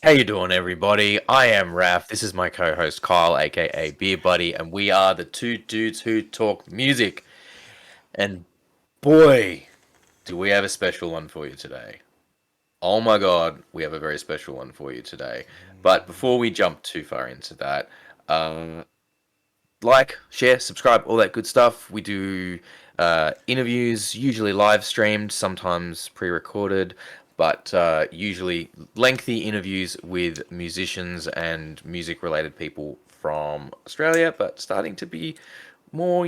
How you doing, everybody? I am Raf. This is my co-host Kyle, aka Beer Buddy, and we are the two dudes who talk music. And boy, do we have a special one for you today. Oh my god, we have a very special one for you today. But before we jump too far into that, um, like, share, subscribe, all that good stuff. We do interviews, usually live streamed, sometimes pre-recorded, but usually lengthy interviews with musicians and music-related people from Australia, but starting to be more,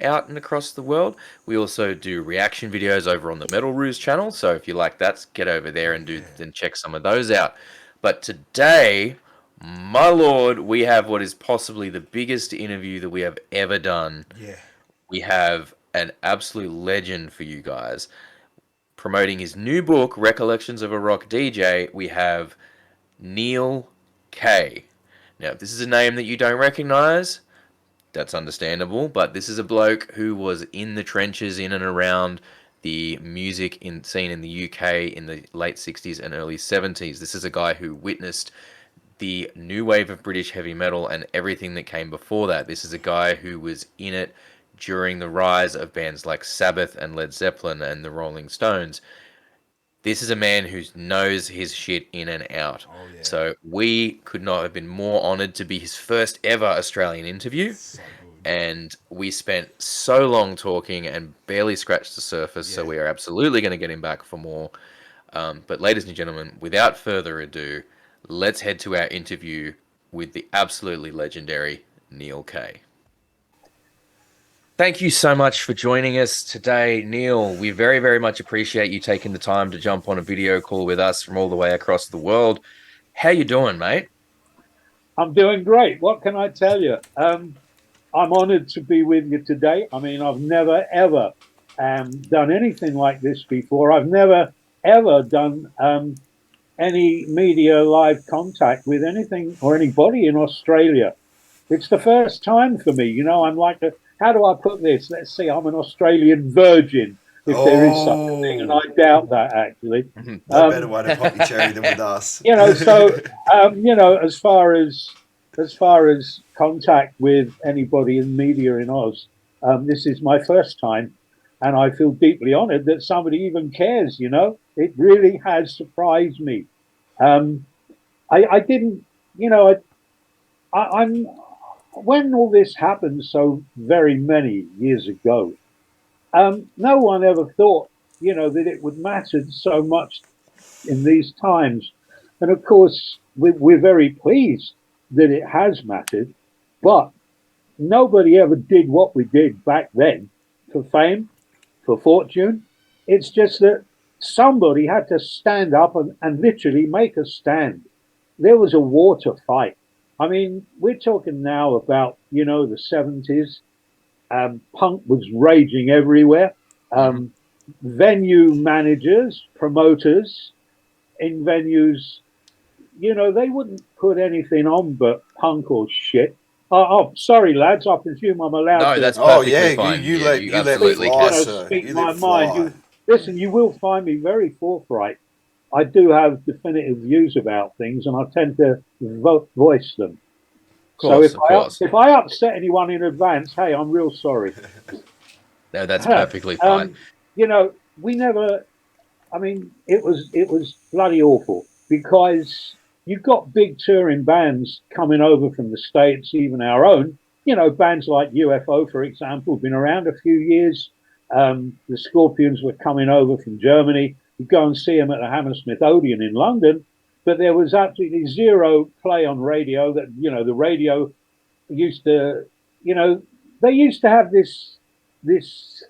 out and across the world. We also do reaction videos over on the Metal Ruse channel, so if you like that, get over there Oh and do yeah, and check some of those out. But today, my lord, we have what is possibly the biggest interview that we have ever done. yeah. We have an absolute legend for you guys. Promoting his new book, Recollections of a Rock DJ, we have Neal Kay. Now, if this is a name that you don't recognize, that's understandable, but this is a bloke who was in the trenches in and around the scene in the UK in the late 60s and early 70s. This is a guy who witnessed the new wave of British heavy metal and everything that came before that. This is a guy who was in it during the rise of bands like Sabbath and Led Zeppelin and the Rolling Stones. This is a man who knows his shit in and out. Oh yeah. So we could not have been more honoured to be his first ever Australian interview. So good. And we spent so long talking and barely scratched the surface. So Yeah. we are absolutely going to get him back for more. But ladies and gentlemen, without further ado, let's head to our interview with the absolutely legendary Neal Kay. Thank you so much for joining us today, Neal. We very, very much appreciate you taking the time to jump on a video call with us from all the way across the world. How you doing, mate? I'm doing great. What can I tell you? I'm honored to be with you today. I mean, I've never, ever done anything like this before. I've never, ever done any media live contact with anything or anybody in Australia. It's the first time for me. I'm like, how do I put this? Let's see, I'm an Australian virgin, if there is such a thing, and Oh, I doubt that actually. no better Um, way to pop your cherry than with us. so as far as contact with anybody in media in Oz, this is my first time, and I feel deeply honoured that somebody even cares. It really has surprised me. Um, I didn't, I'm when all this happened so very many years ago. No one ever thought, that it would matter so much in these times. And of course, we're very pleased that it has mattered, but nobody ever did what we did back then for fame, for fortune. It's just that somebody had to stand up and literally make a stand. There was a war to fight. I mean, we're talking now about, the 70s. Punk was raging everywhere. Mm-hmm. Venue managers, promoters in venues, they wouldn't put anything on but punk or shit. Oh, sorry, lads. I presume I'm allowed No, to that's Oh yeah, perfectly you fine. you Yeah, let you you let me speak, absolutely fly, can. sir. speak You let my me mind. fly. Listen. You will find me very forthright. I do have definitive views about things, and I tend to voice them. Of So course, of course. if I upset anyone in advance, hey, I'm real sorry. No, that's perfectly fine. um, we never. I mean, it was bloody awful because you've got big touring bands coming over from the States, even our own. Bands like UFO, for example, have been around a few years. The Scorpions were coming over from Germany. You go and see them at the Hammersmith Odeon in London, but there was absolutely zero play on radio. That the radio used to, you know, they used to have this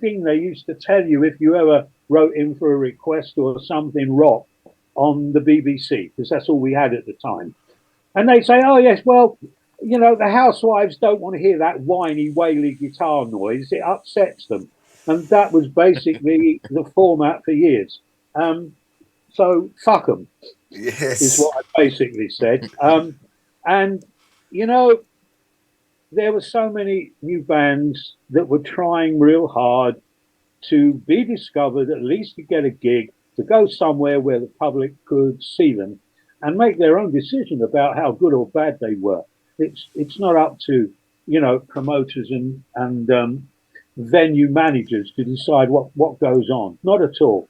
thing they used to tell you if you ever wrote in for a request or something rock on the BBC, because that's all we had at the time. And they say, oh yes, well, the housewives don't want to hear that whiny, waily guitar noise. It upsets them. And that was basically the format for years. So fuck them is Yes. what I basically said. And you know, there were so many new bands that were trying real hard to be discovered, at least to get a gig, to go somewhere where the public could see them. and make their own decision about how good or bad they were. It's not up to, you know, promoters and venue managers to decide what goes on. Not at all.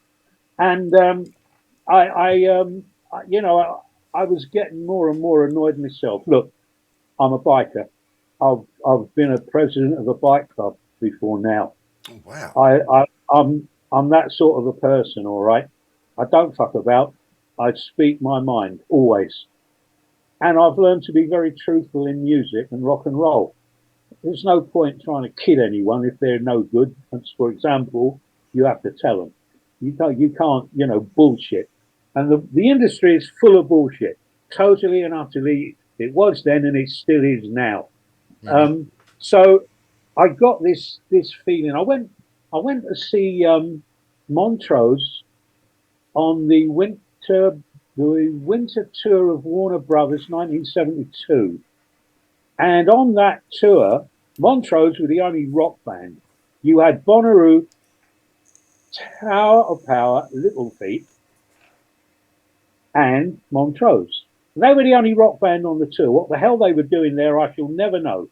And you know, I was getting more and more annoyed myself. Look, I'm a biker. I've been a president of a bike club before now. Oh, wow. I'm that sort of a person, all right. I don't fuck about. I speak my mind always, and I've learned to be very truthful in music and rock and roll. There's no point trying to kid anyone if they're no good. For example, you have to tell them. You can't, you know, bullshit. And the industry is full of bullshit, totally and utterly. It was then, and it still is now. So I got this feeling. I went to see Montrose on the winter tour of Warner Brothers, 1972. And on that tour, Montrose were the only rock band. You had Bonnaroo, Tower of Power, Little Feat, and Montrose. They were the only rock band on the tour. What the hell they were doing there, I shall never know.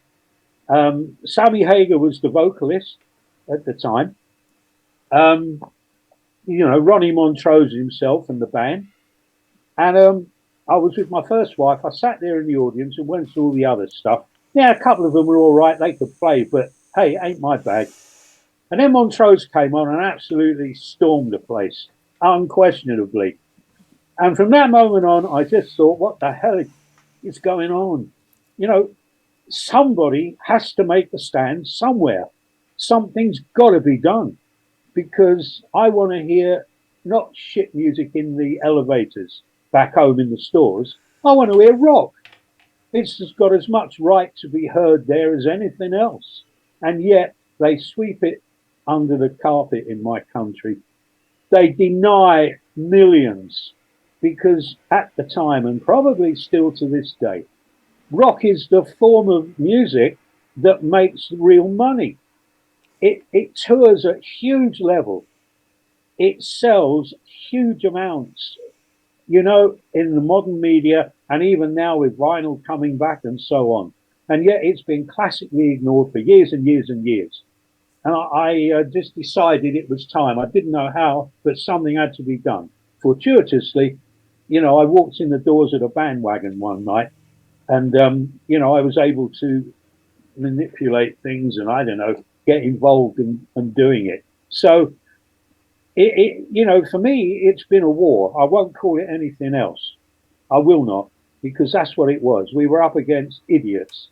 Sammy Hagar was the vocalist at the time. You know, Ronnie Montrose himself and the band. And I was with my first wife. I sat there in the audience and went through all the other stuff. Yeah, a couple of them were all right. They could play, but hey, ain't my bag. And then Montrose came on and absolutely stormed the place, unquestionably. And from that moment on, I just thought, what the hell is going on? You know, somebody has to make the stand somewhere. Something's got to be done because I want to hear not shit music in the elevators back home in the stores. I want to hear rock. It's just got as much right to be heard there as anything else. And yet they sweep it under the carpet in my country. They deny millions because at the time, and probably still to this day, rock is the form of music that makes real money. It tours at huge level. It sells huge amounts, you know, in the modern media and even now with vinyl coming back and so on. And yet it's been classically ignored for years and years and years. And I just decided it was time. I didn't know how, but something had to be done. Fortuitously, you know, I walked in the doors of a bandwagon one night and, you know, I was able to manipulate things and I don't know, get involved in doing it. So, you know, for me, it's been a war. I won't call it anything else. I will not, because that's what it was. We were up against idiots,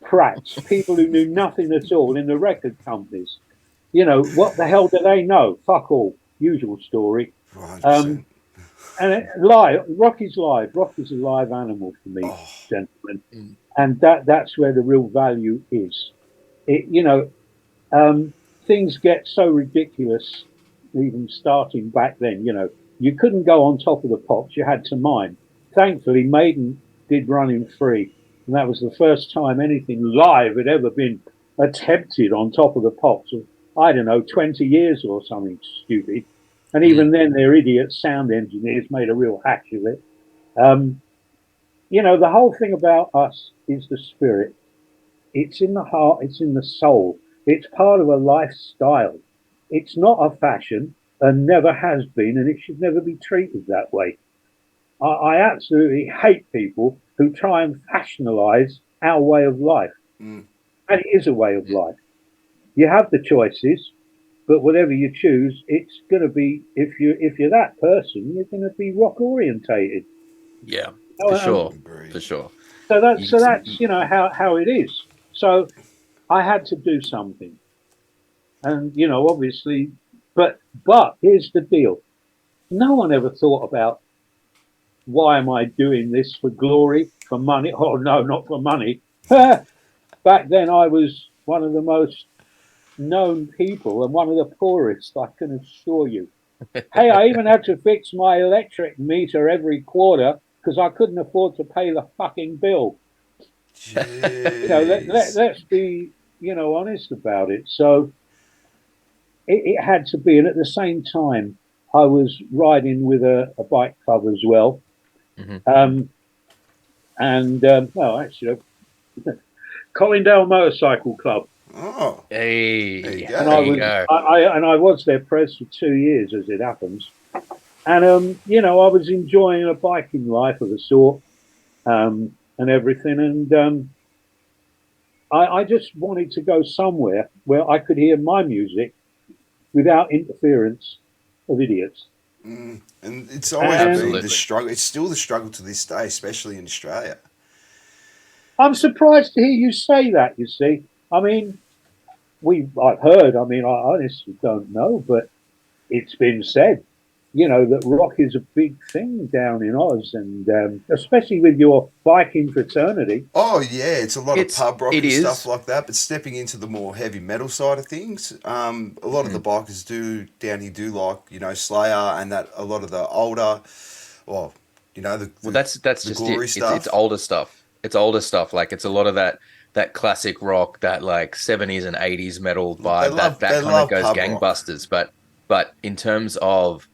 prats, people who knew nothing at all in the record companies. You know, what the hell do they know? Fuck all. Usual story. 100%. And live, Rocky's live. Rocky's a live animal for me, gentlemen. And that's where the real value is. You know, things get so ridiculous, even starting back then. You know, you couldn't go on top of the pops; you had to mine. Thankfully, Maiden did Running Free, and that was the first time anything live had ever been attempted on top of the pops of, I don't know, 20 years or something stupid. And even then, their idiot sound engineers made a real hack of it. You know, the whole thing about us is the spirit. It's in the heart, it's in the soul. It's part of a lifestyle. It's not a fashion and never has been, and it should never be treated that way. I absolutely hate people who try and fashionalize our way of life. And it is a way of life. You have the choices, but whatever you choose, it's going to be, if you're that person, you're going to be rock orientated. Yeah, for sure, Agreed. for sure. So that's you know how it is. So I had to do something, and you know, obviously, but here's the deal: no one ever thought about why am I doing this for glory, for money? Oh no, not for money. Back then, I was one of the most known people and one of the poorest. I can assure you. Hey, I even had to fix my electric meter every quarter because I couldn't afford to pay the fucking bill. You know, let's be, you know, honest about it. So it had to be, and at the same time, I was riding with a bike club as well, Well, actually, Collindale Motorcycle Club. Oh, Hey, there you And go. I there you was go. I was their pres for 2 years, as it happens. And I was enjoying a biking life of a sort, and everything. And I just wanted to go somewhere where I could hear my music without interference of idiots. And it's always And been the Absolutely. struggle. It's still the struggle to this day, especially in Australia. I'm surprised to hear you say that. You see, I mean, I've heard. I mean, I honestly don't know, but it's been said, that rock is a big thing down in Oz, and especially with your biking fraternity. Oh yeah, it's a lot of pub rock It and stuff is. like that. But stepping into the more heavy metal side of things, a lot of the bikers down here do like Slayer and that a lot of the older, well, Well, that's the just it. gory It's stuff. older stuff. It's older stuff. Like it's a lot of that classic rock, that like 70s and 80s metal vibe. That They kind of love goes pub rock. gangbusters. But in terms of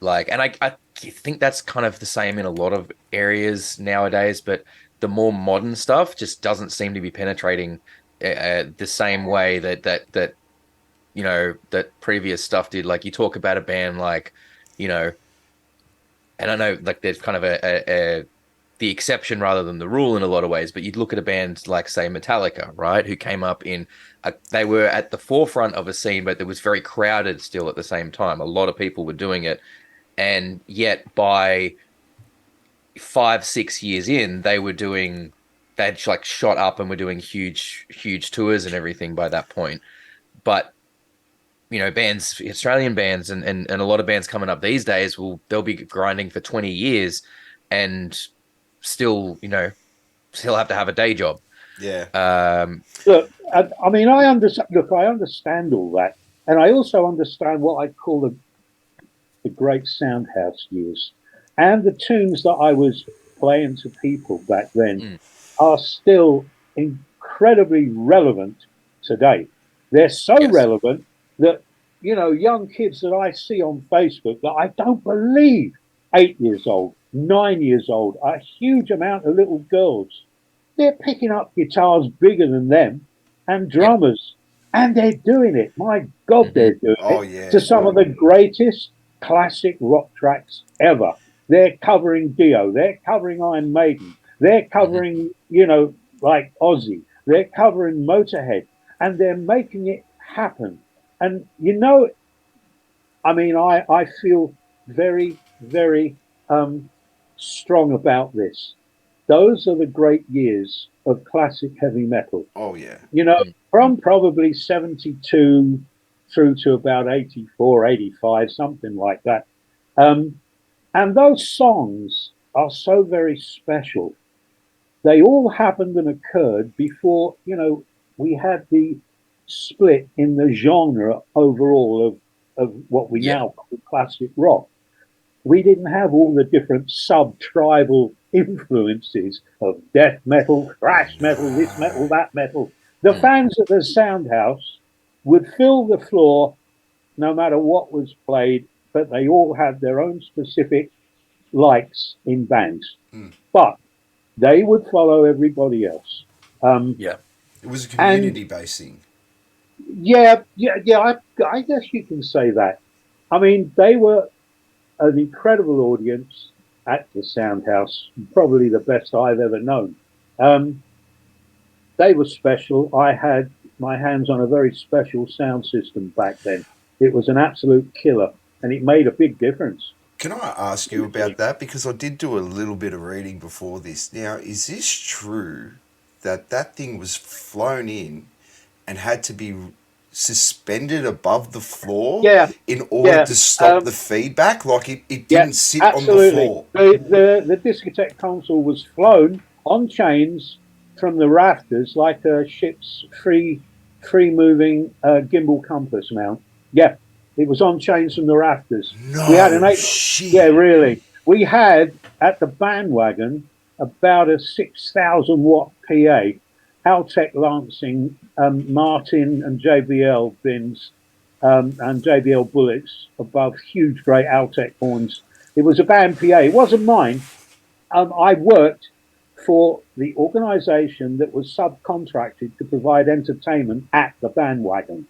like, and I think that's kind of the same in a lot of areas nowadays. But the more modern stuff just doesn't seem to be penetrating the same way that that previous stuff did. Like you talk about a band like you know and I know like there's kind of the exception rather than the rule in a lot of ways, but you'd look at a band like say Metallica, right, who came up they were at the forefront of a scene, but it was very crowded still at the same time. A lot of people were doing it, and yet by 5, 6 years in, they'd like shot up and were doing huge tours and everything by that point. But bands, Australian bands and a lot of bands coming up these days they'll be grinding for 20 years and still, still have to have a day job. Yeah, Look, I mean, I understand. Look, I understand all that, and I also understand what I call the great soundhouse years, and the tunes that I was playing to people back then Mm, are still incredibly relevant today. They're so yes. relevant that young kids that I see on Facebook that I don't believe 8 years old, 9 years old, a huge amount of little girls, they're picking up guitars bigger than them and Yep. drummers, and they're doing it. My God, Hmm. they're doing oh it to yeah, some of the greatest classic rock tracks ever. They're covering Dio, they're covering Iron Maiden, they're Hmm. covering, like Ozzy, they're covering Motorhead, and they're making it happen. And I mean, I feel very, very strong about this. Those are the great years of classic heavy metal. oh yeah. You know, from probably 72 through to about 84, 85, something like that. Um, and those songs are so very special. They all happened and occurred before, we had the split in the genre overall of what we Yeah. now call classic rock. We didn't have all the different sub-tribal influences of death metal, thrash metal, this metal, No. that metal. The Mm. fans at the Soundhouse would fill the floor no matter what was played, but they all had their own specific likes in bands. Mm. But they would follow everybody else. Um, Yeah. It was a and community based thing. yeah, I guess you can say that. I mean, they were an incredible audience at the Soundhouse, probably the best I've ever known. Um, they were special. I had my hands on a very special sound system back then. It was an absolute killer, and it made a big difference. Can I ask you about that? Because I did do a little bit of reading before this. Now, is this true that that thing was flown in and had to be suspended above the floor Yeah, in order yeah, to stop the feedback? Like it yeah, didn't sit on the absolutely. floor. The discotheque console was flown on chains from the rafters like a ship's free moving gimbal compass mount. Yeah, it was on chains from the rafters. We had an No eight. Yeah, shit. really. We had at the bandwagon about a 6,000 watt PA, Altec Lancing, Martin and JBL bins, and JBL bullets above huge great Altec horns. It was a band PA. It wasn't mine, I worked for the organisation that was subcontracted to provide entertainment at the bandwagon.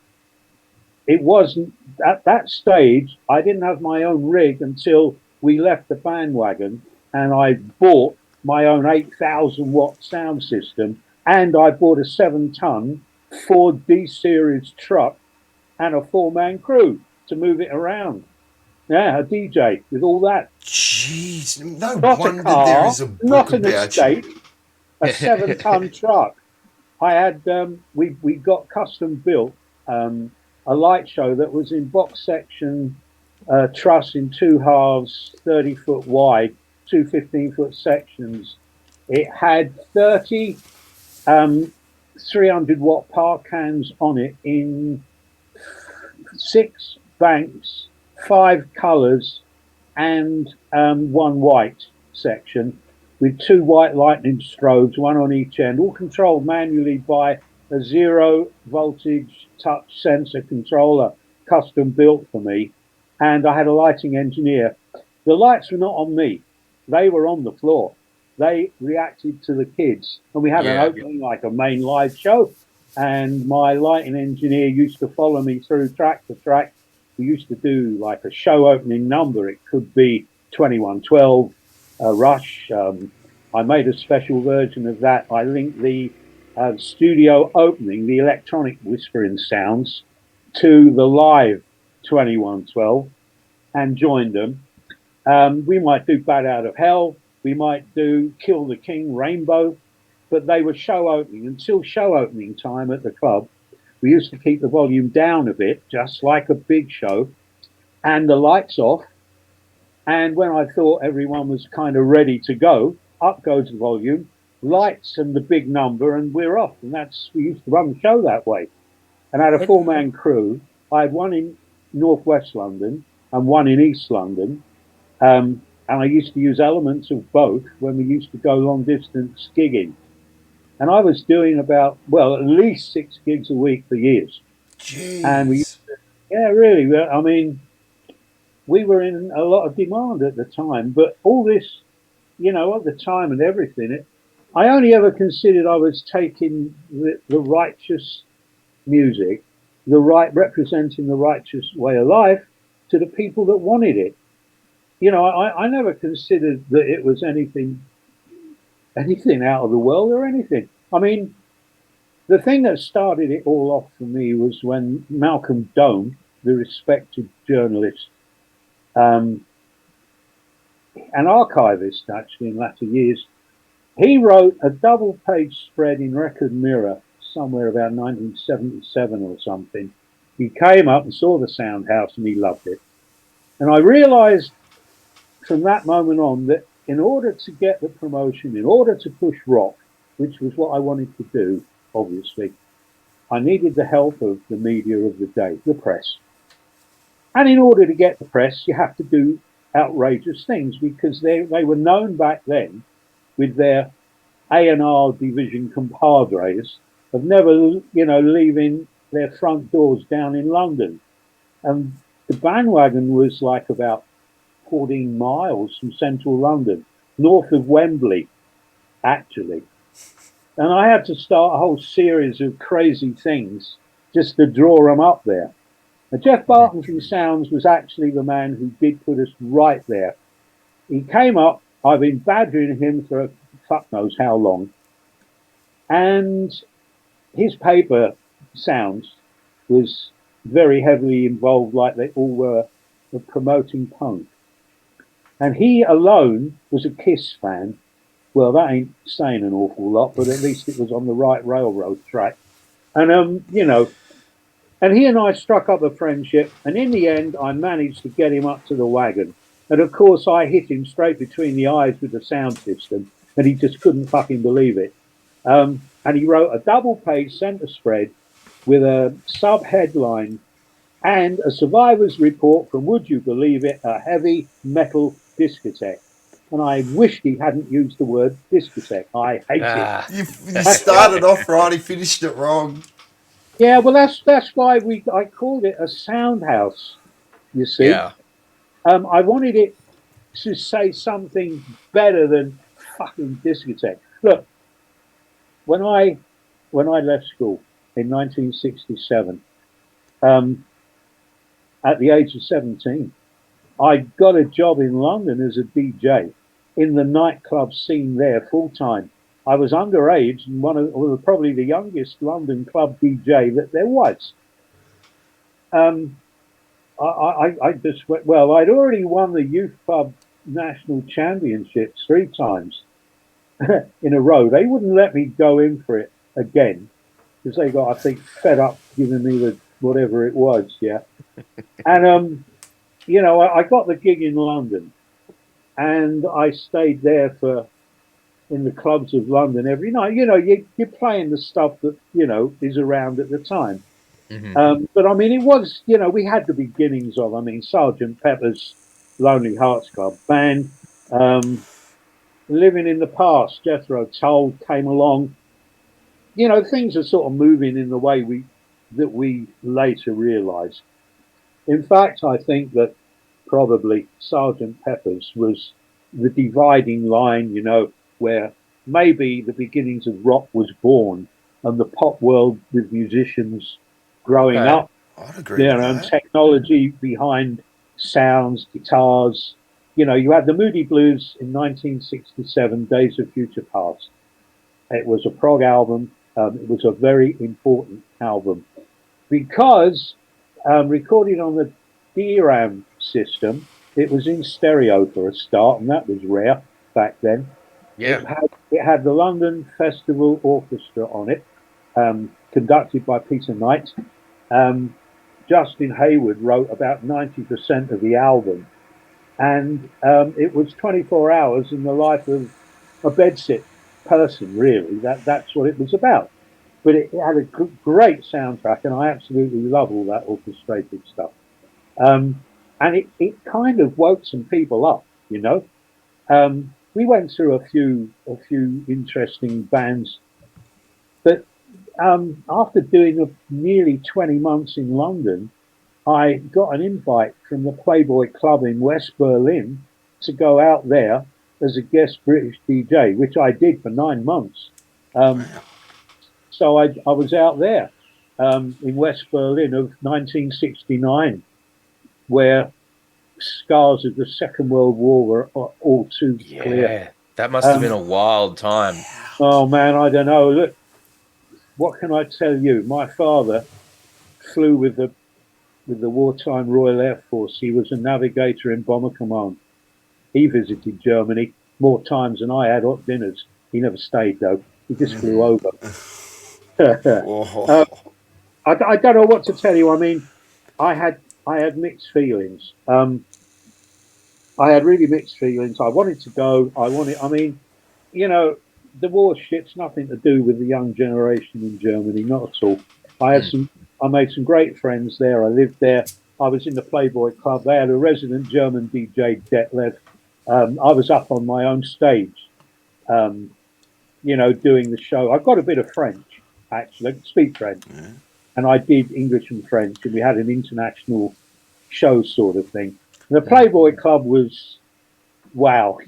It wasn't at that stage. I didn't have my own rig until we left the bandwagon, and I bought my own 8,000 watt sound system, and I bought a 7-ton Ford D series truck and a 4-man crew to move it around. Yeah, a DJ with all that. Jeez, no Not a wonder there car, is a book not an about you. estate, a 7-ton truck. I had we got custom built a light show that was in box section truss in 2 halves, 30 foot wide, 2 15-foot sections. It had 30 300-watt par cans on it in 6 banks, 5 colours, and 1 white section, with 2 white lightning strobes, 1 on each end, all controlled manually by a 0 voltage touch sensor controller, custom built for me. And I had a lighting engineer. The lights were not on me, they were on the floor. They reacted to the kids. And we had an opening like a main live show. And my lighting engineer used to follow me through track to track. We used to do like a show opening number. It could be 2112, Rush. I made a special version of that. I linked the studio opening, the electronic whispering sounds, to the live 2112 and joined them. We might do Bad Out of Hell. We might do Kill the King, Rainbow. But they were show opening. Until show opening time at the club, we used to keep the volume down a bit, just like a big show, and the lights off. And when I thought everyone was kind of ready to go, up goes the volume, lights and the big number, and we're off. And we used to run the show that way. And I had a 4-man crew. I had one in northwest London and one in East London. And I used to use elements of both when we used to go long distance gigging. And I was doing about, well, at least 6 gigs a week for years. Jeez. And really. I mean, we were in a lot of demand at the time. But all this, at the time and everything, I only ever considered I was taking the righteous music, representing the righteous way of life to the people that wanted it. I never considered that it was anything out of the world or anything. I mean, the thing that started it all off for me was when Malcolm Dome, the respected journalist, an archivist actually in latter years, he wrote a double-page spread in Record Mirror somewhere about 1977 or something. He came up and saw the Sound House and he loved it. And I realised from that moment on that in order to get the promotion, in order to push rock, which was what I wanted to do, obviously, I needed the help of the media of the day, the press. And in order to get the press, you have to do outrageous things because they were known back then with their A&R division compadres of never, leaving their front doors down in London. And the bandwagon was like about 14 miles from central London, north of Wembley, actually. And I had to start a whole series of crazy things just to draw them up there. Now, Jeff Barton from Sounds was actually the man who did put us right there. He came up, I've been badgering him for fuck knows how long, and his paper, Sounds, was very heavily involved, like they all were, of promoting punk. And he alone was a Kiss fan. Well, that ain't saying an awful lot, but at least it was on the right railroad track. And, and he and I struck up a friendship. And in the end, I managed to get him up to the wagon. And of course, I hit him straight between the eyes with the sound system. And he just couldn't fucking believe it. And he wrote a double-page centre spread with a sub-headline and a survivor's report from, would you believe it, a heavy metal discotheque. And I wished he hadn't used the word discotheque. I hate it. You started off right, he finished it wrong. Yeah, well, that's why I called it a sound house, you see. Yeah. I wanted it to say something better than fucking discotheque. Look, when I left school in 1967, at the age of 17, I got a job in London as a DJ in the nightclub scene there full time. I was underage and was probably the youngest London club DJ that there was. Um, I just went, well, I'd already won the youth club national championships 3 times in a row. They wouldn't let me go in for it again because they got, I think, fed up giving me the whatever it was. Yeah. And, I got the gig in London and I stayed there in the clubs of London every night. You're playing the stuff that, is around at the time. But I mean, it was, we had the beginnings of, Sergeant Pepper's Lonely Hearts Club Band, Living in the Past, Jethro Tull came along. Things are sort of moving in the way that we later realised. In fact, I think that probably Sergeant Pepper's was the dividing line, where maybe the beginnings of rock was born and the pop world with musicians growing up, I'd agree with and that. technology behind sounds, guitars. You had the Moody Blues in 1967, Days of Future Past. It was a prog album. It was a very important album because recorded on the DRAM system, it was in stereo for a start, and that was rare back then. Yeah. It had the London Festival Orchestra on it, conducted by Peter Knight. Justin Hayward wrote about 90% of the album, and it was 24 hours in the life of a bedsit person, really. That's what it was about. But it had a great soundtrack, and I absolutely love all that orchestrated stuff. And it kind of woke some people up, we went through a few interesting bands, but after doing nearly 20 months in London, I got an invite from the Playboy Club in West Berlin to go out there as a guest British DJ, which I did for 9 months. So I was out there in West Berlin of 1969, where scars of the Second World War were all too clear. That must have been a wild time. Oh man, I don't know. Look, what can I tell you? My father flew with the wartime Royal Air Force. He was a navigator in Bomber Command. He visited Germany more times than I had hot dinners. He never stayed though. He just flew over. I don't know what to tell you. I mean, I had mixed feelings. I had really mixed feelings. I wanted to go. The war shit's nothing to do with the young generation in Germany, not at all. I made some great friends there. I lived there. I was in the Playboy Club. They had a resident German DJ, Detlev. I was up on my own stage, doing the show. I've got a bit of French, actually. I can speak French. And I did English and French, and we had an international show sort of thing. The Playboy Club was, wow,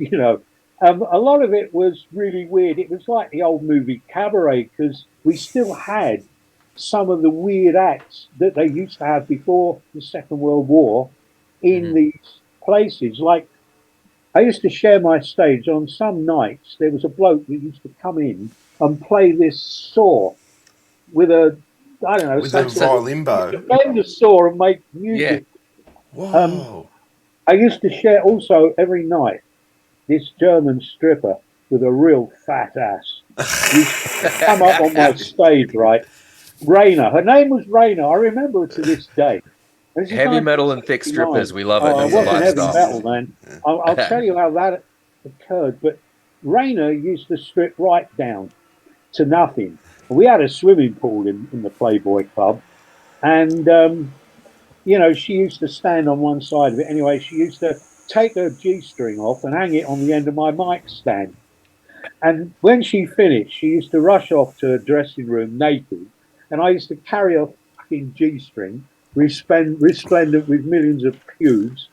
a lot of it was really weird. It was like the old movie Cabaret, because we still had some of the weird acts that they used to have before the Second World War in these places. Like, I used to share my stage on some nights. There was a bloke that used to come in and play this saw with a, I don't know, with a violin bow. Bend the saw and make music. Yeah. Whoa. I used to share also every night this German stripper with a real fat ass used to come up on my stage, right? Raina. Her name was Raina. I remember her to this day. Heavy metal and thick strippers. We love it. It wasn't heavy metal, man. I'll tell you how that occurred. But Raina used to strip right down to nothing. We had a swimming pool in the Playboy Club. And, she used to stand on one side of it. Anyway, she used to take her G-string off and hang it on the end of my mic stand. And when she finished, she used to rush off to her dressing room naked. And I used to carry a fucking G-string, resplendent with millions of pubes,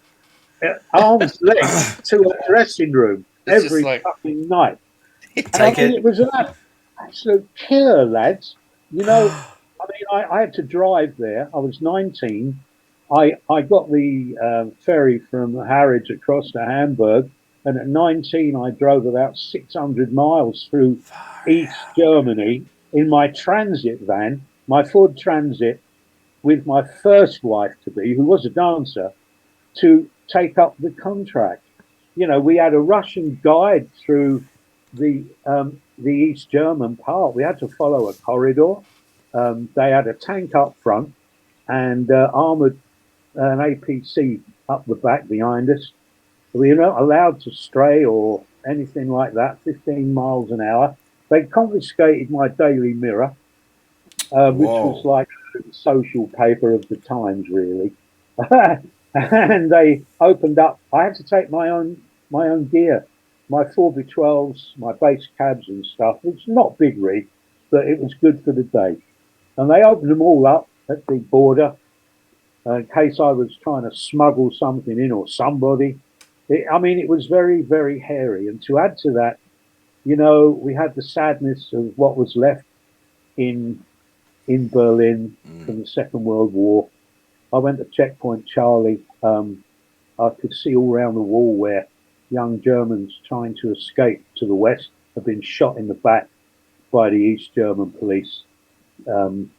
arm's length to her dressing room every fucking night. And I Take mean, it. it was an absolute killer, lads. You know, I mean, I had to drive there. I was 19. I got the ferry from Harwich across to Hamburg. And at 19, I drove about 600 miles through Far East out. Germany in my transit van, my Ford Transit, with my first wife to be, who was a dancer, to take up the contract. You know, we had a Russian guide through the East German part. We had to follow a corridor. They had a tank up front and armored an APC up the back behind us. We were not allowed to stray or anything like that. 15 miles an hour. They confiscated my Daily Mirror, which was Whoa. like a social paper of the times, really. And they opened up. I had to take my own gear, my 4x12s, my bass cabs and stuff. It's not big rig, but it was good for the day. And they opened them all up at the border in case I was trying to smuggle something in or somebody. I mean, it was very, very hairy. And to add to that, you know, we had the sadness of what was left in Berlin from the Second World War. I went to Checkpoint Charlie. I could see all around the wall where young Germans trying to escape to the west had been shot in the back by the East German police. Um,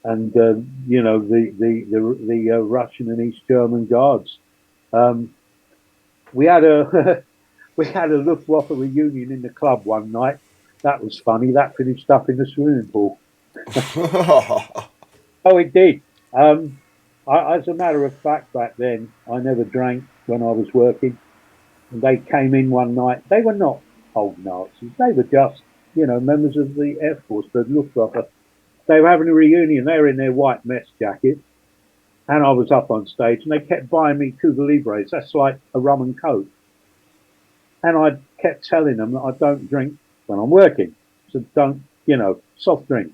and you know the Russian and East German guards. Um, we had a we had a Luftwaffe reunion in the club one night. That was funny. That finished up in the swimming pool. Oh, it did. As a matter of fact, back then I never drank when I was working. And they came in one night. They were not old Nazis. They were just, you know, members of the Air Force, the Luftwaffe. They were having a reunion. They were in their white mess jackets. And I was up on stage and they kept buying me Cuba Libres. That's like a rum and coke. And I kept telling them that I don't drink when I'm working. So don't, you know, soft drink.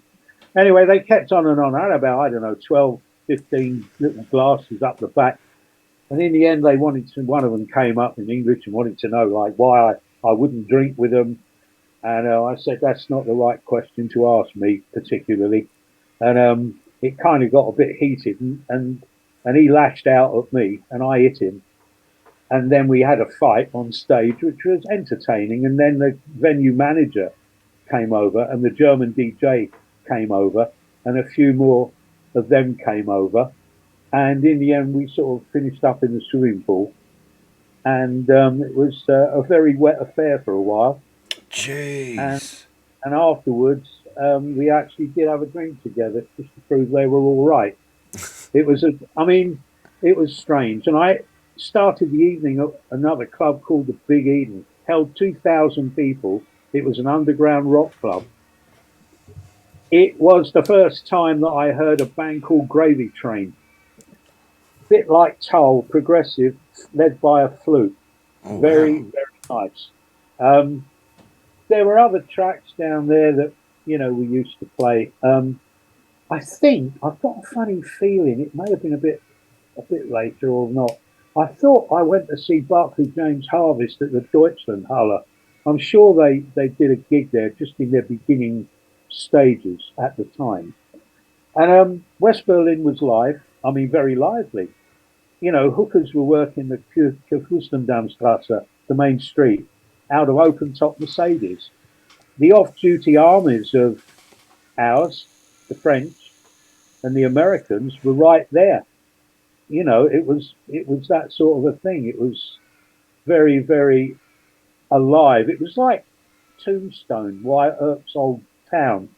Anyway, they kept on and on. I had about, I don't know, 12, 15 little glasses up the back. And in the end, they wanted to, one of them came up in English and wanted to know, like, why I wouldn't drink with them. And I said, that's not the right question to ask me, particularly. And it kind of got a bit heated. And he lashed out at me and I hit him. And then we had a fight on stage, which was entertaining. And then the venue manager came over and the German DJ came over and a few more of them came over. And in the end, we sort of finished up in the swimming pool. And it was a very wet affair for a while. And, Jeez. and afterwards, we actually did have a drink together just to prove they were all right. I mean, it was strange. And I started the evening at another club called the Big Eden, held 2,000 people. It was an underground rock club. It was the first time that I heard a band called Gravy Train, bit like Tull, progressive, led by a flute. Oh, Very, wow. very nice. Um, there were other tracks down there that we used to play. I think I've got a funny feeling it may have been a bit later or not. I thought I went to see Barclay James Harvest at the Deutschland Halle. I'm sure they did a gig there just in their beginning stages at the time. And West Berlin was live. I mean, very lively. You know, hookers were working the Kurfürstendammstrasse, the main street, out of open top Mercedes. The off duty armies of ours, the French and the Americans, were right there. You know, it was that sort of a thing. It was very, very alive. It was like Tombstone, Wyatt Earp's old town,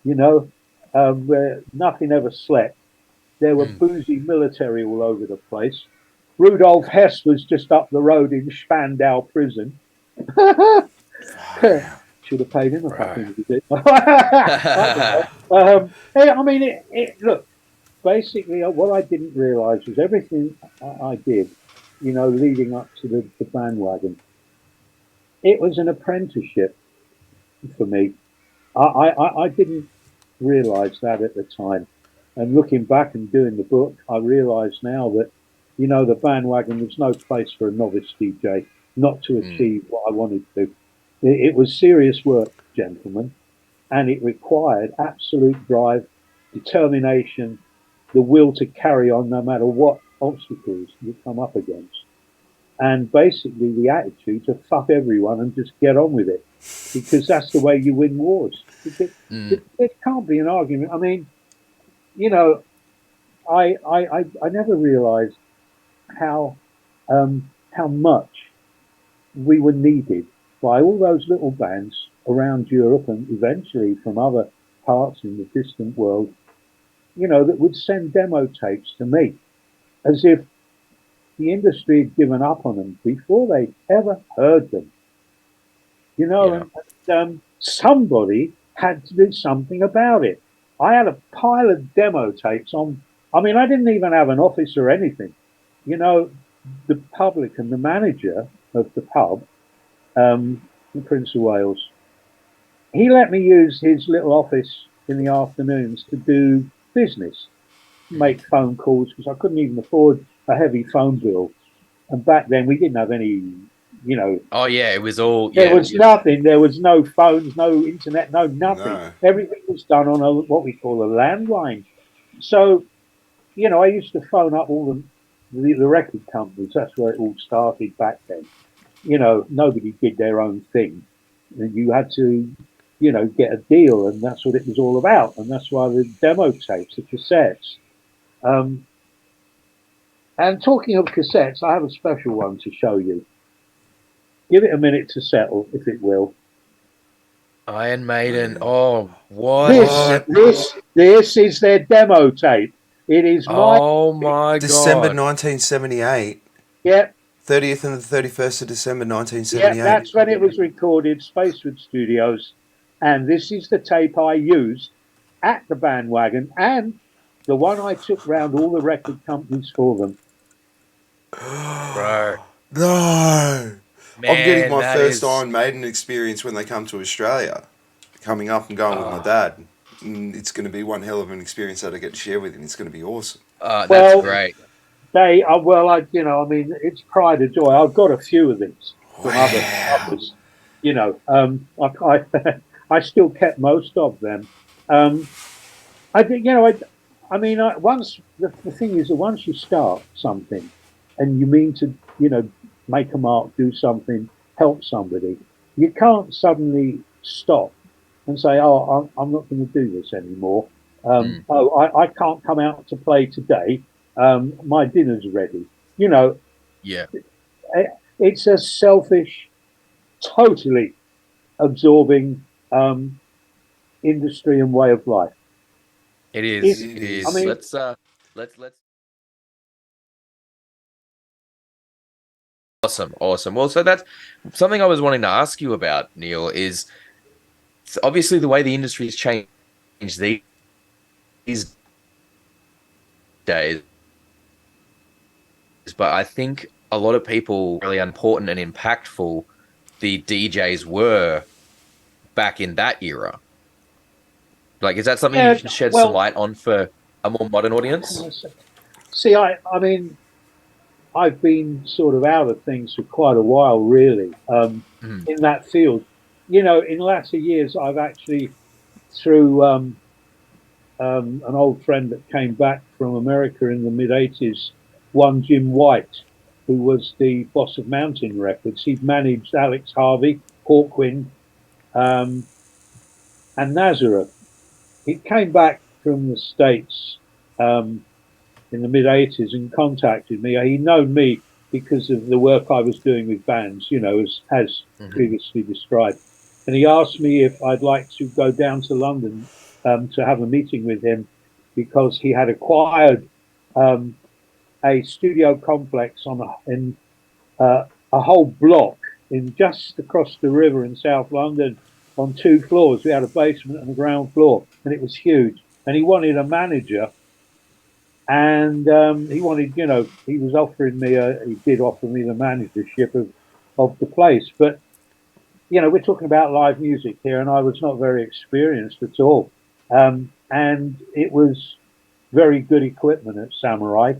you know, where nothing ever slept. There were Mm. boozy military all over the place. Rudolf Hess was just up the road in Spandau prison. Far out. Should have paid him a Right. fucking visit. I don't know. I mean, look, basically, what I didn't realise was everything I did, you know, leading up to the bandwagon. It was an apprenticeship for me. I didn't realise that at the time. And looking back and doing the book, I realise now that, you know, the bandwagon was no place for a novice DJ not to Mm. achieve what I wanted to. It was serious work, gentlemen, and it required absolute drive, determination, the will to carry on no matter what obstacles you come up against. And basically the attitude to fuck everyone and just get on with it, because that's the way you win wars. Mm. There can't be an argument. I mean, you know, I never realised how much we were needed by all those little bands around Europe and eventually from other parts in the distant world, that would send demo tapes to me as if the industry had given up on them before they'd ever heard them. Yeah. And somebody had to do something about it. I had a pile of demo tapes on. I mean, I didn't even have an office or anything. You know, the public and the manager of the pub, the Prince of Wales, he let me use his little office in the afternoons to do business, make phone calls, because I couldn't even afford a heavy phone bill. And back then we didn't have any, you know, Oh yeah, it was all there yeah. was nothing. There was no phones, no internet, no nothing. No. Everything was done on what we call a landline. So, I used to phone up all the record companies. That's where it all started back then. Nobody did their own thing. And you had to, get a deal, and that's what it was all about. And that's why the demo tapes, the cassettes. Um, and talking of cassettes, I have a special one to show you. Give it a minute to settle, if it will. Iron Maiden. Oh, what? This is their demo tape. It is my Oh my December god. 1978. yeah 30th and the 31st of December yeah. 1978. That's when it was recorded, Spacewood Studios, and this is the tape I used at the Bandwagon and the one I took round all the record companies for them. Bro. No. I'm getting Man, my that first is Iron Maiden experience when they come to Australia. Coming up and going with my dad. And it's going to be one hell of an experience that I get to share with him. It's going to be awesome. that's Well, great. they are well. I mean, it's pride of joy. I've got a few of these from Wow. others. I still kept most of them. I think once the thing is that once you start something, and you mean to make a mark, do something, help somebody, you can't suddenly stop and say, "Oh, I'm not going to do this anymore." Mm. I can't come out to play today. My dinner's ready. Yeah, It's a selfish, totally absorbing industry and way of life. it is. It's, It It I is. is. mean, Let's awesome, awesome. Well, so that's something I was wanting to ask you about, Neil, is obviously the way the industry has changed these days, but I think a lot of people really important and impactful the DJs were back in that era. Like, is that something you yeah. can shed some Well, light on for a more modern what can audience? I say? See, I mean, I've been sort of out of things for quite a while, really, Mm. in that field. In latter years, I've actually, through an old friend that came back from America in the mid 80s, one Jim White, who was the boss of Mountain Records. He'd managed Alex Harvey, Hawkwind, um, and Nazareth. He came back from the States in the mid 80s and contacted me. He'd known me because of the work I was doing with bands, as Hmm. previously described. And he asked me if I'd like to go down to London to have a meeting with him because he had acquired um, a studio complex in a whole block in just across the river in South London on 2 floors. We had a basement and a ground floor, and it was huge. And he wanted a manager, and he wanted, he was offering me he did offer me the managership of the place, but we're talking about live music here, and I was not very experienced at all. And it was very good equipment at Samurai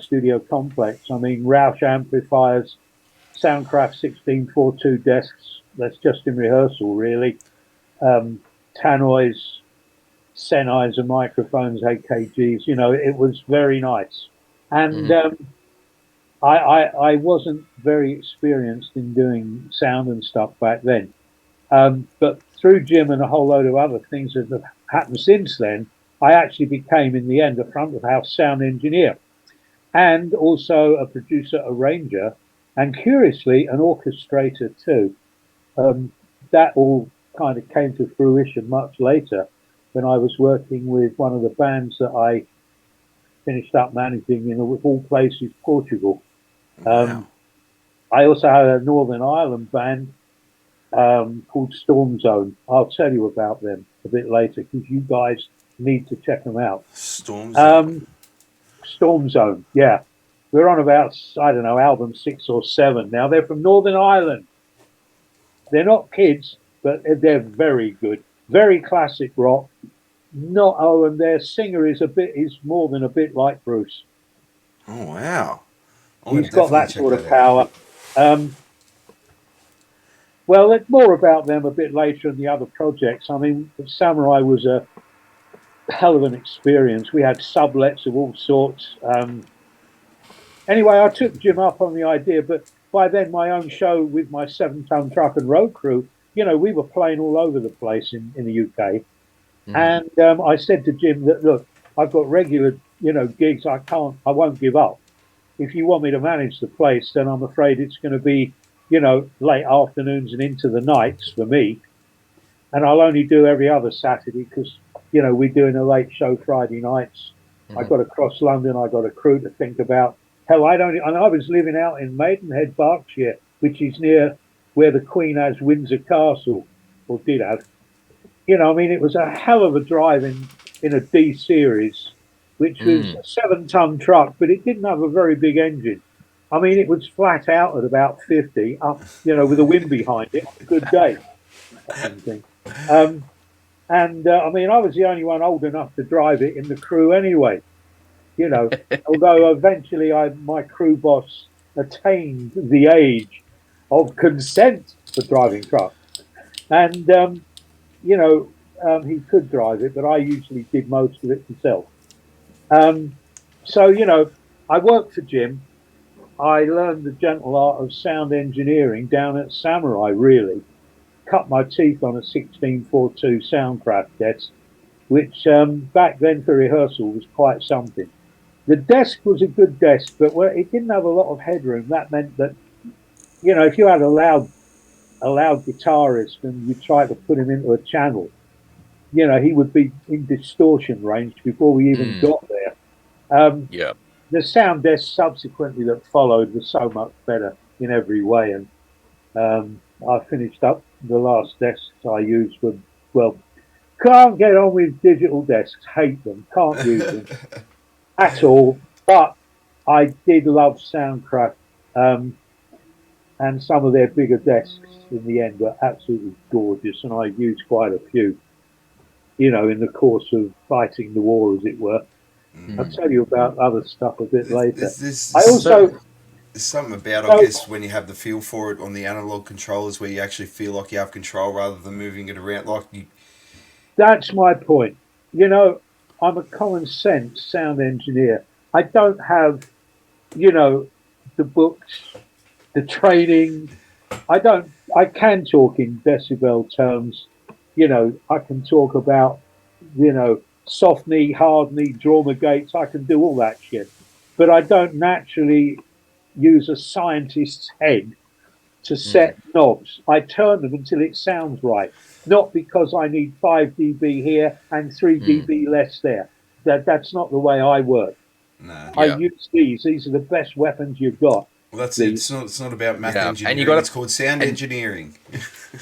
Studio Complex. I mean, Roush amplifiers, Soundcraft 1642 desks. That's just in rehearsal, really. Tannoys, Sennheiser microphones, AKGs. It was very nice. And Hmm. I wasn't very experienced in doing sound and stuff back then. But through Jim and a whole load of other things that have happened since then, I actually became, in the end, a front of house sound engineer and also a producer, arranger, and curiously, an orchestrator too. Um, that all kind of came to fruition much later when I was working with one of the bands that I finished up managing in, of all places, Portugal. Wow. Um, I also had a Northern Ireland band called Storm Zone. I'll tell you about them a bit later because you guys need to check them out. Storm Zone. Um, Storm Zone, yeah. We're on about, I don't know, album 6 or 7 now. They're from Northern Ireland. They're not kids, but they're very good. Very classic rock. Not and their singer is more than a bit like Bruce. Oh wow. I'm gonna He's got definitely that check sort that of out. power. Um, well, more about them a bit later in the other projects. I mean, Samurai was a hell of an experience. We had sublets of all sorts. Anyway, I took Jim up on the idea, but by then my own show with my 7-ton truck and road crew, we were playing all over the place in the UK. Hmm. And I said to Jim that, look, I've got regular, gigs. I won't give up. If you want me to manage the place, then I'm afraid it's going to be, late afternoons and into the nights for me. And I'll only do every other Saturday because, we're doing a late show Friday nights. I Hmm. got to cross London. I got a crew to think about. Hell, and I was living out in Maidenhead, Berkshire, which is near where the Queen has Windsor Castle, or did have. I mean, it was a hell of a drive in a D series, which was Mm. a 7-ton truck, but it didn't have a very big engine. I mean, it was flat out at about 50, up, with a wind behind it on a good day, kind of thing. Um, and I mean, I was the only one old enough to drive it in the crew anyway. You know, Although eventually my crew boss attained the age of consent for driving trucks, and you know, he could drive it, but I usually did most of it myself. Um, so, I worked for Jim. I learned the gentle art of sound engineering down at Samurai, really. Cut my teeth on a 1642 Soundcraft desk, which back then for rehearsal was quite something. The desk was a good desk, but where it didn't have a lot of headroom, that meant that, if you had a loud guitarist and you tried to put him into a channel, he would be in distortion range before we even Mm. got there. Yeah. The sound desk subsequently that followed was so much better in every way. And I finished up the last desks I used were, well, can't get on with digital desks, hate them, can't use them at all. But I did love Soundcraft. Um, and some of their bigger desks in the end were absolutely gorgeous. And I used quite a few, in the course of fighting the war, as it were. I'll Mm. tell you about other stuff a bit later. I There's also, something about, I so guess, when you have the feel for it on the analog controllers where you actually feel like you have control rather than moving it around. Like you, that's my point. You know, I'm a common sense sound engineer. I don't have, you know, the books, the training. I can talk in decibel terms. I can talk about, soft knee, hard knee, drama gates. I can do all that shit. But I don't naturally use a scientist's head to Mm. set knobs. I turn them until it sounds right, not because I need 5 dB here and 3 Mm. dB less there. That's not the way I work. nah. I Yeah. use these. These are the best weapons you've got. Well, that's it. The It's not about math Yeah. And you engineering. got It's to called sound and engineering.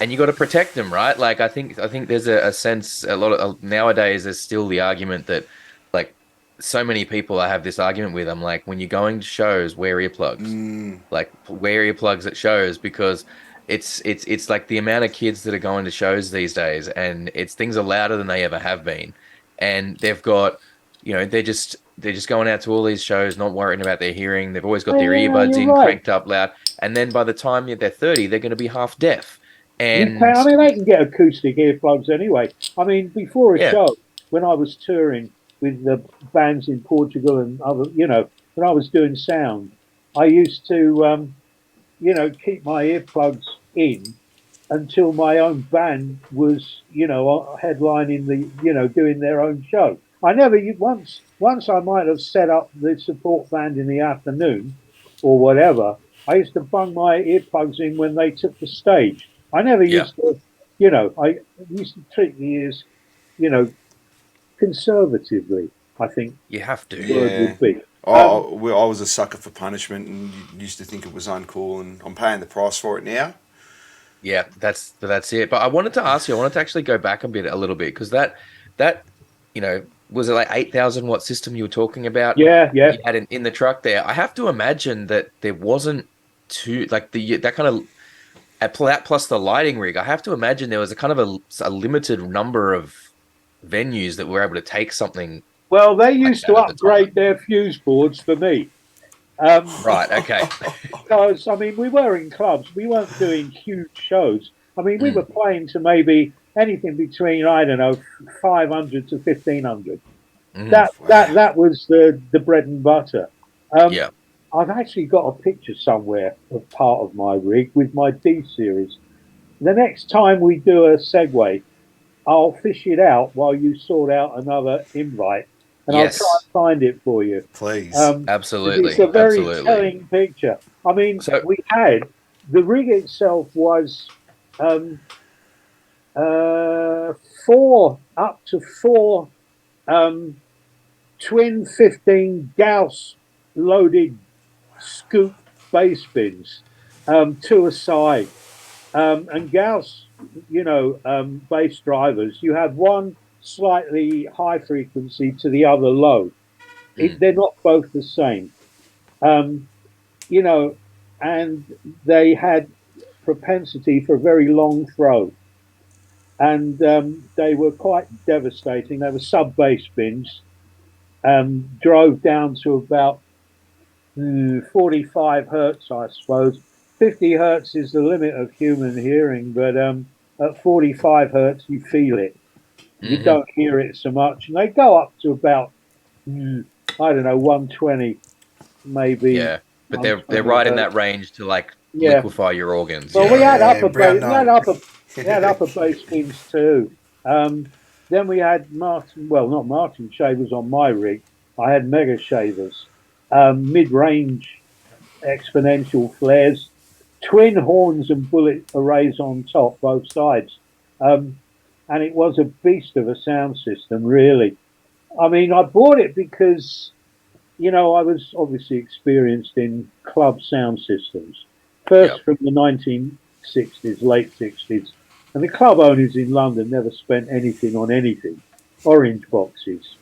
and you got to protect them, right? Like I think there's a sense a lot of nowadays there's still the argument that like so many people I have this argument with. I'm like, when you're going to shows, wear earplugs. Mm, Like wear earplugs at shows because it's like the amount of kids that are going to shows these days and it's things are louder than they ever have been. And they've got they're just going out to all these shows, not worrying about their hearing. They've always got Oh, their yeah, earbuds you're in, right. cranked up loud, and then by the time they're 30, they're going to be half deaf. You can. I And mean, they can get acoustic earplugs anyway. I mean, before a yeah, show, when I was touring with the bands in Portugal and other, when I was doing sound, I used to, keep my earplugs in until my own band was, headlining doing their own show. I never once I might have set up the support band in the afternoon or whatever. I used to bung my earplugs in when they took the stage. I never yeah, used to, I used to treat the ears, you know, conservatively. I think you have the to. word Yeah. would be. I was a sucker for punishment and used to think it was uncool, and I'm paying the price for it now. Yeah, that's it. But I wanted to ask you, I wanted to actually go back a little bit because that was it like 8,000 watt system you were talking about Yeah, yeah. you had in the truck there. I have to imagine that there wasn't too like the that kind of that plus the lighting rig. I have to imagine there was a kind of a limited number of venues that were able to take something Well, they like used to that at the upgrade time. their fuse boards for me. Um, Right. Okay. because I mean, we were in clubs, we weren't doing huge shows. I mean, we were Mm, playing to maybe anything between, I don't know, 500 to 1500. mhm. That was the bread and butter. Um, Yeah. I've actually got a picture somewhere of part of my rig with my D series. The next time we do a segue, I'll fish it out while you sort out another invite, and I'll try Yes. and find it for you. Please. 'Cause it's a Absolutely. very Absolutely. telling picture. I mean, So, we had the rig itself was um, four up to four um, twin 15 Gauss loaded scoop bass bins, two aside. And Gauss, bass drivers, you have one slightly high frequency to the other low. mm, They're not both the same. Um, you know, and they had propensity for very long throw, and they were quite devastating. They were sub bass bins. Drove down to about 45 hertz, I suppose. 50 hertz is the limit of human hearing, but at 45 hertz, you feel it. You hmm don't hear it so much. And they go up to about, I don't know, 120, maybe yeah, but they're 120 right in hertz. that range to like Yeah. liquefy your organs. Well, Yeah. Yeah, brown note. we had upper bass spins too. Then we had Martin. Well, not Martin shavers on my rig. I had mega shavers, mid-range exponential flares, twin horns and bullet arrays on top, both sides. Um, and it was a beast of a sound system, really. I mean, I bought it because, I was obviously experienced in club sound systems, Yeah. first from the 1960s, late 60s. And the club owners in London never spent anything on anything, orange boxes.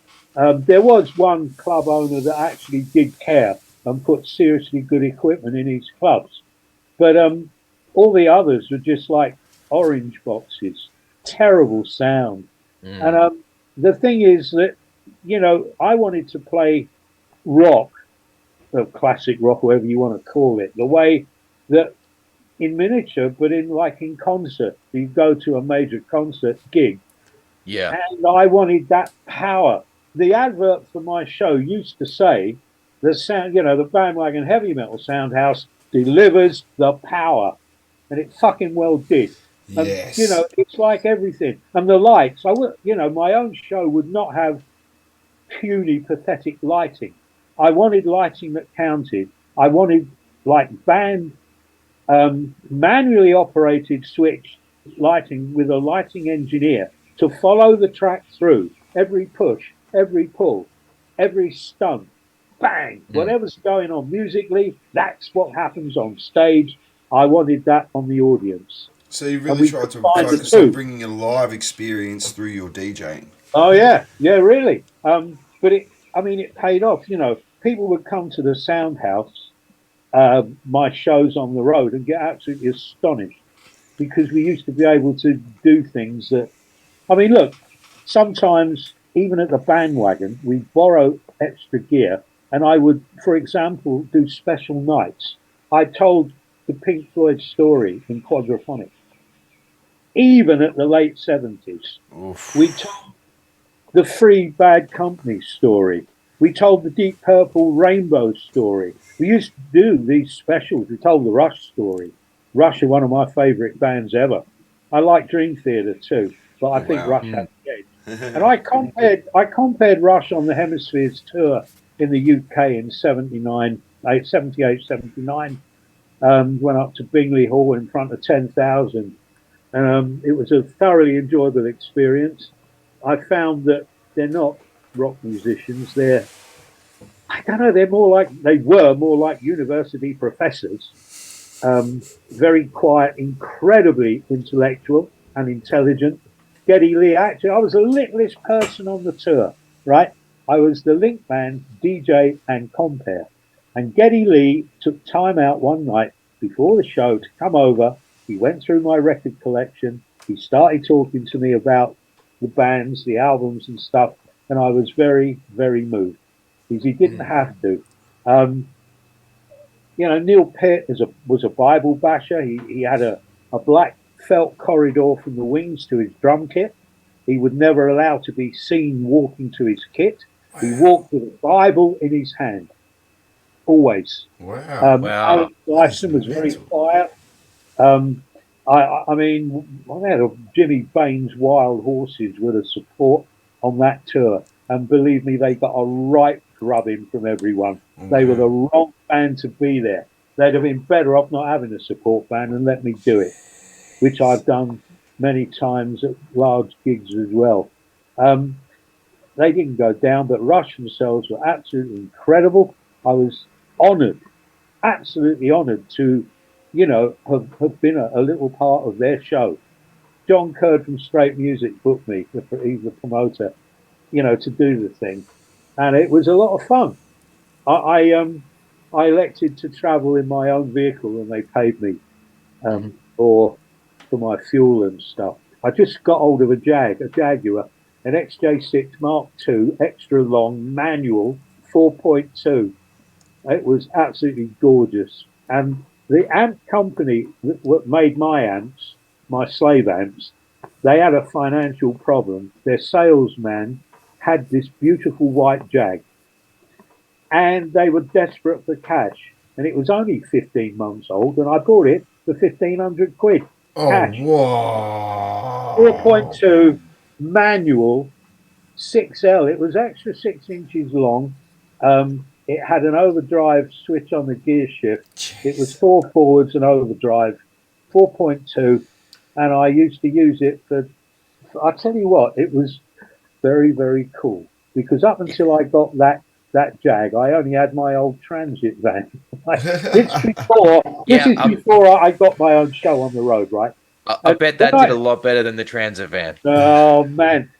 There was one club owner that actually did care and put seriously good equipment in his clubs. But all the others were just like orange boxes, terrible sound. And Mm, the thing is that, I wanted to play rock, or classic rock, whatever you want to call it, the way that in miniature, but in concert, you go to a major concert gig, yeah. and I wanted that power. The advert for my show used to say, the sound, the bandwagon heavy metal soundhouse delivers the power, and it fucking well did. And Yes. it's like everything. And the lights, I would, my own show would not have puny, pathetic lighting. I wanted lighting that counted. I wanted like band manually operated switch lighting with a lighting engineer to follow the track through every push, every pull, every stunt, bang, Mm. whatever's going on musically, that's what happens on stage. I wanted that on the audience. So you And really we tried to combined the focus on two. bringing a live experience through your DJing. Oh yeah, yeah, really. But it paid off. People would come to the sound house, my shows on the road, and get absolutely astonished because we used to be able to do things that. I mean, look, sometimes. even at the bandwagon, we'd borrow extra gear, and I would, for example, do special nights. I told the Pink Floyd story in quadraphonic. Even at the late 70s, Oof. we told the Free Bad Company story. We told the Deep Purple Rainbow story. We used to do these specials. We told the Rush story. Rush are one of my favourite bands ever. I like Dream Theater too, but I think Wow. Rush had the edge. And I compared Rush on the Hemispheres tour in the UK in 79, 78, 79. Went up to Bingley Hall in front of 10,000. It was a thoroughly enjoyable experience. I found that they're not rock musicians. I don't know, they were more like university professors. Very quiet, incredibly intellectual and intelligent. Geddy Lee, actually, I was the littlest person on the tour, right? I was the link band, DJ, and compere. And Geddy Lee took time out one night before the show to come over. He went through my record collection. He started talking to me about the bands, the albums, and stuff. And I was very, very moved because he didn't have to. Um, Neil Peart was a Bible basher. He had a black felt corridor from the wings to his drum kit. He would never allow to be seen walking to his kit. He walked with a Bible in his hand, always. Wow. Wow. Alan Dyson was very quiet. Um, I mean, I had Jimmy Bain's Wild Horses with a support on that tour. And believe me, they got a right drubbing from everyone. They were the wrong band to be there. They'd have been better off not having a support band and let me do it, which I've done many times at large gigs as well. They didn't go down, but Rush themselves were absolutely incredible. I was honoured, absolutely honoured to, have been a little part of their show. John Curd from Straight Music booked me, he's the promoter, to do the thing. And it was a lot of fun. I elected to travel in my own vehicle and they paid me for my fuel and stuff. I just got hold of a Jaguar, an XJ6 Mark II, extra long, manual, 4.2. It was absolutely gorgeous. And the amp company that made my amps, my slave amps, they had a financial problem. Their salesman had this beautiful white Jag, and they were desperate for cash. And it was only 15 months old, and I bought it for 1,500 quid cash. Wow. 4.2 manual 6L. It was extra 6 inches long. It had an overdrive switch on the gear shift. Jeez. It was 4 forwards and overdrive, 4.2. And I used to use it I tell you what, it was very, very cool. Because up until I got that Jag, I only had my old transit van. This is before I got my own show on the road, right? I bet that did a lot better than the transit van. Oh man,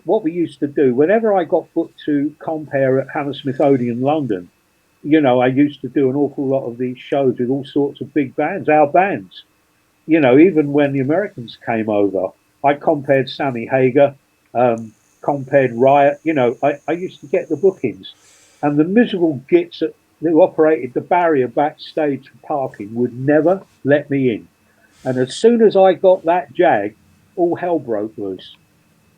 what we used to do whenever I got booked to compere at Hammersmith Odeon, London, I used to do an awful lot of these shows with all sorts of big bands, our bands. Even when the Americans came over, I compared Sammy Hagar, compared Riot. I used to get the bookings, and the miserable gits who operated the barrier backstage for parking would never let me in. And as soon as I got that Jag, all hell broke loose.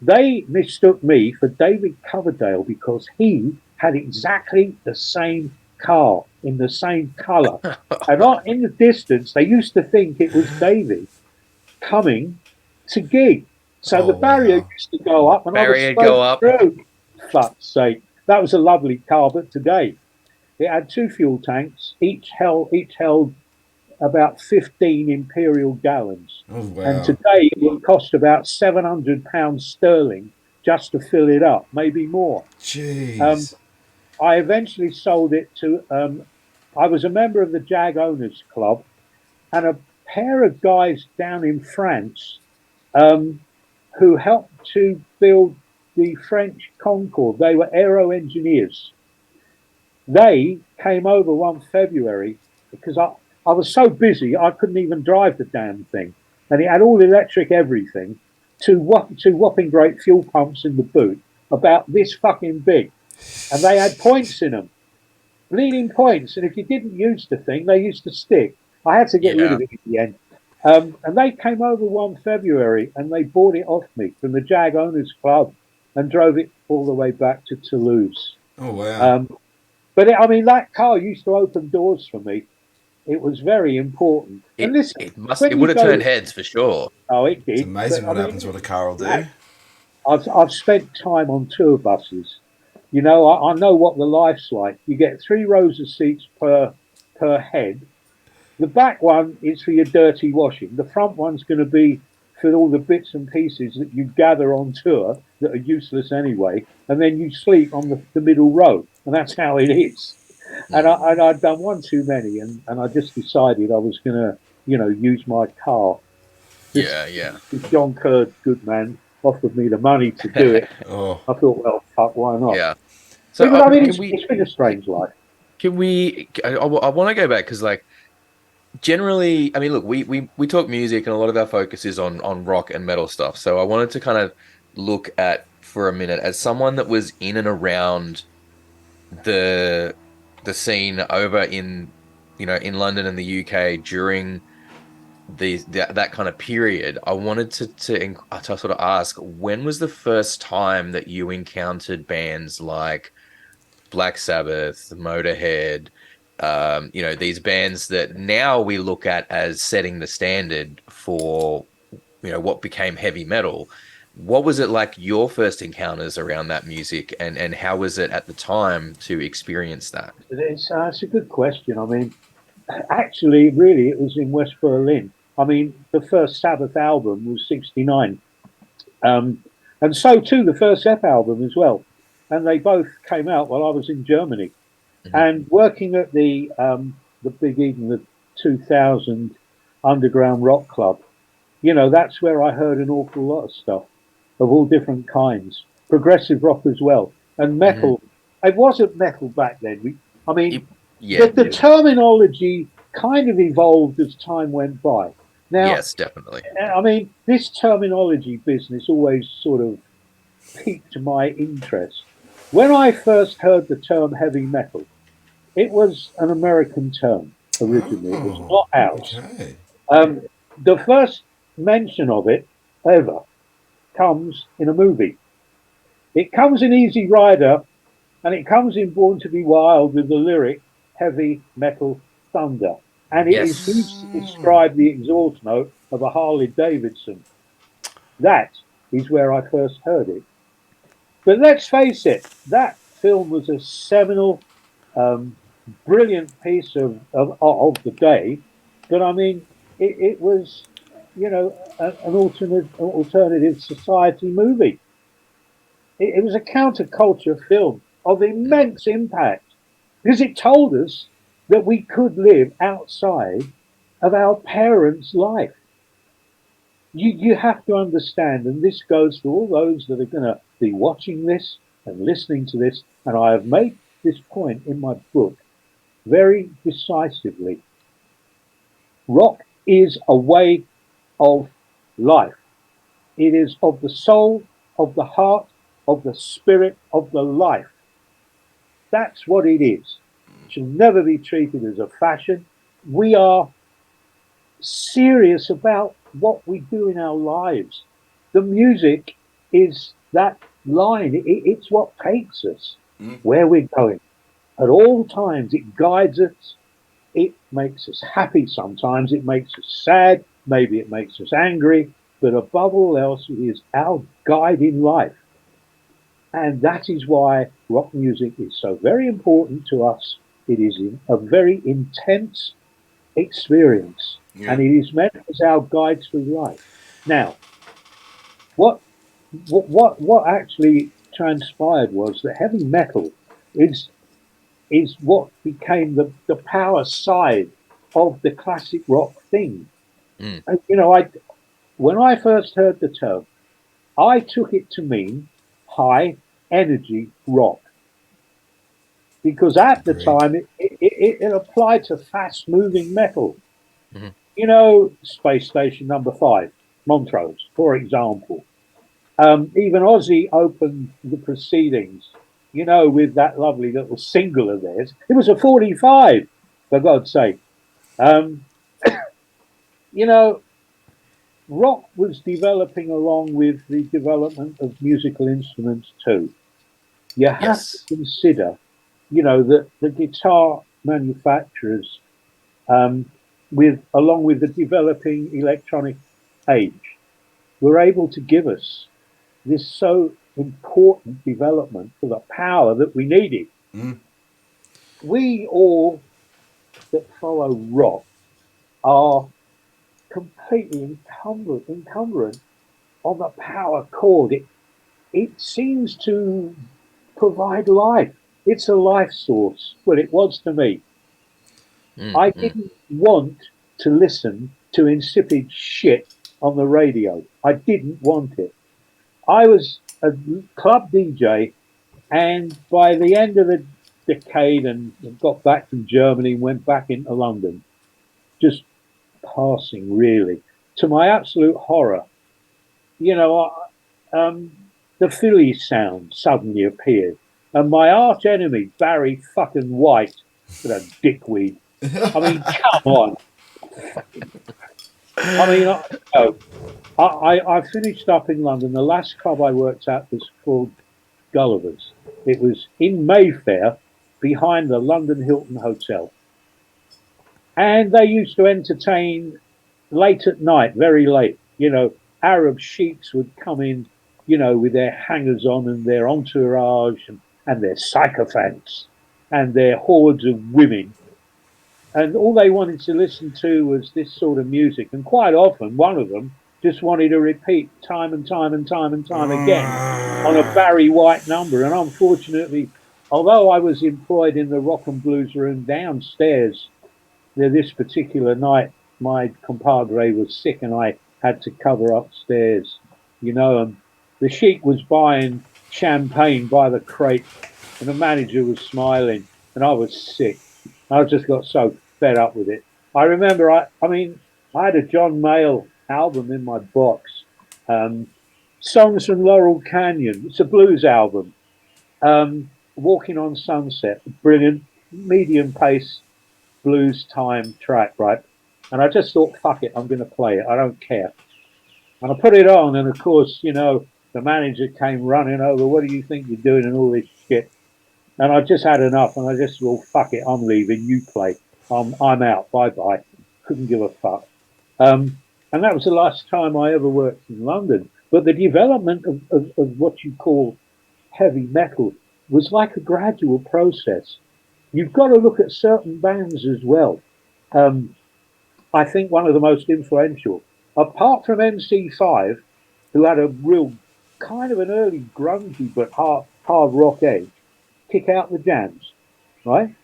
They mistook me for David Coverdale because he had exactly the same car in the same colour. And in the distance, they used to think it was David coming to gig. So the barrier used to go up and I was straight through. Fuck's sake. That was a lovely car, but today it had 2 fuel tanks, each held about 15 imperial gallons. Oh, wow. And today it will cost about £700 sterling just to fill it up, maybe more. Jeez. I eventually sold it to, I was a member of the Jag Owners Club, and a pair of guys down in France who helped to build the French Concorde. They were aero engineers. They came over one February because I was so busy I couldn't even drive the damn thing, and it had all electric everything, two whopping great fuel pumps in the boot, about this fucking big, and they had points in them, bleeding points. And if you didn't use the thing, they used to stick. I had to get rid Yeah. of it in the end. And they came over one February and they bought it off me from the Jag Owners Club and drove it all the way back to Toulouse. Oh wow. But I mean, that car used to open doors for me. It was very important. And listen, It when would you have go, turned heads for sure. oh, it It's did. amazing But, what I mean, happens what a car will do. I've spent time on tour buses. You know, I know what the life's like. You get 3 rows of seats per head. The back one is for your dirty washing. The front one's going to be for all the bits and pieces that you gather on tour that are useless anyway, and then you sleep on the middle row, and that's how it is. And I'd done one too many, and I just decided I was going to, use my car. This, Yeah. this John Kerr, good man, offered me the money to do it. Oh, I thought, well, fuck, why not? Yeah. So Because I mean, can we? it's been a strange life. Can we? I want to go back because, like, generally, I mean, look, we talk music, and a lot of our focus is on rock and metal stuff. So I wanted to kind of look at for a minute as someone that was in and around the the scene over in in London and the UK during that kind of period. I wanted to sort of ask, when was the first time that you encountered bands like Black Sabbath, Motorhead, these bands that now we look at as setting the standard for, what became heavy metal. What was it like your first encounters around that music, and how was it at the time to experience that? It's a good question. I mean, actually, really, it was in West Berlin. I mean, the first Sabbath album was '69, and so too the first F album as well. And they both came out while I was in Germany Mhm. and working at the Big Eden, the 2000 underground rock club. That's where I heard an awful lot of stuff of all different kinds, progressive rock as well, and Mhm. metal. It wasn't metal back then. I mean, It- yeah, the terminology kind of evolved as time went by. Now, yes, definitely. I mean, this terminology business always sort of piqued my interest. When I first heard the term heavy metal, it was an American term originally. It was oh, not ours. okay. Um, the first mention of it ever comes in a movie. It comes in Easy Rider, and it comes in Born to Be Wild with the lyric "Heavy Metal Thunder," and it is Yes. used to describe the exhaust note of a Harley Davidson. That is where I first heard it. But let's face it, that film was a seminal, um, brilliant piece of the day. But I mean, it was, an alternative society movie. It was a counterculture film of immense impact because it told us that we could live outside of our parents' life. You have to understand, and this goes for all those that are going to be watching this and listening to this, and I have made this point in my book very decisively. Rock is a way of life. It is of the soul, of the heart, of the spirit, of the life. That's what it is. It should never be treated as a fashion. We are serious about what we do in our lives. The music is that line, it's what takes us where we're going. At all times, it guides us. It makes us happy. Sometimes it makes us sad. Maybe it makes us angry. But above all else, it is our guide in life. And that is why rock music is so very important to us. It is a very intense experience, Yeah. and it is meant as our guide through life. Now, what what actually transpired was that heavy metal is is what became the power side of the classic rock thing. Mm. And, I when I first heard the term, I took it to mean high energy rock because at the Agreed. time it applied to fast moving metal. Mhm. Space Station Number 5, Montrose, for example. Even Aussie opened the proceedings, with that lovely little single of theirs. It was a 45, for God's sake. Um, you know, rock was developing along with the development of musical instruments too. You have to Yes. consider, that the guitar manufacturers, along with the developing electronic age, were able to give us this so important development for the power that we needed. Mm. We all that follow rock are completely encumbrant on the power chord. It seems to provide life. It's a life source. Well, it was to me. I Mm. didn't want to listen to insipid shit on the radio. I didn't want it. I was a club DJ, and by the end of the decade, and got back from Germany, went back into London, just passing really. To my absolute horror, you know, the Philly sound suddenly appeared, and my arch enemy Barry fucking White, with a dickweed. I mean, come on. I mean, I finished up in London. The last club I worked at was called Gulliver's. It was in Mayfair, behind the London Hilton Hotel, and they used to entertain late at night, very late. Arab sheiks would come in, with their hangers on and their entourage and their sycophants and their hordes of women. And all they wanted to listen to was this sort of music. And quite often, one of them just wanted to repeat time and time and time and time again on a Barry White number. And unfortunately, although I was employed in the rock and blues room downstairs, this particular night, my compadre was sick and I had to cover upstairs. And the sheik was buying champagne by the crate and the manager was smiling and I was sick. I just got so fed up with it. I remember, I had a John Mayall album in my box, Songs from Laurel Canyon. It's a blues album. Walking on Sunset, brilliant, medium pace blues time track, right? And I just thought, fuck it, I'm going to play it. I don't care. And I put it on, and of course, the manager came running over. What do you think you're doing, and all this shit? And I just had enough, and I just thought, fuck it, I'm leaving. You play. I'm out. Bye bye. Couldn't give a fuck. And that was the last time I ever worked in London. But the development of what you call heavy metal was like a gradual process. You've got to look at certain bands as well. I think one of the most influential, apart from MC5, who had a real kind of an early grungy but hard rock edge, Kick Out the Jams, right?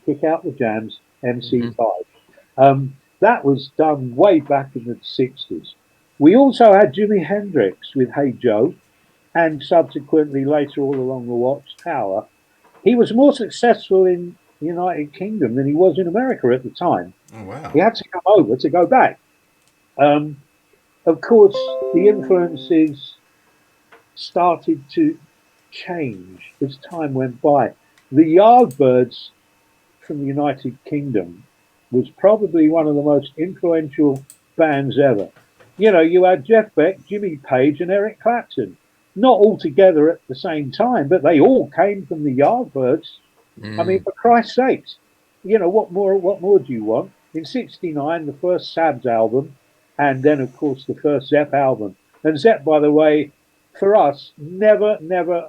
Kick Out the Jams, MC5. That was done way back in the 60s. We also had Jimi Hendrix with Hey Joe, and subsequently later all along the Watchtower. He was more successful in the United Kingdom than he was in America at the time. Oh, wow. He had to come over to go back. Of course, the influences started to change as time went by. The Yardbirds from the United Kingdom was probably one of the most influential bands ever. You had Jeff Beck, Jimmy Page, and Eric Clapton. Not all together at the same time, but they all came from the Yardbirds. I mean, for Christ's sakes, what more do you want? In '69, the first Sabs album, and then, of course, the first Zepp album. And Zepp, by the way, for us, never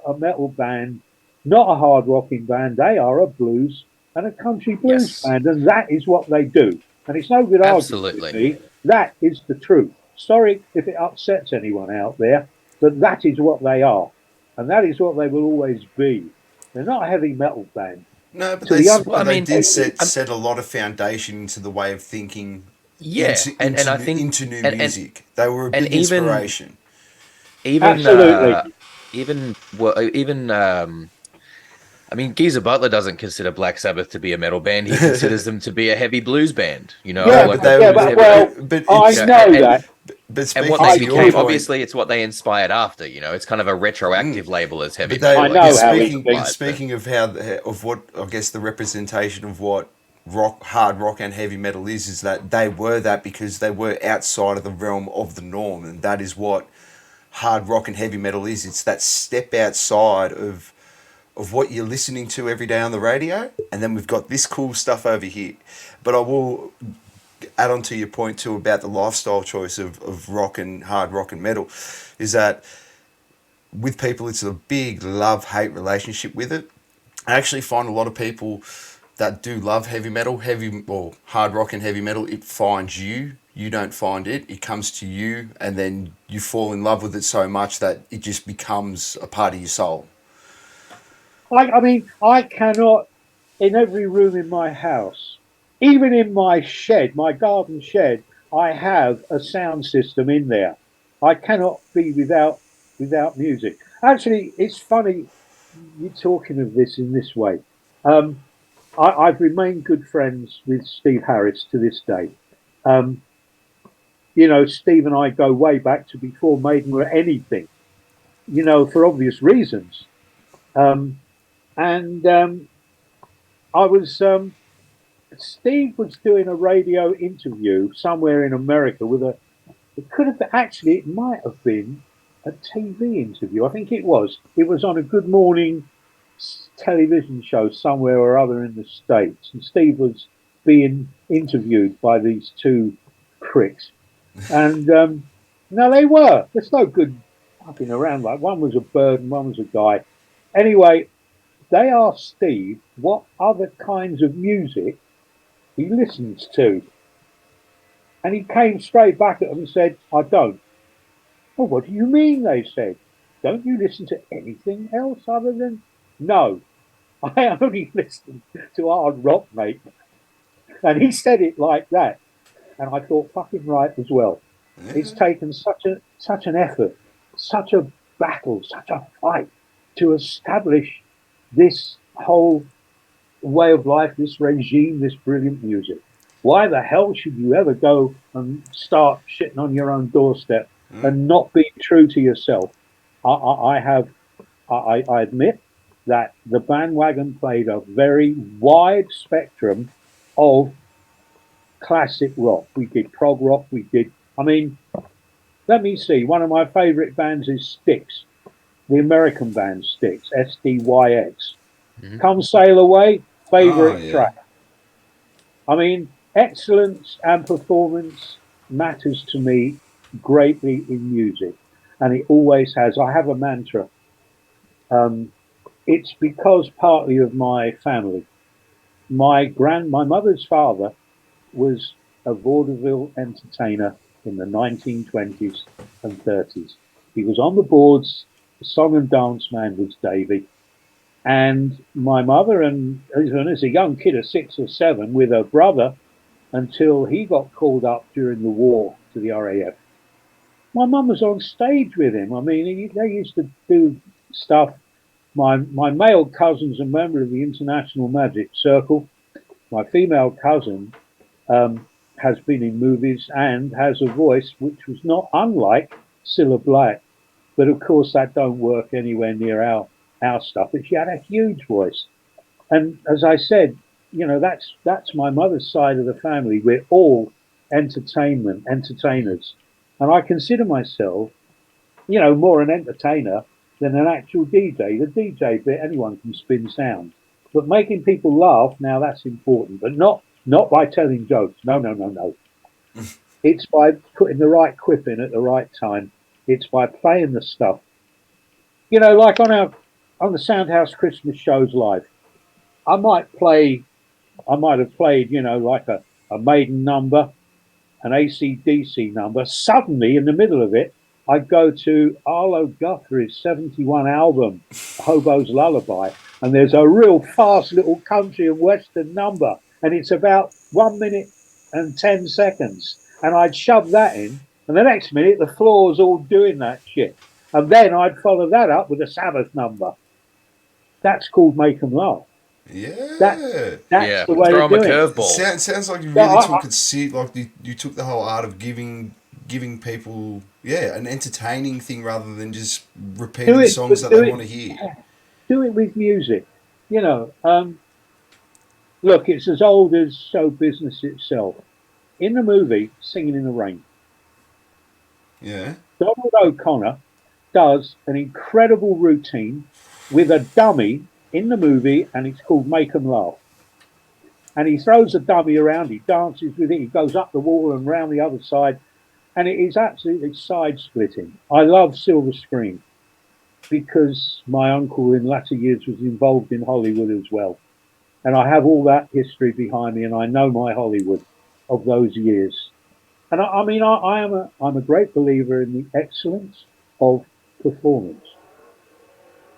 a metal band, not a hard rocking band. They are a blues and a country blues band, and that is what they do. And it's no good arguing with me. That is the truth. Sorry if it upsets anyone out there, but that is what they are, and that is what they will always be. They're not a heavy metal band. No, but they did set a lot of foundation into the way of thinking. Yeah, I think into new music. They were a big inspiration. Absolutely. I mean, Geezer Butler doesn't consider Black Sabbath to be a metal band. He considers them to be a heavy blues band. I know that. But And speaking what to they your became, point, obviously, it's what they inspired after. You know, it's kind of a retroactive label as heavy but they, metal. I I know guess, how in he some but thinks. light, but speaking of of what I guess the representation of what hard rock and heavy metal is that they were that because they were outside of the realm of the norm, and that is what hard rock and heavy metal is. It's that step outside of what you're listening to every day on the radio, and then we've got this cool stuff over here. But I will add on to your point too about the lifestyle choice of rock and hard rock and metal, is that with people it's a big love-hate relationship with it. I actually find a lot of people that do love heavy metal, heavy or hard rock and heavy metal, it finds you. You don't find it. It comes to you, and then you fall in love with it so much that it just becomes a part of your soul. I mean, I cannot, in every room in my house, even in my shed, my garden shed, I have a sound system in there. I cannot be without music. Actually, it's funny you talking of this in this way. Um, I've remained good friends with Steve Harris to this day. Um, Steve and I go way back to before Maiden were anything. For obvious reasons. Um, and I was Steve was doing a radio interview somewhere in America with a. It could have actually. It might have been a TV interview. I think it was. It was on a Good Morning television show somewhere or other in the States, and Steve was being interviewed by these two pricks. And no, they were. There's no good fucking around. Like one was a bird and one was a guy. Anyway, they asked Steve what other kinds of music he listens to. And he came straight back at them and said, I don't. Well, what do you mean? They said. Don't you listen to anything else other than. No, I only listen to hard rock, mate. And he said it like that. And I thought, fucking right as well. It's taken such an effort, such a battle, such a fight to establish this whole way of life, this regime, this brilliant music. Why the hell should you ever go and start shitting on your own doorstep and not be true to yourself? I admit that the bandwagon played a very wide spectrum of classic rock. We did prog rock. I mean, let me see. One of my favorite bands is Styx, the American band Styx, SDYX. Mhm. Come Sail Away, Oh favorite yeah. track. I mean, excellence and performance matters to me greatly in music, and it always has. I have a mantra. Um, it's because partly of my family. My mother's father was a vaudeville entertainer in the 1920s and 30s. He was on the boards. The song and dance man was Davy. And my mother, and as a young kid of 6 or 7, with her brother, until he got called up during the war to the RAF. My mum was on stage with him. I mean, they used to do stuff. My male cousin's a member of the International Magic Circle. My female cousin has been in movies and has a voice which was not unlike Cilla Black, but of course that don't work anywhere near our stuff. But she had a huge voice, and as I said, that's my mother's side of the family. We're all entertainers, and I consider myself, more an entertainer than an actual DJ. The DJ bit, anyone can spin sound, but making people laugh, now that's important, but not by telling jokes. No, no, no, no. It's by putting the right quip in at the right time. It's by playing the stuff. Like on the Soundhouse Christmas shows live. I might play I might have played, like a Maiden number, an AC/DC number. Suddenly, in the middle of it, I go to Arlo Guthrie's 71 album, Hobo's Lullaby, and there's a real fast little country and western number, and it's about 1 minute and 10 seconds. And I'd shove that in, and the next minute, the floor's all doing that shit. And then I'd follow that up with a Sabbath number. That's called Make 'em Laugh. That's Yeah. that's Yeah, the way to throw him a do it. It curveball. sounds like you Yeah, really took it like you took the whole art of giving giving people, an entertaining thing rather than just Do repeating it, songs but that do they it. want to hear. Do it with music. You know, look, it's as old as show business itself. In the movie Singing in the Rain, Yeah. Donald O'Connor does an incredible routine with a dummy in the movie, and it's called Make 'Em Laugh. And he throws a dummy around, he dances with it, he goes up the wall and round the other side, and it is absolutely side splitting. I love Silver Screen because my uncle in latter years was involved in Hollywood as well. And I have all that history behind me, and I know my Hollywood of those years. And I mean, I'm a great believer in the excellence of performance.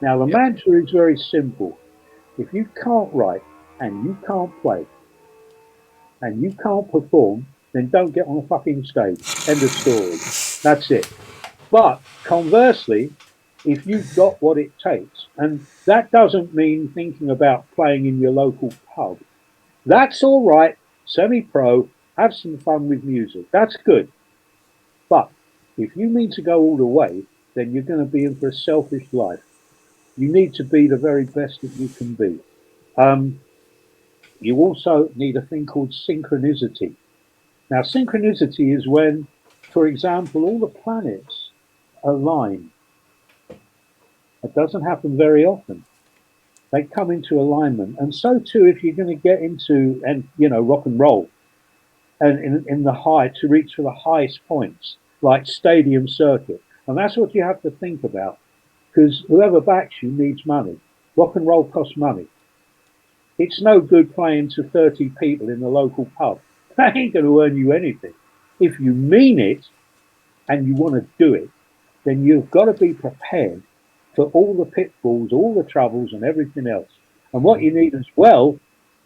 Now, the Yep. mantra is very simple. If you can't write and you can't play and you can't perform, then don't get on a fucking stage. End of story. That's it. But conversely, if you've got what it takes, and that doesn't mean thinking about playing in your local pub, that's all right, semi pro, have some fun with music. That's good. But if you mean to go all the way, then you're going to be in for a selfish life. You need to be the very best that you can be. Um, you also need a thing called synchronicity. Now, synchronicity is when, for example, all the planets align. It doesn't happen very often. They come into alignment, and so too if you're going to get into rock and roll, and in the high to reach for the highest points, like stadium circuit. And that's what you have to think about, because whoever backs you needs money. Rock and roll costs money. It's no good playing to 30 people in the local pub. That ain't going to earn you anything. If you mean it and you want to do it, then you've got to be prepared for all the pitfalls, all the troubles, and everything else. And what you need as well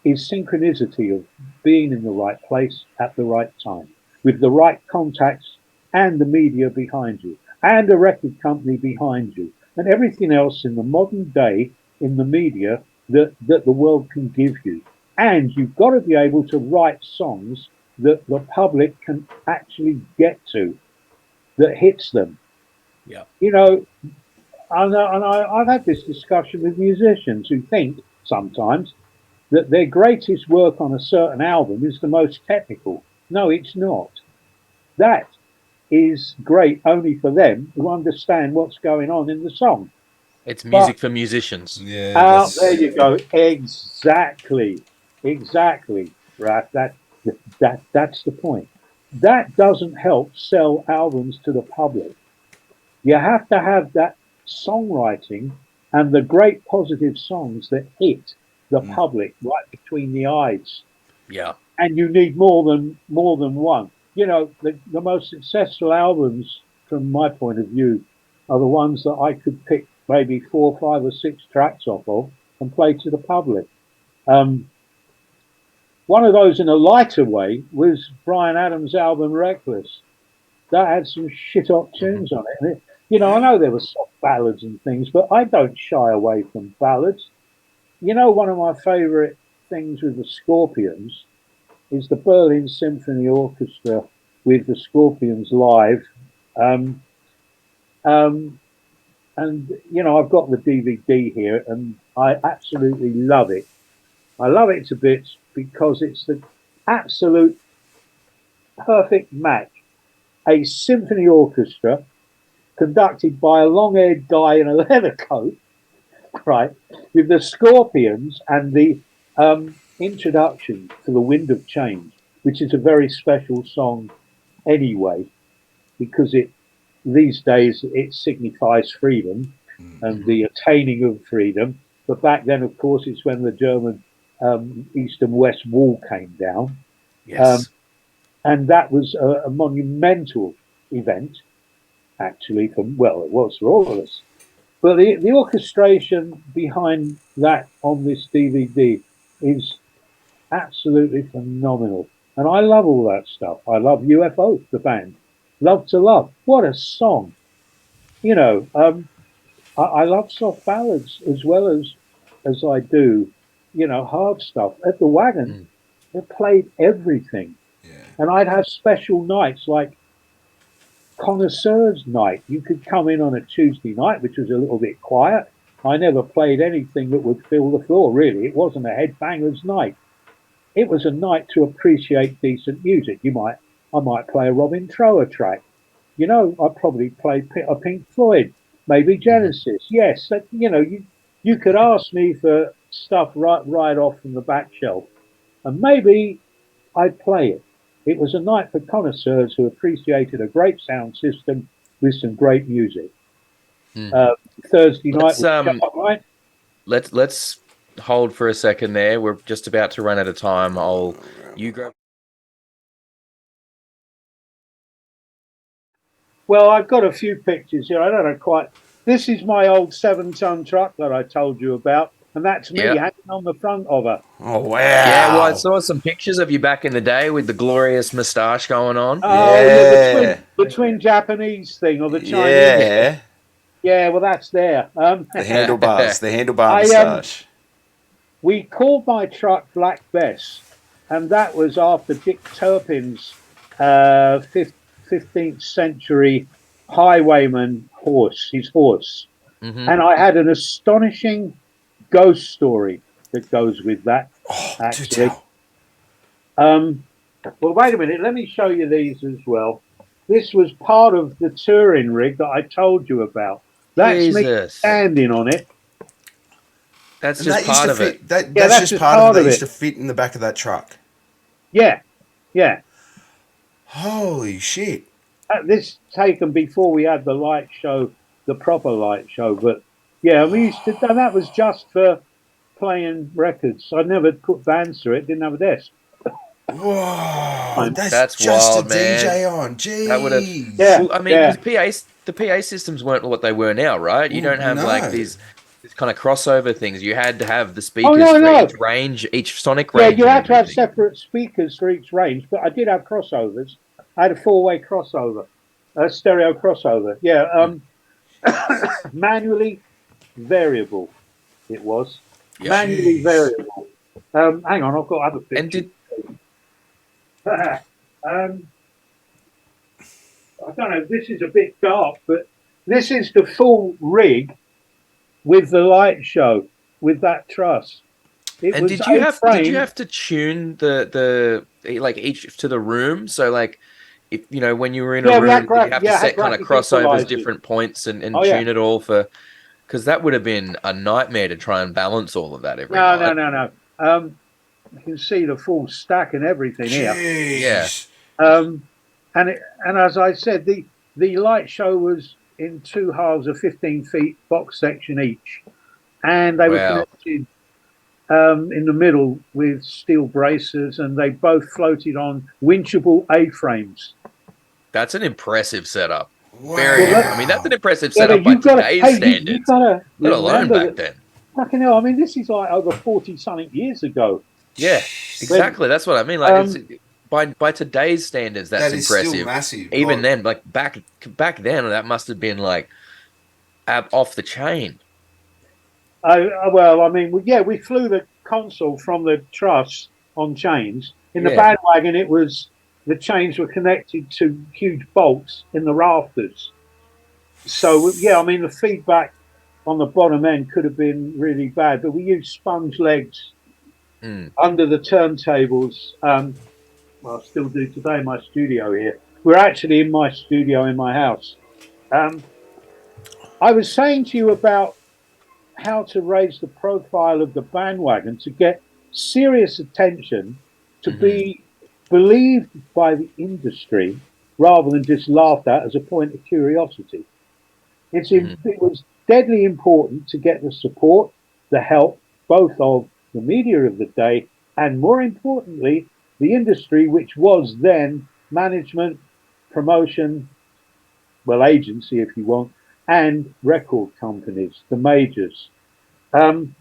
is synchronicity of being in the right place at the right time with the right contacts and the media behind you and a record company behind you and everything else in the modern day in the media that the world can give you. And you've got to be able to write songs that the public can actually get to, that hits them. Yeah. You know, I've had this discussion with musicians who think sometimes that their greatest work on a certain album is the most technical. No, it's not. That is great only for them who understand what's going on in the song. It's But music for musicians. Yeah, there that's you go. Exactly. Exactly. Right. That's the point. That doesn't help sell albums to the public. You have to have that songwriting and the great positive songs that hit the public right between the eyes. Yeah. And you need more than one. You know, the most successful albums, from my point of view, are the ones that I could pick maybe 4, 5, or 6 tracks off of and play to the public. Um, One of those in a lighter way was Brian Adams' album Reckless. That had some shit hot tunes on it. And I know there were soft ballads and things, but I don't shy away from ballads. One of my favourite things with the Scorpions is the Berlin Symphony Orchestra with the Scorpions live. Um, um, and, I've got the DVD here and I absolutely love it. I love it to bits because it's the absolute perfect match. A symphony orchestra conducted by a long-haired guy in a leather coat, right, with the Scorpions and the introduction to the Wind of Change, which is a very special song anyway, because it these days it signifies freedom and the attaining of freedom. But back then, of course, it's when the German East and West Wall came down, um, Yes. and that was a monumental event, actually. It was for all of us. But the orchestration behind that on this DVD is absolutely phenomenal. And I love all that stuff. I love UFO, the band. Love to Love. What a song. You know, I love soft ballads as well as I do, hard stuff. At the Wagon, they played everything. yeah. And I'd have special nights like connoisseurs night. You could come in on a Tuesday night, which was a little bit quiet. I never played anything that would fill the floor, really. It wasn't a headbangers night. It was a night to appreciate decent music. I might play a Robin Trower track. I'd probably play a Pink Floyd, maybe Genesis. Yes, you could ask me for stuff right off from the back shelf, and maybe I'd play it. It was a night for connoisseurs who appreciated a great sound system with some great music. Thursday night was Sharp Night. Let's hold for a second there. We're just about to run out of time. You grab. Well, I've got a few pictures here. I don't know quite. This is my old 7-ton truck that I told you about, and that's me hanging on the front of her. Oh, wow. Yeah, well, I saw some pictures of you back in the day with the glorious moustache going on. Oh, yeah, the twin Japanese thing or the Chinese thing. Yeah, well, that's there. The handlebars, the handlebar moustache. We called my truck Black Bess, and that was after Dick Turpin's 15th century highwayman horse, his horse. And I had an astonishing ghost story that goes with that, actually. Well, wait a minute. Let me show you these as well. This was part of the touring rig that I told you about. That's me standing on it. That's just part of it. That's just part of it that used to fit in the back of that truck. Yeah, yeah. Holy shit. This taken before we had the light show, the proper light show. But yeah, we used to, and that was just for playing records. I never put bands through it, didn't have a desk. Whoa, that's just wild, a man. DJ on. Jeez. That would have. Yeah, well, I mean, the PA systems weren't what they were now, right? You don't have like these kind of crossover things. You had to have the speakers for each range, each sonic range. Yeah, you had to have separate speakers for each range, but I did have crossovers. I had a 4-way crossover, a stereo crossover. Yeah, manually variable. It was manually variable. Hang on, I've got other pictures. And I don't know. This is a bit dark, but this is the full rig with the light show with that truss. And did you have to tune the like each to the room? So like, if when you were in a room, you have to set kind of crossovers, different points, and tune it all for, because that would have been a nightmare to try and balance all of that every night. No. You can see the full stack and everything here. Yeah. And as I said, the light show was in 2 halves of 15 feet box section each, and they were connected in the middle with steel braces, and they both floated on winchable A-frames. That's an impressive setup. Wow. I mean, that's an impressive setup by today's standards, let alone back then. Fucking hell, I mean, this is like over 40-something years ago. Yeah, exactly. That's what I mean. Like, by today's standards, that's impressive. Still massive. Even then, like back then, that must have been like off the chain. Well, I mean, we flew the console from the truss on chains. In the bandwagon, the chains were connected to huge bolts in the rafters. So I mean, the feedback on the bottom end could have been really bad, but we used sponge legs under the turntables. Well, I still do today in my studio here. We're actually in my studio in my house. I was saying to you about how to raise the profile of the bandwagon to get serious attention, to be believed by the industry rather than just laughed at as a point of curiosity. It was deadly important to get the support, the help, both of the media of the day and, more importantly, the industry, which was then management, promotion, agency if you want, and record companies, the majors. I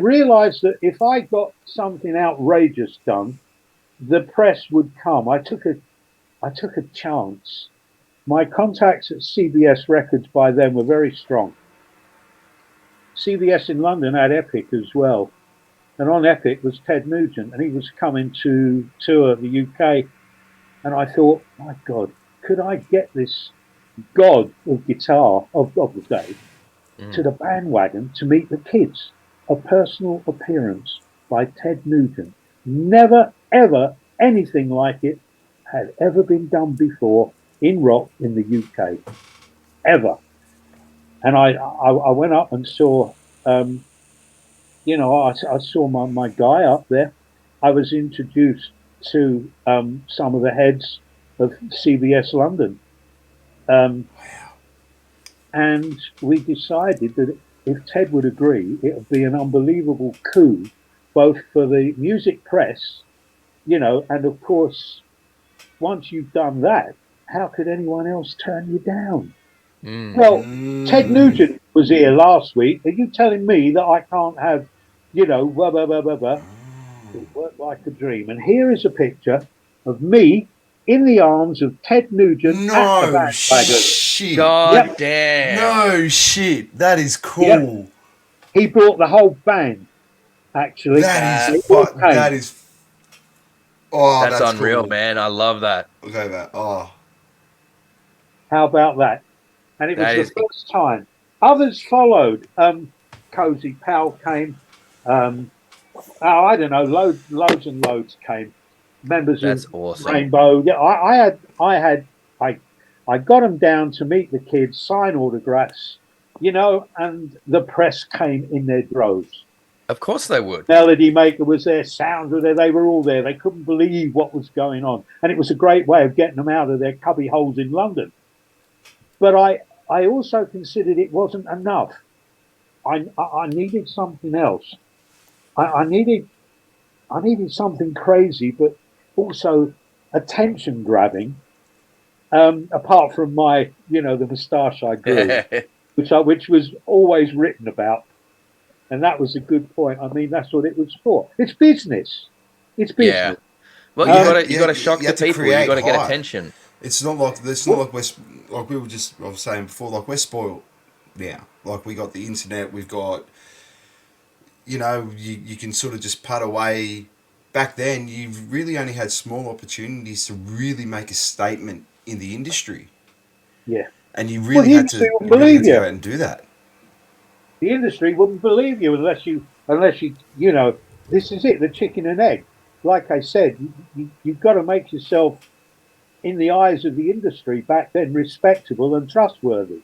realized that if I got something outrageous done, the press would come. I took a chance. My contacts at CBS Records by then were very strong. CBS in London had Epic as well. And on Epic was Ted Nugent, and he was coming to tour the UK. And I thought, my God, could I get this god of guitar of the day to the bandwagon to meet the kids? A personal appearance by Ted Nugent. Never, ever anything like it had ever been done before in rock in the UK, ever. And I went up and saw, I saw my guy up there. I was introduced to some of the heads of CBS London. And we decided that if Ted would agree, it would be an unbelievable coup, both for the music press, and of course, once you've done that, how could anyone else turn you down? Well, Ted Nugent was here last week. Are you telling me that I can't have, blah, blah, blah, blah, blah? It worked like a dream. And here is a picture of me in the arms of Ted Nugent at the bandwagon. Shit. God damn. No shit. That is cool. Yep. He brought the whole band, actually. That is that's unreal, cool. man. I love that. Okay, that. Oh. How about that? And it was the first time. Others followed. Cozy Powell came. I don't know, loads and loads came. Members That's of awesome. Rainbow. Yeah, I got them down to meet the kids, sign autographs, and the press came in their droves. Of course they would. Melody Maker was there, Sound was there, they were all there. They couldn't believe what was going on. And it was a great way of getting them out of their cubby holes in London. But I also considered it wasn't enough. I needed something else. I needed something crazy, but also attention grabbing. Apart from my, the moustache I grew, which was always written about, and that was a good point. I mean, that's what it was for. It's business. It's business. Yeah. Well, you got to shock the people. You got to get attention. It's not like like we were just I was saying before. Like we're spoiled now. Like we got the internet. We've got. You can sort of just put away. Back then, you really only had small opportunities to really make a statement in the industry. Yeah. And you really had to go out and do that. The industry wouldn't believe you unless you, this is it, the chicken and egg. Like I said, you've got to make yourself, in the eyes of the industry back then, respectable and trustworthy.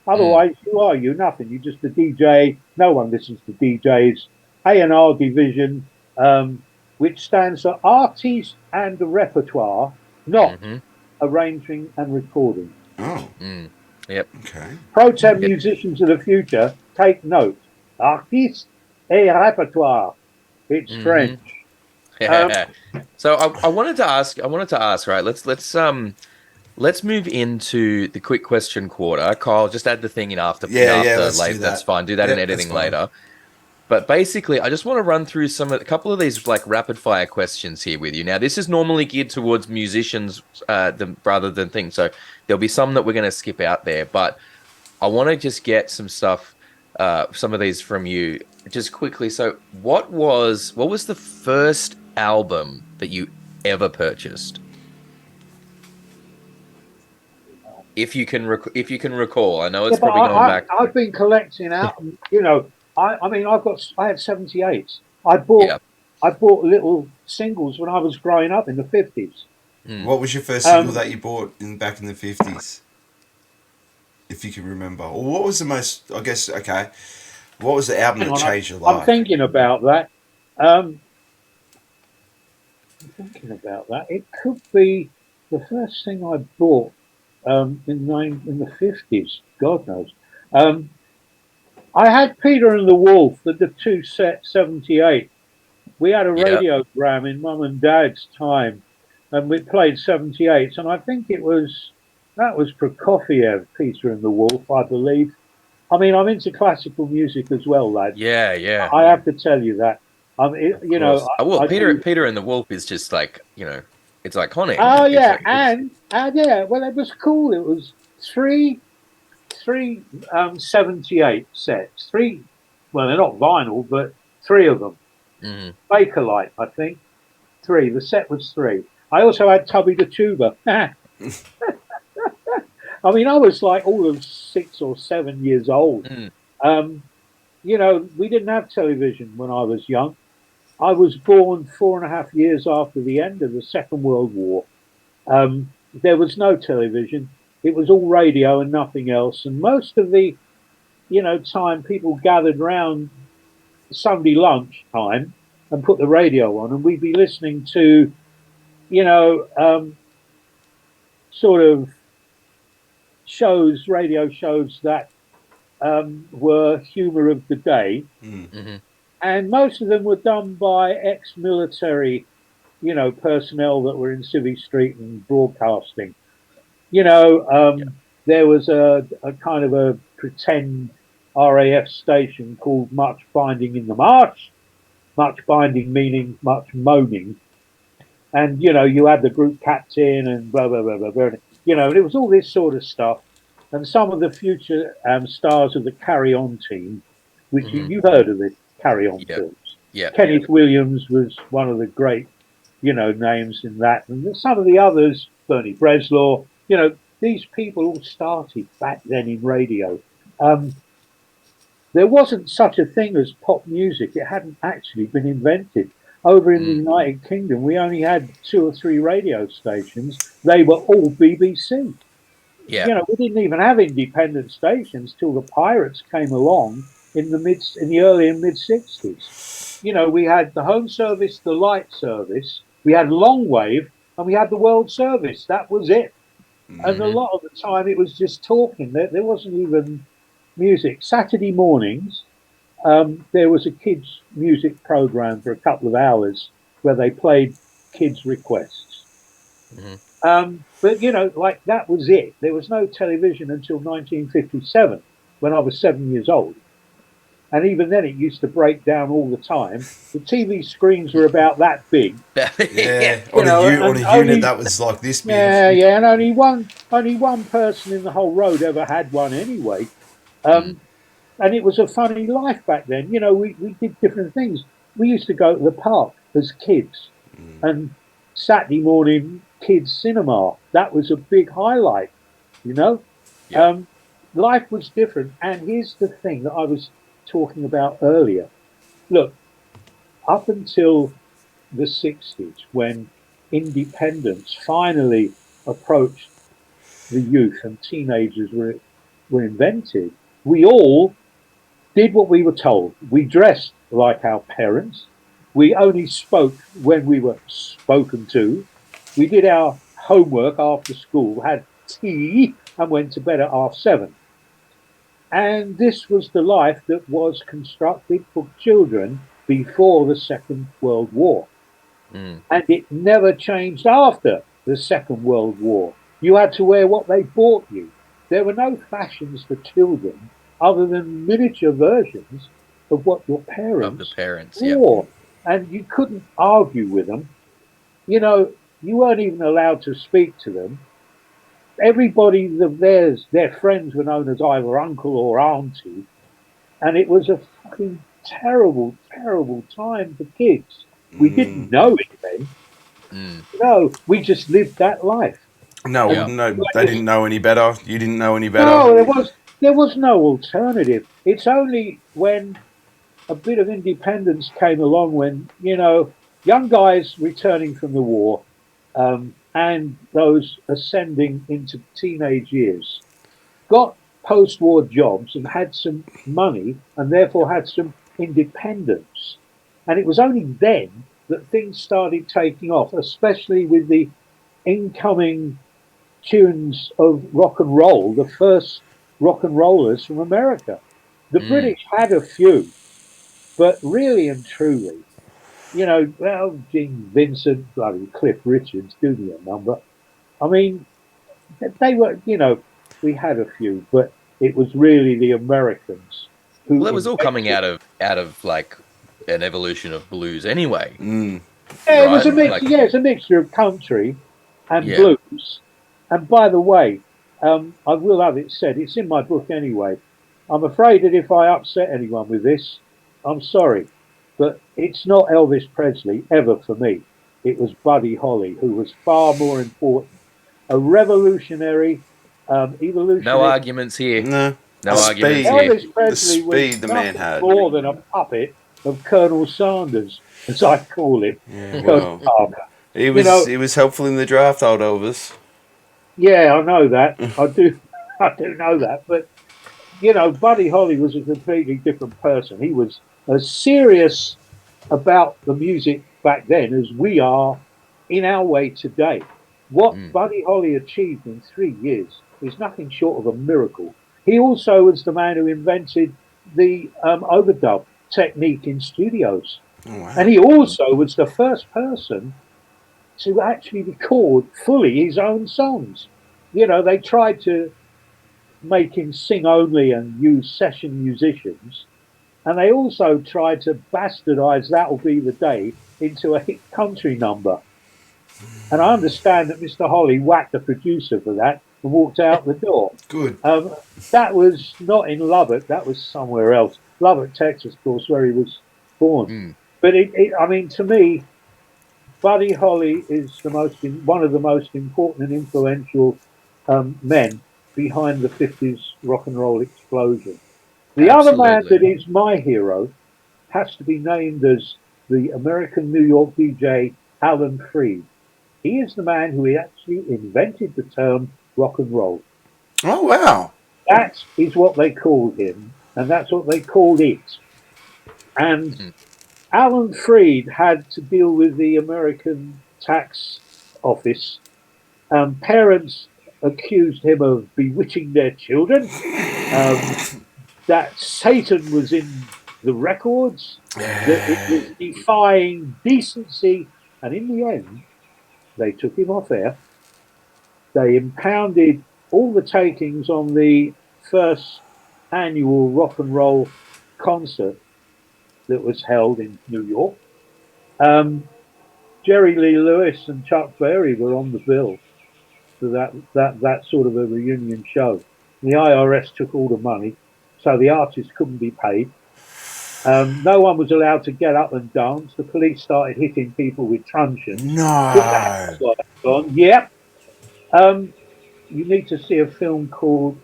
Otherwise, you're nothing. You're just a DJ. No one listens to DJs. A&R division, which stands for Artist and Repertoire, not arranging and recording. Oh. Yep. Okay. Pro Tem musicians of the future, take note. Artiste et Repertoire. It's French. So I wanted to ask, right? Let's move into the quick question quarter. Kyle, just add the thing in after. Let's later. do that. That's fine. Do that in editing later. But basically, I just want to run through a couple of these like rapid fire questions here with you. Now, this is normally geared towards musicians rather than things. So there'll be some that we're going to skip out there. But I want to just get some stuff, some of these from you, just quickly. So what was the first album that you ever purchased? If you can recall, I know it's probably going back. I've been collecting out. I had 78s. I bought little singles when I was growing up in the 50s. What was your first single that you bought back in the 50s? If you can remember, or what was the most? I guess okay. What was the album that changed your life? I'm thinking about that. It could be the first thing I bought in the 50s. God knows. I had Peter and the Wolf, the two set 78. We had a radiogram in Mum and Dad's time, and we played 78s, and I think that was Prokofiev, Peter and the Wolf, I believe. I mean, I'm into classical music as well, lad. Yeah. I have to tell you that. Peter and the Wolf is just like, it's iconic. Oh yeah, and well, it was cool. It was three 78 sets. Well, they're not vinyl, but three of them. Bakelite, I think. Three. The set was three. I also had Tubby the Tuba. I mean, I was like all of 6 or 7 years old. Mm. We didn't have television when I was young. I was born 4.5 years after the end of the Second World War. There was no television. It was all radio and nothing else. And most of the, time people gathered round Sunday lunch time and put the radio on, and we'd be listening to, you know, sort of radio shows that were humour of the day. Mm-hmm. And most of them were done by ex-military, personnel that were in Civvy Street and broadcasting. There was a kind of a pretend RAF station called Much Binding in the Marsh. Much binding meaning much moaning. And, you had the group captain and blah, blah, blah, blah, blah. And it was all this sort of stuff. And some of the future stars of the Carry On team, which you've heard of the Carry On films. Yeah. Kenneth Williams was one of the great, names in that. And some of the others, Bernie Breslaw, these people all started back then in radio. There wasn't such a thing as pop music. It hadn't actually been invented. Over in the United Kingdom, we only had 2 or 3 radio stations. They were all BBC. Yeah. We didn't even have independent stations till the Pirates came along in the early and mid 60s. We had the Home Service, the Light Service, we had long wave, and we had the World Service. That was it. And a lot of the time it was just talking. There wasn't even music. Saturday mornings, there was a kids' music program for a couple of hours where they played kids' requests. But, that was it. There was no television until 1957 when I was 7 years old. And even then, it used to break down all the time. The TV screens were about that big. On a unit that was like this big. Yeah, and only one person in the whole road ever had one anyway. And it was a funny life back then. We did different things. We used to go to the park as kids, and Saturday morning kids cinema. That was a big highlight. Life was different. And here's the thing that I was talking about earlier. Look, up until the 60s, when independence finally approached the youth and teenagers were invented, we all did what we were told. We dressed like our parents. We only spoke when we were spoken to. We did our homework after school, had tea, and went to bed at 7:30. And this was the life that was constructed for children before the Second World War. And it never changed after the Second World War. You had to wear what they bought you. There were no fashions for children other than miniature versions of what your parents wore. And you couldn't argue with them. You weren't even allowed to speak to them. Everybody of their friends were known as either uncle or auntie. And it was a fucking terrible, terrible time for kids. We didn't know it then. No, we just lived that life. No, they didn't know any better. You didn't know any better. No, there was no alternative. It's only when a bit of independence came along, when young guys returning from the war, and those ascending into teenage years got post-war jobs and had some money and therefore had some independence. And it was only then that things started taking off, especially with the incoming tunes of rock and roll, the first rock and rollers from America. The British had a few, but really and truly, Gene Vincent, bloody Cliff Richards, do me a number. I mean, they were, we had a few, but it was really the Americans who. Well, it was all coming out of like an evolution of blues anyway. Yeah, it was a mix. It's a mixture of country and blues. And by the way, I will have it said, it's in my book anyway. I'm afraid that if I upset anyone with this, I'm sorry. But it's not Elvis Presley ever for me. It was Buddy Holly, who was far more important. A revolutionary evolutionary. No arguments here. No. No The arguments speed. here. Elvis Presley The was speed the man nothing had. more than a puppet of Colonel Sanders, as I call him. Yeah, Colonel well, Parker. he You know, was helpful in the draft, old Elvis. yeah, I know that. I do, I do know that. But you know, Buddy Holly was a completely different person. He was as serious about the music back then as we are in our way today. What Mm. Buddy Holly achieved in 3 years is nothing short of a miracle. He also was the man who invented the overdub technique in studios. Oh, wow. And he also was the first person to actually record fully his own songs. You know, they tried to make him sing only and use session musicians. And they also tried to bastardize That'll Be the Day into a hit country number. And I understand that Mr. Holly whacked the producer for that and walked out the door. Good. That was not in Lubbock, that was somewhere else. Lubbock, Texas, of course, where he was born. Mm. But I mean, to me, Buddy Holly is one of the most important and influential men behind the 50s rock and roll explosion. The other man Absolutely. that is my hero has to be named as the American New York DJ Alan Freed. He is the man who actually invented the term rock and roll. Oh, wow. That is what they called him, and that's what they called it. And Mm. Alan Freed had to deal with the American tax office. Parents accused him of bewitching their children, that Satan was in the records, that it was defying decency, and in the end, they took him off air. They impounded all the takings on the first annual rock and roll concert that was held in New York. Jerry Lee Lewis and Chuck Berry were on the bill for that sort of a reunion show. The IRS took all the money, so the artists couldn't be paid. No one was allowed to get up and dance. The police started hitting people with truncheons. No. Yep. You need to see a film called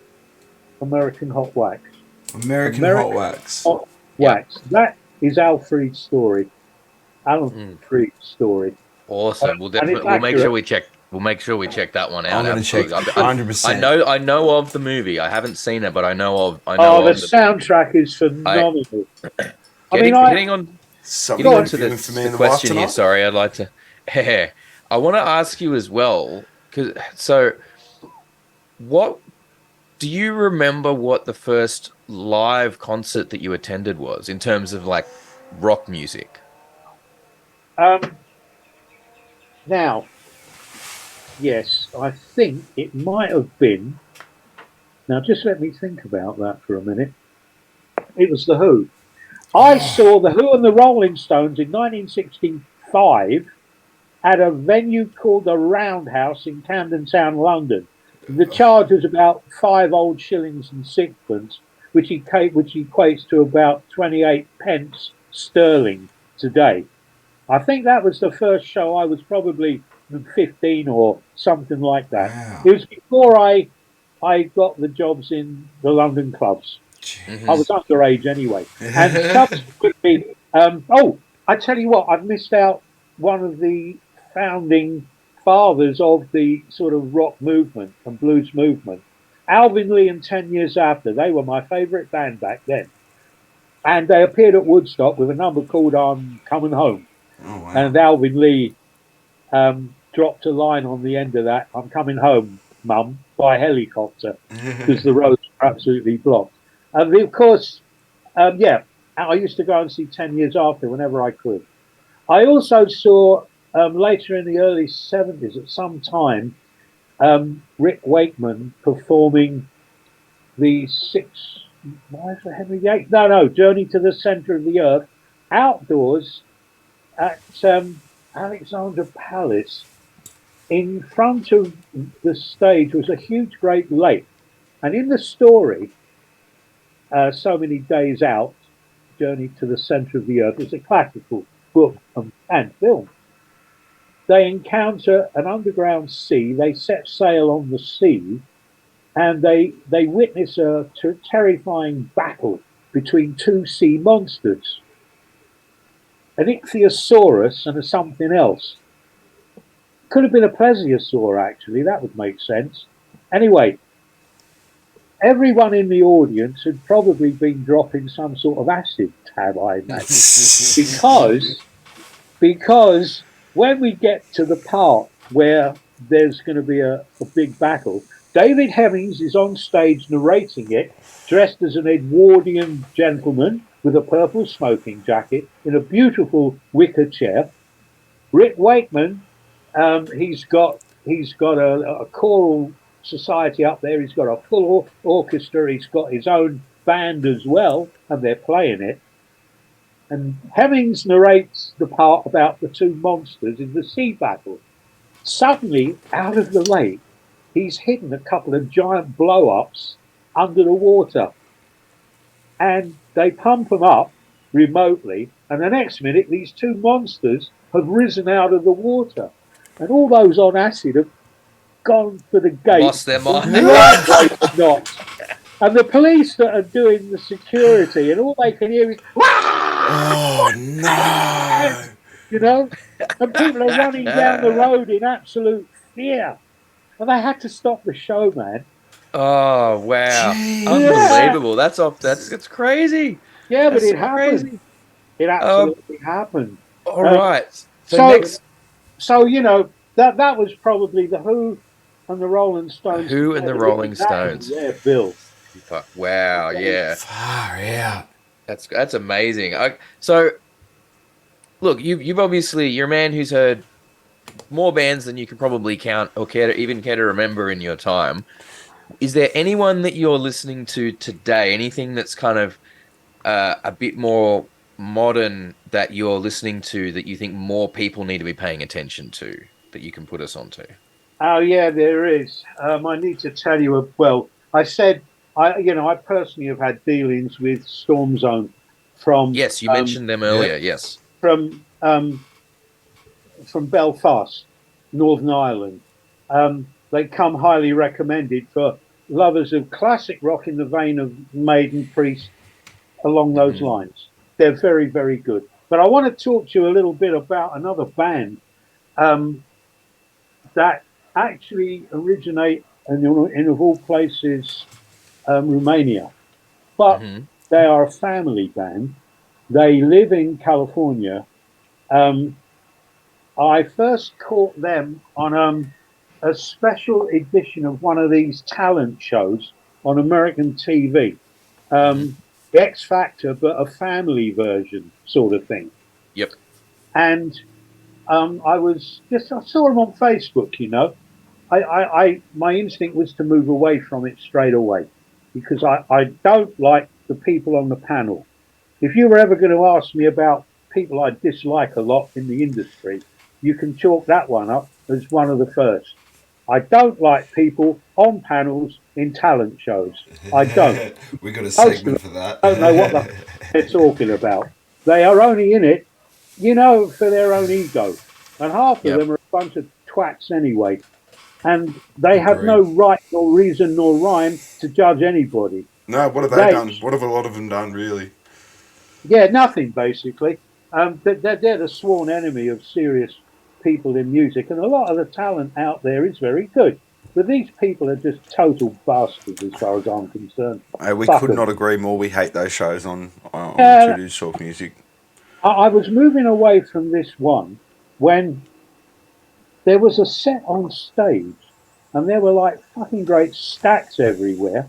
American Hot Wax. American Hot Wax. Hot Yeah. Wax. That is Alfred's story. Alan Mm. Freed's story. Awesome. We'll And it's definitely make sure accurate. we check. We'll make sure we check that one out. I'm going to check Absolutely. 100%. I know of the movie. I haven't seen it, but I know of. The soundtrack is phenomenal. Getting on Something getting on to viewing for me the and the wife question here. tonight. Sorry, I'd like to. I want to ask you as well, what do you remember? What the first live concert that you attended was in terms of like rock music? Now, yes, I think it might have been. Now, just let me think about that for a minute. It was The Who. I saw The Who and the Rolling Stones in 1965 at a venue called the Roundhouse in Camden Town, London. The charge was about 5 old shillings and sixpence, which equates to about 28 pence sterling today. I think that was the first show. I was probably 15 or something like that. Wow. It was before I got the jobs in the London clubs. Mm-hmm. I was underage anyway. And subsequently, I tell you what, I've missed out one of the founding fathers of the sort of rock movement and blues movement. Alvin Lee and 10 Years After, they were my favourite band back then. And they appeared at Woodstock with a number called I'm Coming Home. Oh, wow. And Alvin Lee dropped a line on the end of that, I'm coming home, Mum, by helicopter, because the roads were absolutely blocked. And of course, I used to go and see 10 Years After whenever I could. I also saw later in the early 70s, at some time, Rick Wakeman performing the Journey to the Center of the Earth outdoors at Alexandra Palace. In front of the stage was a huge great lake. And in the story, So Many Days Out, Journey to the Center of the Earth, is a classical book and film. They encounter an underground sea. They set sail on the sea, and they witness a terrifying battle between two sea monsters, an ichthyosaurus and a something else. Could have been a plesiosaur, actually. That would make sense. Anyway, everyone in the audience had probably been dropping some sort of acid tab, I imagine, because because when we get to the part where there's going to be a big battle, David Hemmings is on stage narrating it, dressed as an Edwardian gentleman with a purple smoking jacket in a beautiful wicker chair. Rick Wakeman, he's got a choral society up there. He's got a full orchestra. He's got his own band as well, and they're playing it. And Hemmings narrates the part about the two monsters in the sea battle. Suddenly, out of the lake, he's hidden a couple of giant blow-ups under the water. And they pump them up remotely, and the next minute, these two monsters have risen out of the water. And all those on acid have gone for the gate. Lost their mind. Right way not. And the police that are doing the security, and all they can hear is, Oh no! you know, and people are running down the road in absolute fear. And they had to stop the show, man. Oh wow! Jeez. Unbelievable. That's off. That's crazy. Yeah, That's but it so happened. crazy. It absolutely happened. All right. So So, next, so you know that was probably the Who and the Rolling Stones. Who and the together. Rolling Exactly, Stones. yeah, Bill. Wow. Yeah. Far out. That's amazing. So look, you've obviously you're a man who's heard more bands than you can probably count or care to remember in your time. Is there anyone that you're listening to today? Anything that's kind of a bit more modern that you're listening to that you think more people need to be paying attention to that you can put us onto? Oh yeah, there is. I need to tell you. Well, I said I personally have had dealings with Storm Zone from Yes, you mentioned them earlier. Yes. from Belfast, Northern Ireland. They come highly recommended for lovers of classic rock in the vein of Maiden, Priest, along those lines. They're very, very good. But I want to talk to you a little bit about another band that actually originate in of all places, Romania. But they are a family band. They live in California. I first caught them on a special edition of one of these talent shows on American TV. X Factor, but a family version sort of thing. Yep. And I saw them on Facebook, you know. My instinct was to move away from it straight away because I don't like the people on the panel. If you were ever going to ask me about people I dislike a lot in the industry, you can chalk that one up as one of the first. I don't like people on panels in talent shows. I don't. We got a segment for that. I don't know what they're talking about. They are only in it, you know, for their own ego. And half of them are a bunch of twats anyway. And they have no right nor reason nor rhyme to judge anybody. No, what have they done? What have a lot of them done, really? Yeah, nothing, basically. They're the sworn enemy of serious people in music. And a lot of the talent out there is very good. But these people are just total bastards as far as I'm concerned. We could not agree more. We hate those shows on Two Dudes Talk Music. I was moving away from this one when there was a set on stage and there were like fucking great stacks everywhere,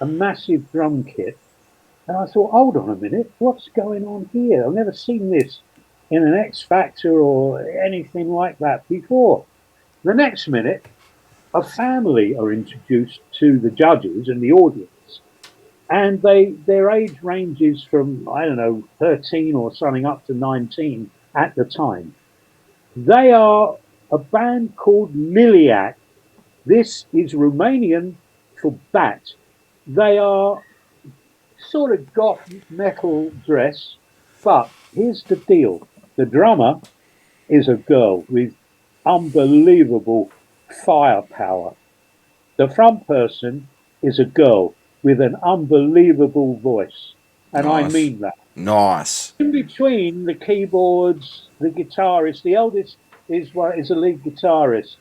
a massive drum kit. And I thought, hold on a minute, what's going on here? I've never seen this in an X Factor or anything like that before. The next minute, a family are introduced to the judges and the audience. And their age ranges from, I don't know, 13 or something up to 19 at the time. They are a band called Liliac. This is Romanian for bat. They are sort of goth metal dress, but here's the deal. The drummer is a girl with unbelievable firepower. The front person is a girl with an unbelievable voice, and I Nice. mean that. Nice. In between the keyboards, the guitarist, the eldest is a lead guitarist.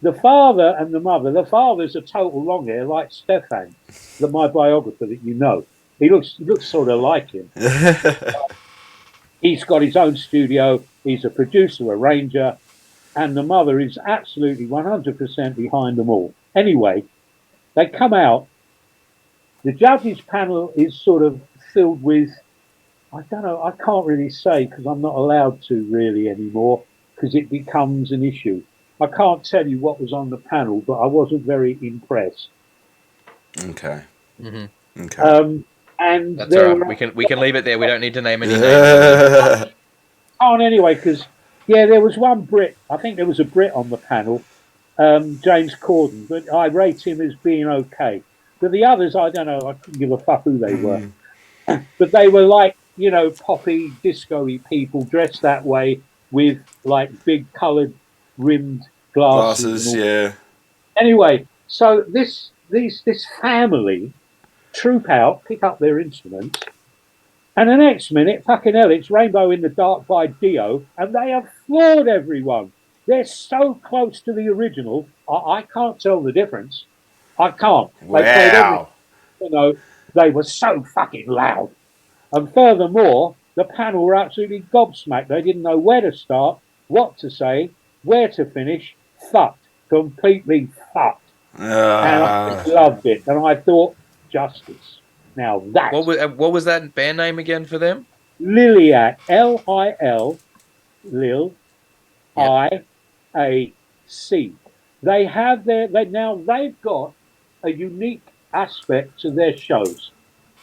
The father and the mother. The father's a total long hair, like Stefan, my biographer that you know. He looks sort of like him. He's got his own studio. He's a producer, arranger, and the mother is absolutely 100% behind them all. Anyway, they come out. The judges panel is sort of filled with, I don't know, I can't really say because I'm not allowed to really anymore because it becomes an issue. I can't tell you what was on the panel, but I wasn't very impressed. Okay. Mm-hmm. Okay. And That's there all right. were, We can leave it there. We don't need to name any names. on anyway, because yeah, there was one Brit. I think there was a Brit on the panel, James Corden, but I rate him as being okay. But the others, I don't know. I couldn't give a fuck who they were. But they were like, poppy, disco-y people dressed that way with like big coloured rimmed glasses and Glasses, all. yeah. Anyway, so this family troop out, pick up their instruments, and the next minute, fucking hell, it's Rainbow in the Dark by Dio, and they have floored everyone. They're so close to the original, I can't tell the difference. I can't. They played everything, Wow. they were so fucking loud. And furthermore, the panel were absolutely gobsmacked. They didn't know where to start, what to say, where to finish. Fucked. Completely fucked. And I just loved it. And I thought, justice. Now that's What was that band name again for them? Liliac, Lil, Lil, Yep. IAC. They have they've got a unique aspect to their shows.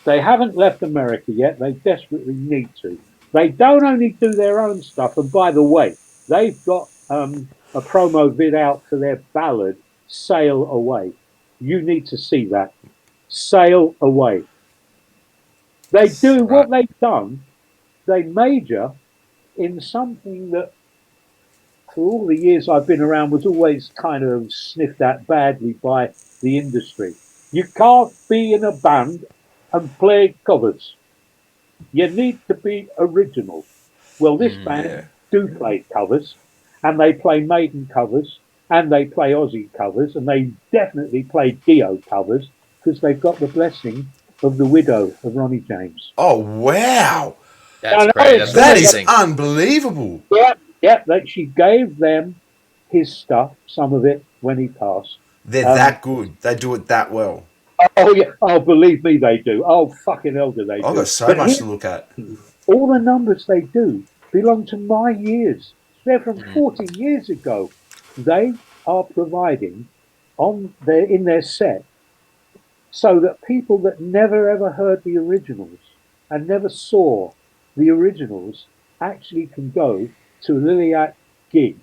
They haven't left America yet. They desperately need to. They don't only do their own stuff, and by the way, they've got a promo vid out for their ballad, Sail Away. You need to see that. Sail Away. They do Right. what they've done, they major in something that for all the years I've been around was always kind of sniffed at badly by the industry. You can't be in a band and play covers. You need to be original. Well, this band do play covers, and they play Maiden covers, and they play Aussie covers, and they definitely play Dio covers because they've got the blessing of the widow of Ronnie James. Oh, wow. That's know, great. it's That's That is amazing. unbelievable. Yeah, that she gave them his stuff, some of it when he passed. They're that good. They do it that well. Oh yeah, oh believe me, they do. Oh fucking hell, do they I've do? got so But much here, to look at. all the numbers they do belong to my years. They're from 40 years ago. They are providing in their set so that people that never ever heard the originals and never saw the originals actually can go to a Liliac gig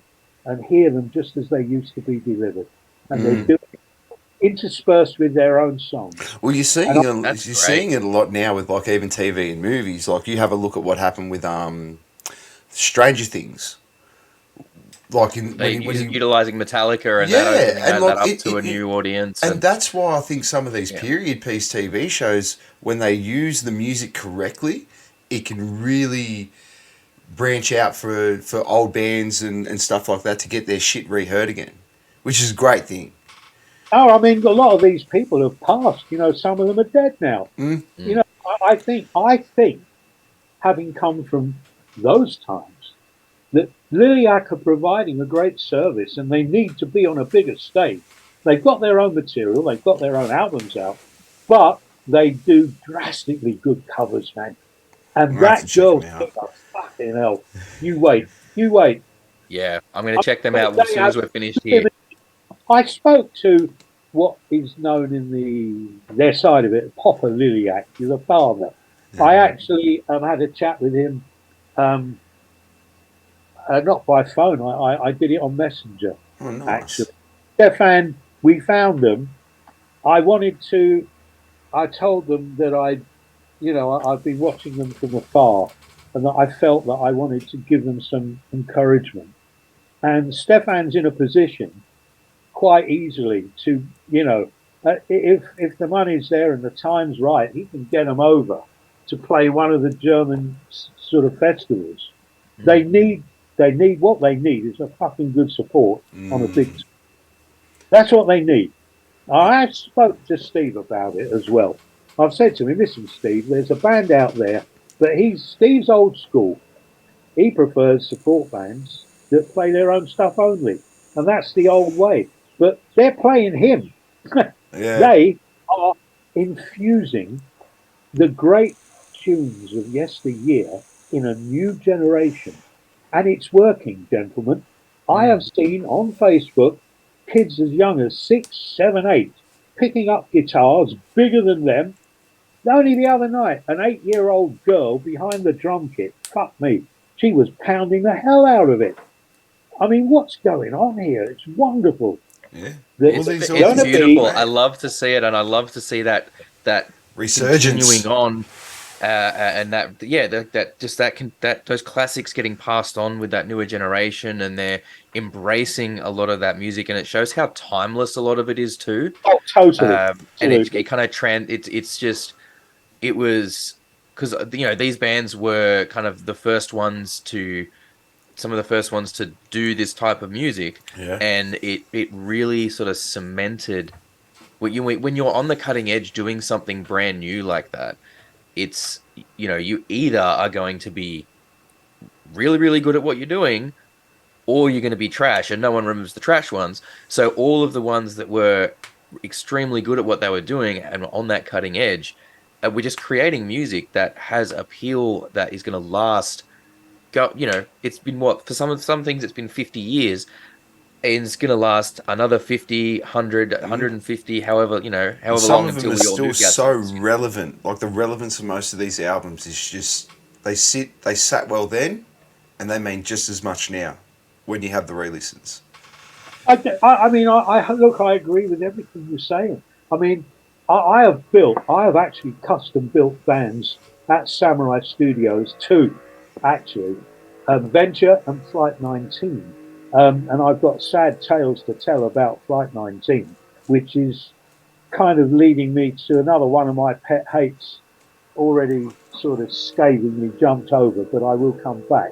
and hear them just as they used to be delivered. And they do it interspersed with their own songs. Well, you're That's seeing it a lot now with like even TV and movies. Like you have a look at what happened with Stranger Things. Like when utilizing Metallica and Yeah, opening and that like up to a new audience. and that's why I think some of these period piece TV shows, when they use the music correctly, it can really branch out for old bands and stuff like that to get their shit reheard again, which is a great thing. Oh, I mean, a lot of these people have passed. Some of them are dead now. I think, having come from those times, that Liliac are providing a great service, and they need to be on a bigger stage. They've got their own material, they've got their own albums out, but they do drastically good covers, man. And that girl, fucking hell, you wait. Yeah, I'm going to check them out as soon as we're finished here. I spoke to what is known in their side of it, Papa Liliac, the father. I actually had a chat with him, not by phone. I did it on Messenger. Oh, nice. Actually, Stefan, we found them. I told them that I've been watching them from afar, and that I felt that I wanted to give them some encouragement. And Stefan's in a position quite easily to, If the money's there and the time's right, he can get them over to play one of the German sort of festivals. They Mm. need what they need is a fucking good support on a big. Mm, That's what they need. I spoke to Steve about it as well. I've said to him, listen, Steve, there's a band out there, but Steve's old school. He prefers support bands that play their own stuff only, and that's the old way. But they're playing him. yeah. They are infusing the great tunes of yesteryear in a new generation. And it's working, gentlemen. I Mm. have seen on Facebook kids as young as 6, 7, 8 picking up guitars bigger than them. Only the other night, an 8-year-old girl behind the drum kit, fuck me, she was pounding the hell out of it. I mean, what's going on here? It's wonderful. Yeah. All There's these It's going to organizations, be beautiful. I mate. love to see it, and I love to see that continuing Resurgence. on, and that yeah, that just that those classics getting passed on with that newer generation, and they're embracing a lot of that music, and it shows how timeless a lot of it is too. oh, totally, And it absolutely. kind of it's just it was because these bands were kind of the first ones to some of the first ones to do this type of music, Yeah. and it really sort of cemented when you're on the cutting edge doing something brand new like that. It's you either are going to be really really good at what you're doing, or you're going to be trash, and no one remembers the trash ones. So all of the ones that were extremely good at what they were doing and were on that cutting edge, we're just creating music that has appeal that is going to last. It's been what for some things it's been 50 years, and it's going to last another 50, 100, Mm. 150, however, And however some long of them until are we all still nuke so ourselves. relevant. Like the relevance of most of these albums is just they sat well then, and they mean just as much now when you have the re-listens. I mean, look, I agree with everything you're saying. I mean, I have actually custom built bands at Samurai Studios too, actually, Venture and Flight 19. And I've got sad tales to tell about Flight 19, which is kind of leading me to another one of my pet hates, already sort of scathingly jumped over, but I will come back.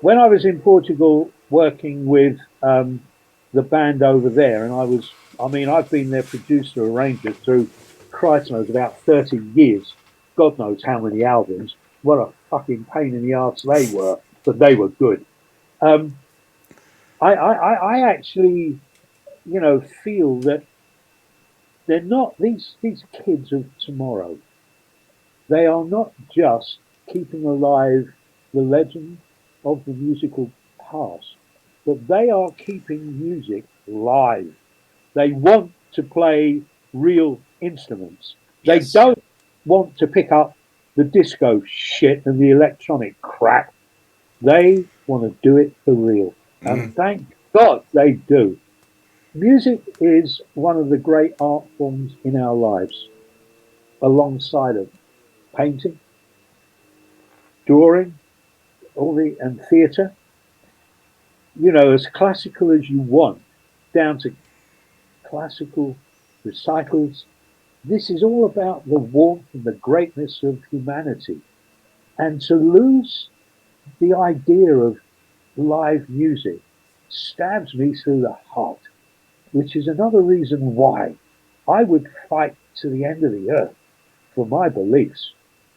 When I was in Portugal working with the band over there, and I mean, I've been their producer arranger through, Christ knows, about 30 years. God knows how many albums. What a fucking pain in the arse they were, but they were good. Um, I actually, feel that they're not these kids of tomorrow. They are not just keeping alive the legend of the musical past, but they are keeping music live. They want to play real instruments. They Yes. don't want to pick up the disco shit and the electronic crap. They want to do it for real. And Mm. thank God they do. Music is one of the great art forms in our lives, alongside of painting, drawing, all the and theatre, as classical as you want, down to classical recitals. This is all about the warmth and the greatness of humanity. And to lose the idea of live music stabs me through the heart, which is another reason why I would fight to the end of the earth for my beliefs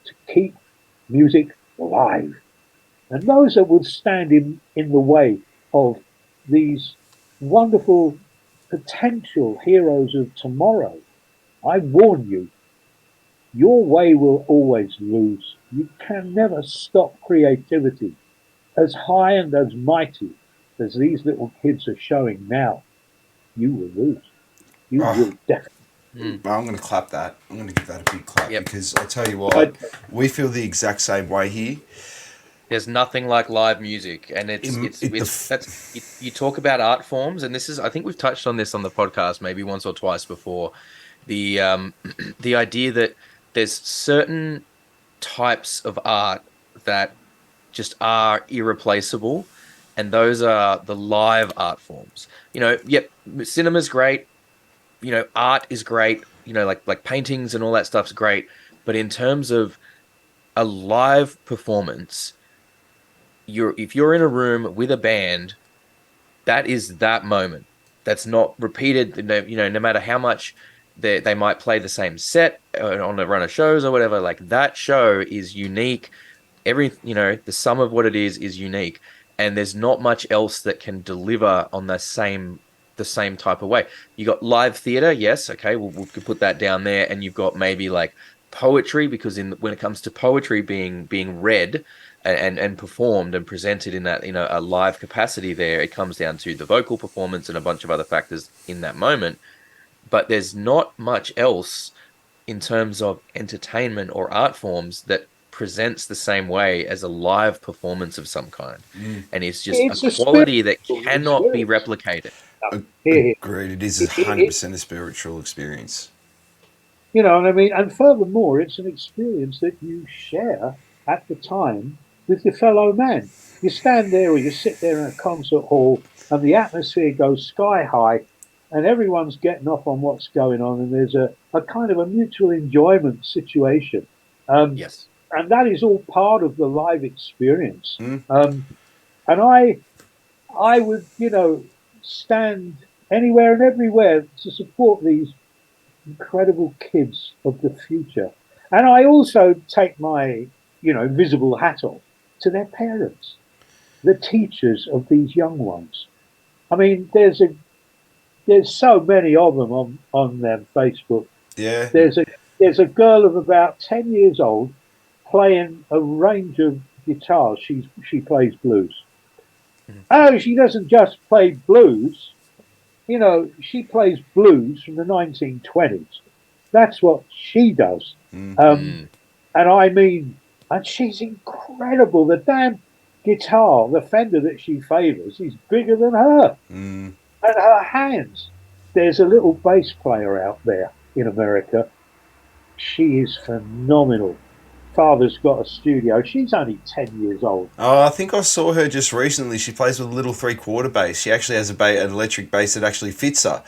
to keep music alive. And those that would stand in the way of these wonderful potential heroes of tomorrow, I warn you, your way will always lose. You can never stop creativity. As high and as mighty as these little kids are showing now, you will lose. You Oh, will definitely Mm. lose. I'm going to clap that. I'm going to give that a big clap Yep. because I tell you what, But we feel the exact same way here. There's nothing like live music, and you talk about art forms, and this is I think we've touched on this on the podcast maybe once or twice before. The the idea that there's certain types of art that just are irreplaceable, and those are the live art forms. Yep, cinema's great, art is great, like paintings and all that stuff's great, but in terms of a live performance, if you're in a room with a band, that is that moment. That's not repeated. No matter how much they might play the same set on a run of shows or whatever, like that show is unique. The sum of what it is unique, and there's not much else that can deliver on the same type of way. You got live theater, yes, okay, we could put that down there, and you've got maybe like poetry, because when it comes to poetry being read and performed and presented in that a live capacity, there it comes down to the vocal performance and a bunch of other factors in that moment. But there's not much else in terms of entertainment or art forms that presents the same way as a live performance of some kind. And it's just It's a a quality that spiritual cannot be experience. replicated. Here, Agreed. It is here. 100% a spiritual experience. You know what I mean? And furthermore, it's an experience that you share at the time with your fellow man. You stand there or you sit there in a concert hall and the atmosphere goes sky high and everyone's getting off on what's going on, and there's a kind of a mutual enjoyment situation. Yes. And that is all part of the live experience. Mm. And I would, stand anywhere and everywhere to support these incredible kids of the future. And I also take my, invisible hat off to their parents, the teachers of these young ones. I mean, there's so many of them on their Facebook. Yeah. There's a girl of about 10 years old playing a range of guitars. She plays blues. Oh, she doesn't just play blues. She plays blues from the 1920s. That's what she does. And I mean, and she's incredible. The damn guitar, the Fender that she favors, is bigger than her. And her hands. There's a little bass player out there in America. She is phenomenal. Father's got a studio. She's only 10 years old. Oh, I think I saw her just recently. She plays with a little 3/4 bass. She actually has an electric bass that actually fits her.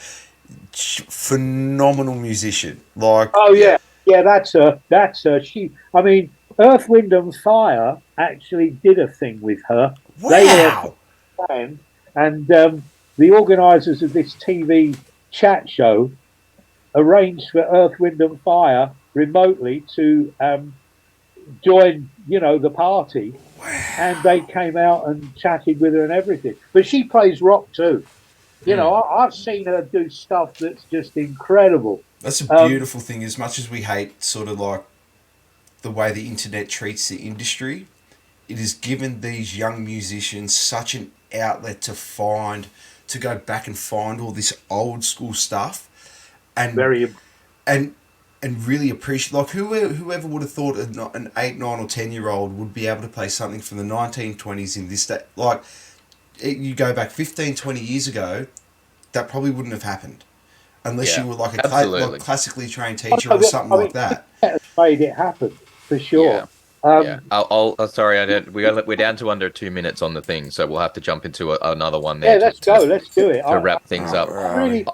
Phenomenal musician. Oh yeah, that's her. I mean, Earth, Wind and Fire actually did a thing with her. Wow. They were a band, and the organisers of this TV chat show arranged for Earth, Wind and Fire remotely to join, the party. Wow. And they came out and chatted with her and everything. But she plays rock too. I've seen her do stuff that's just incredible. That's a beautiful thing. As much as we hate sort of like the way the internet treats the industry, it has given these young musicians such an outlet to go back and find all this old school stuff, and really appreciate, like, whoever would have thought an 8, 9 or 10-year-old would be able to play something from the 1920s in this day. Like, you go back 15, 20 years ago, that probably wouldn't have happened unless you were like a classically trained teacher or something like that. Made it happen for sure. Yeah. I'll sorry, we're down to under 2 minutes on the thing, so we'll have to jump into another one there. Yeah, let's go. Let's do it. To wrap things up. I'm really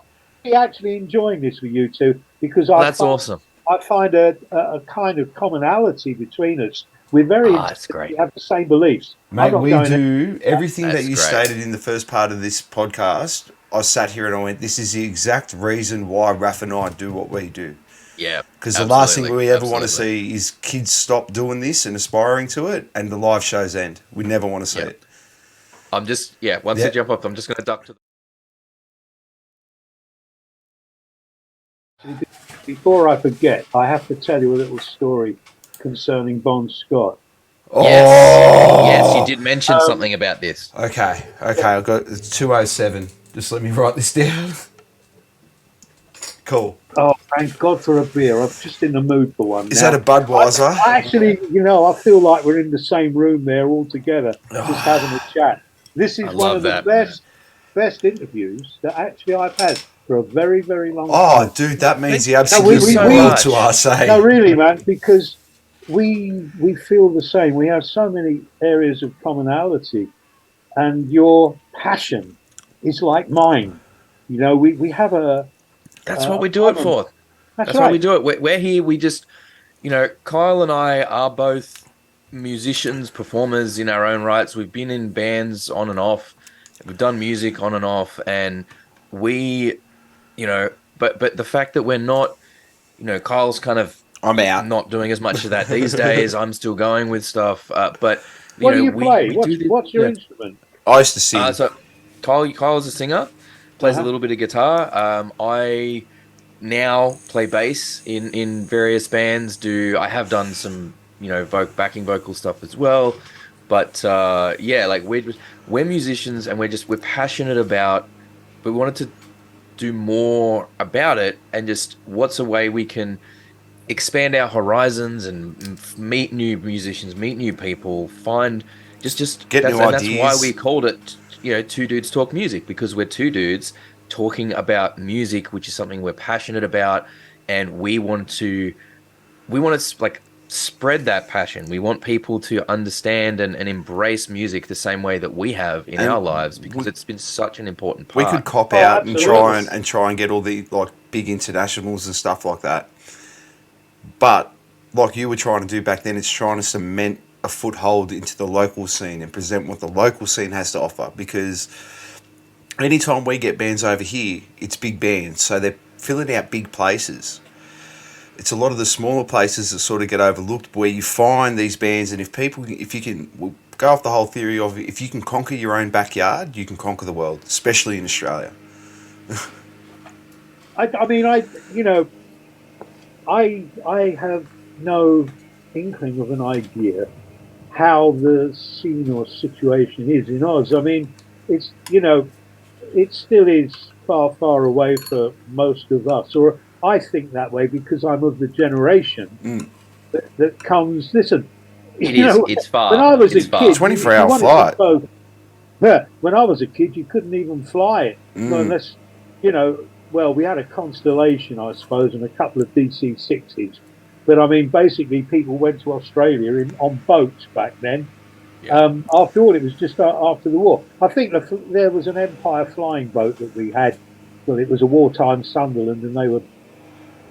actually enjoying this with you two, because awesome. I find a kind of commonality between us. We're that's great. We have the same beliefs. Mate, we do everything that you stated in the first part of this podcast. I sat here and I went, this is the exact reason why Raph and I do what we do. Yeah. Because the last thing we ever want to see is kids stop doing this and aspiring to it, and the live shows end. We never want to see it. I'm just, once you jump up, I'm just going to duck to Before I forget, I have to tell you a little story concerning Bon Scott. Yes, you did mention something about this. Okay, I've got 207. Just let me write this down. Cool. Oh, thank God for a beer. I'm just in the mood for one. Is that a Budweiser? I actually, I feel like we're in the same room there all together, just having a chat. This is one of the best interviews that actually I've had for a very, very long time. Oh, dude, that means the absolute world to us, eh? No, really, man, because we feel the same. We have so many areas of commonality, and your passion is like mine. We have a That's what we do it time on. for. That's That's why we right. do it. We're here. We just, Kyle and I are both musicians, performers in our own rights. We've been in bands on and off. We've done music on and off, and we, but the fact that we're not, Kyle's kind of I'm out. not doing as much of that these days. I'm still going with stuff, but What do you play? we do this. What's your Yeah. instrument? I used to sing. So Kyle's a singer, plays a Uh-huh. little bit of guitar. I now play bass in various bands. I have done some backing vocal stuff as well, but yeah, like we're musicians and we're passionate about. We wanted to do more about it, and just what's a way we can expand our horizons and meet new musicians, meet new people, find just Get that's new and that's why we ideas. called it, Two Dudes Talk Music, because we're two dudes talking about music, which is something we're passionate about, and we want to like spread that passion. We want people to understand and embrace music the same way that we have in our lives, And because it's been such an important we could part. cop Oh, out and absolutely. try and get all the like big internationals and stuff like that. But like you were trying to do back then, it's trying to cement a foothold into the local scene and present what the local scene has to offer. Because anytime we get bands over here, it's big bands, so they're filling out big places. It's a lot of the smaller places that sort of get overlooked where you find these bands, and if you can, we'll go off the whole theory of if you can conquer your own backyard, you can conquer the world, especially in Australia. I mean, I have no inkling of an idea how the scene or situation is in Oz. I mean, it's it still is far, far away for most of us, or I think that way because I'm of the generation Mm. that comes. Listen, It you is. know, It's when far. I was a It's far. kid, if 24 you hour wanted to flight. go, yeah, when I was a kid, you couldn't even fly it Mm. unless, well, we had a Constellation, I suppose, and a couple of DC-6s. But I mean, basically, people went to Australia on boats back then. Yeah. After all, it was just after the war. I think there was an Empire flying boat that we had. Well, it was a wartime Sunderland, and they were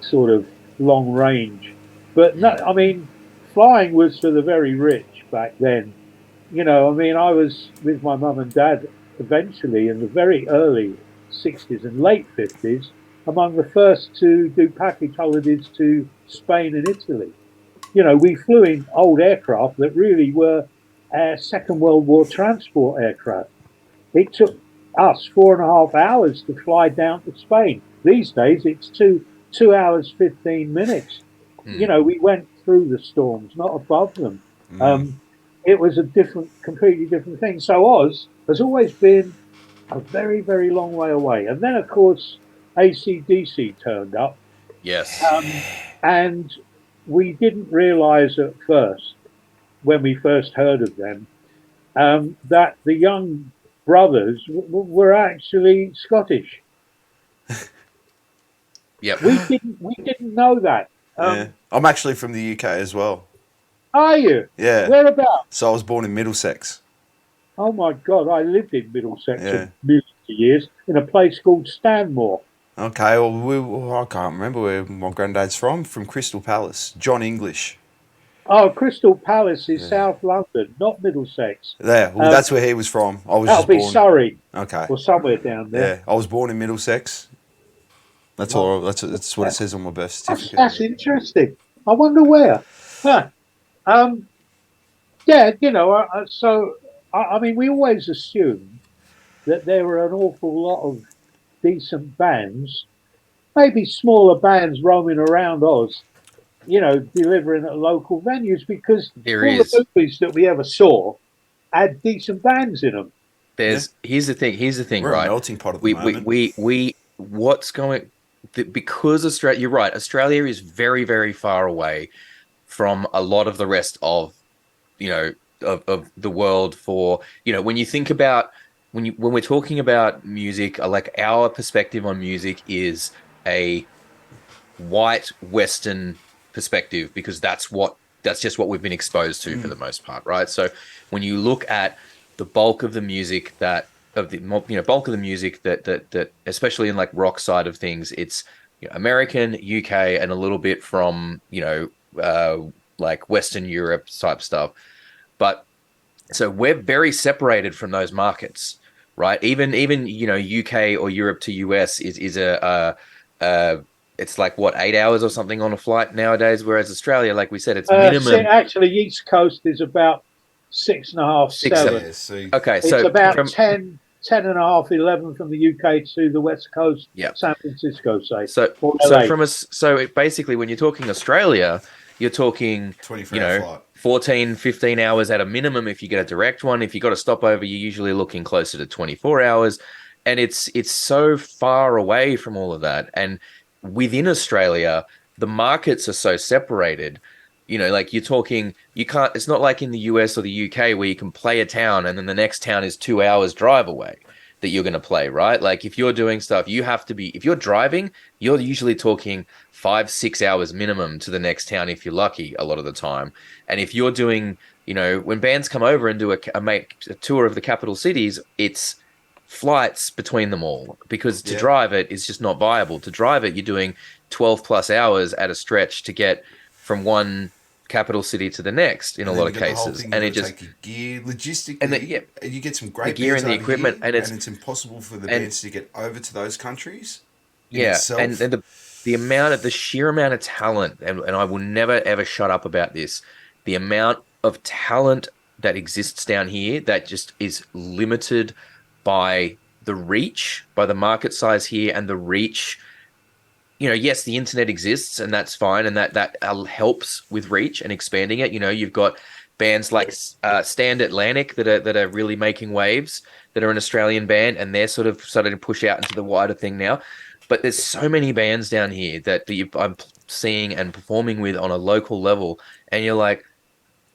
sort of long range. But no, I mean, flying was for the very rich back then. I mean, I was with my mum and dad eventually in the very early 60s and late 50s, among the first to do package holidays to Spain and Italy. We flew in old aircraft that really were Second World War transport aircraft. It took us 4.5 hours to fly down to Spain. These days, it's 2 hours 15 minutes. Hmm. We went through the storms, not above them. Mm. Um, it was a completely different thing. So Oz has always been a very, very long way away. And then, of course, ACDC turned up, Yes. and we didn't realise at first, when we first heard of them, that the young brothers were actually Scottish. Yep. We didn't know that. Yeah. I'm actually from the UK as well. Are you? Yeah. Whereabouts? So I was born in Middlesex. Oh my God! I lived in Middlesex for Yeah. millions of years in a place called Stanmore. Okay, I can't remember where my granddad's from Crystal Palace. John English. Oh, Crystal Palace is Yeah. South London, not Middlesex. There, well, Um, that's where he was from. I was that'll just be born. Surrey Okay. or somewhere down there. Yeah, I was born in Middlesex. That's Right. all. That's what it says on my birth That's, certificate. that's interesting. I wonder where. Huh. Um, yeah, I mean, we always assumed that there were an awful lot of decent bands, maybe smaller bands roaming around Oz, delivering at local venues because There all is. the movies that we ever saw had decent bands in them. Yeah, Here's the thing, we're a right? melting pot at the moment. We what's going because Australia, you're right, Australia is very, very far away from a lot of the rest of, you know, of the world. For, when you think about, when we're talking about music, like our perspective on music is a white Western perspective, because that's just what we've been exposed to for Mm. the most part, right? So when you look at the bulk of the music that especially in like rock side of things, it's American, UK, and a little bit from like Western Europe type stuff. But so we're very separated from those markets, right? Even UK or Europe to US is it's like what 8 hours or something on a flight nowadays, whereas Australia, like we said, it's minimum Actually, East Coast is about 6.5, six. 7. Yeah, see, Okay, It's so about from 10.5, 11 from the UK to the West Coast, yeah, San Francisco, say, so or so LA. from us, so basically when you're talking Australia, you're talking 24-hour flight. 14, 15 hours at a minimum if you get a direct one. If you got a stopover, you're usually looking closer to 24 hours. And it's so far away from all of that. And within Australia, the markets are so separated. Like you're talking, you can't, it's not like in the US or the UK where you can play a town and then the next town is 2 hours drive away that you're going to play, right? Like if you're doing stuff, you have to be, if you're driving, you're usually talking 5, 6 hours minimum to the next town if you're lucky a lot of the time. And if you're doing, when bands come over and do a tour of the capital cities, it's flights between them all because to Yeah. drive it is just not viable. To drive it, you're doing 12 plus hours at a stretch to get from one capital city to the next in a And then lot you of got the whole cases. thing. You And it got to just take your gear and logistically, yeah, and you get some the great gear bands and the over equipment, here, and and it's impossible for the and bands to get over to those countries in yeah, and itself. the sheer amount of talent, and I will never ever shut up about this. The amount of talent that exists down here that just is limited by the reach, by the market size here, and the reach. Yes, the internet exists, and that's fine, and that helps with reach and expanding it. You've got bands like Stand Atlantic that are really making waves, that are an Australian band, and they're sort of starting to push out into the wider thing now. But there's so many bands down here I'm seeing and performing with on a local level, and you're like,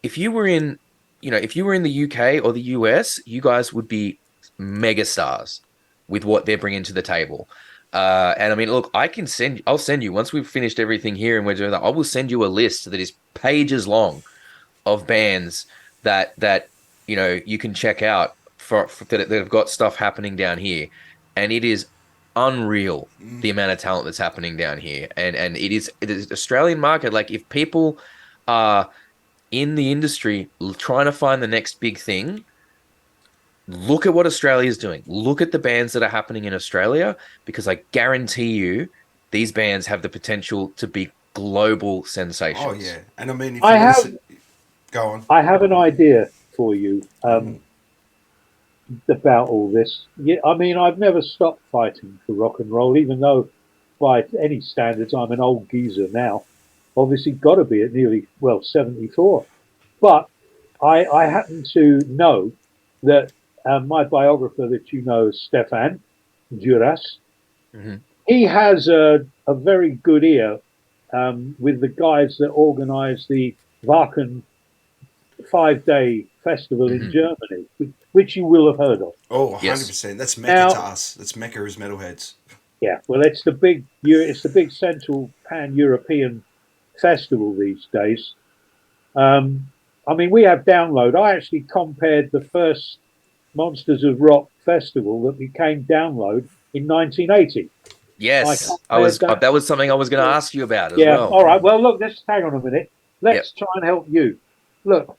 if you were in, if you were in the UK or the US, you guys would be mega stars with what they're bringing to the table. And I mean, look, I'll send you once we've finished everything here and we're doing that. I will send you a list that is pages long of bands that you can check out for that have got stuff happening down here, and it is unreal the amount of talent that's happening down here, and it is Australian market. Like if people are in the industry trying to find the next big thing, look at what Australia is doing. Look at the bands that are happening in Australia, because I guarantee you these bands have the potential to be global Oh sensations. yeah, and I mean, if I you want to have sit, go on. I have an idea for you about all this. Yeah, I mean, I've never stopped fighting for rock and roll, even though by any standards I'm an old geezer now. Obviously, got to be at nearly 74. But I happen to know that my biographer that you know, Stefan Duras, Mhm. he has a very good ear with the guys that organise the Wacken 5 day festival in Mhm. Germany, which you will have heard of. Oh, Yes. 100%. That's Mecca to Now, us. That's Mecca as metalheads. yeah, well, it's the big central pan-European festival these days. Um, I mean, we have download. I actually compared the first Monsters of Rock festival that became download in 1980. I Yes. I compared was that. that was something I was going to ask you about as Yeah, well. all right. Well, look, let's hang on a minute. Yep. Let's try and help you. Look,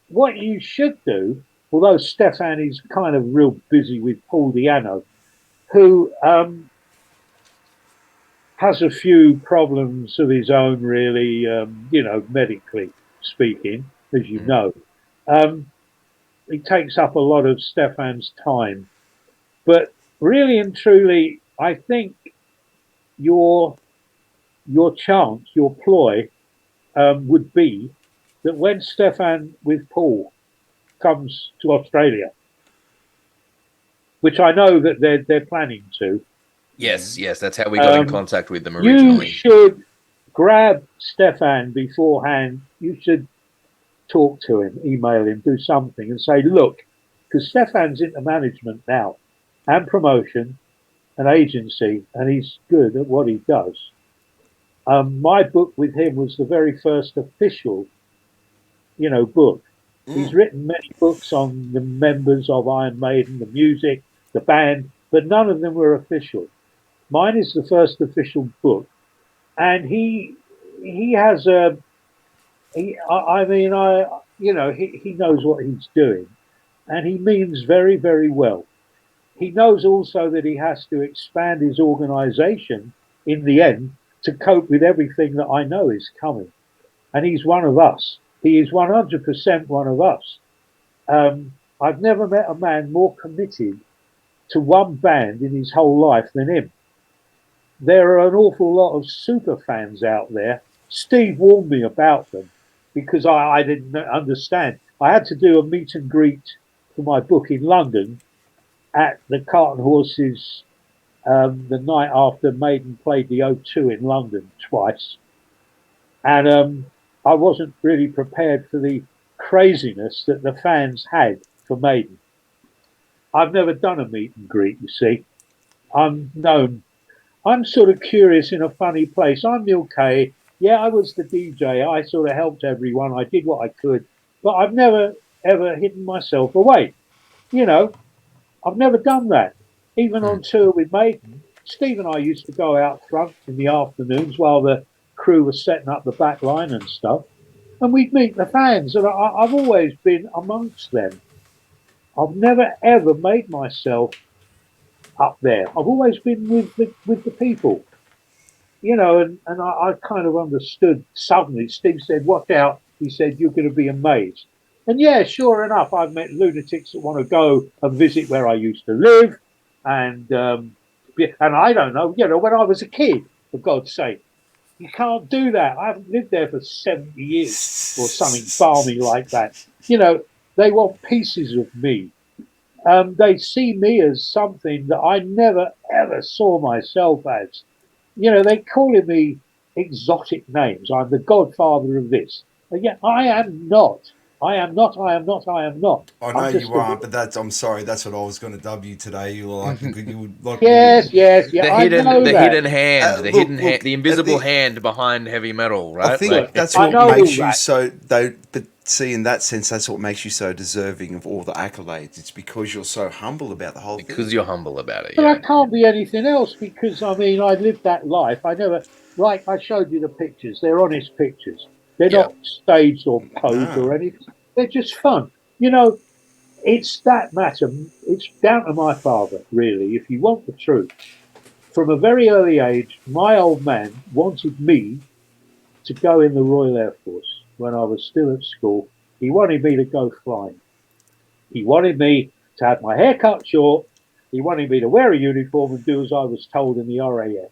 what you should do, although Stefan is kind of real busy with Paul Diano, who has a few problems of his own, really, medically speaking, as you Mhm. know. Um, it takes up a lot of Stefan's time. But really and truly, I think your chance, your ploy, would be that when Stefan with Paul comes to Australia, which I know that they're planning to, Yes, yes, that's how we got in um, contact with them you originally. should grab Stefan beforehand. You should talk to him, email him, do something, and say, look, because Stefan's into management now and promotion and agency, and he's good at what he does. My book with him was the very first official, book. He's written many books on the members of Iron Maiden, the music, the band, but none of them were official. Mine is the first official book, and he has a I mean he knows what he's doing, and he means very very well. He knows also that he has to expand his organization in the end to cope with everything that I know is coming. And he's one of us. He is 100% one of us. I've never met a man more committed to one band in his whole life than him. There are an awful lot of super fans out there. Steve warned me about them because I didn't understand. I had to do a meet and greet for my book in London at the Cart and Horses the night after Maiden played the O2 in London twice. And I wasn't really prepared for the craziness that the fans had for Maiden. I've never done a meet and greet, you see. I'm known. I'm sort of curious in a funny place. I'm Neal Kay. Yeah, I was the DJ. I sort of helped everyone. I did what I could. But I've never, ever hidden myself away. You know, I've never done that. Even on tour with Maiden, Steve and I used to go out front in the afternoons while the crew was setting up the back line and stuff, and we'd meet the fans. And I've always been amongst them. I've never ever made myself up there. I've always been with the people, and I kind of understood suddenly. Steve said, "Watch out." He said, "You're going to be amazed." And yeah, sure enough, I've met lunatics that want to go and visit where I used to live. And I don't know, when I was a kid, for God's sake, you can't do that. I haven't lived there for 70 years or something balmy like that. You know, they want pieces of me. They see me as something that I never ever saw myself as. They're calling me exotic names. I'm the godfather of this. And yet I am not. I am not. I am not. I am not. I know I'm just you a aren't, but I'm sorry. That's what I was going to dub you today. You were like, you would like. yes, yes, yeah. The I hidden, know the that. hidden hand, the hidden hand, Look. the invisible hand behind heavy metal, I right? think Look, Like, that's I what know all makes you that. so. Though, but see, in that sense, that's what makes you so deserving of all the accolades. It's because you're so humble about the whole thing. because you're humble about it, But I yeah. can't be anything else because I mean I lived that life. I never like I showed you the pictures. They're honest pictures. They're Yeah. not staged or posed No, or anything. They're just fun. You know, it's that matter. It's down to my father, really. If you want the truth, from a very early age, my old man wanted me to go in the Royal Air Force when I was still at school. He wanted me to go flying. He wanted me to have my hair cut short. He wanted me to wear a uniform and do as I was told in the RAF.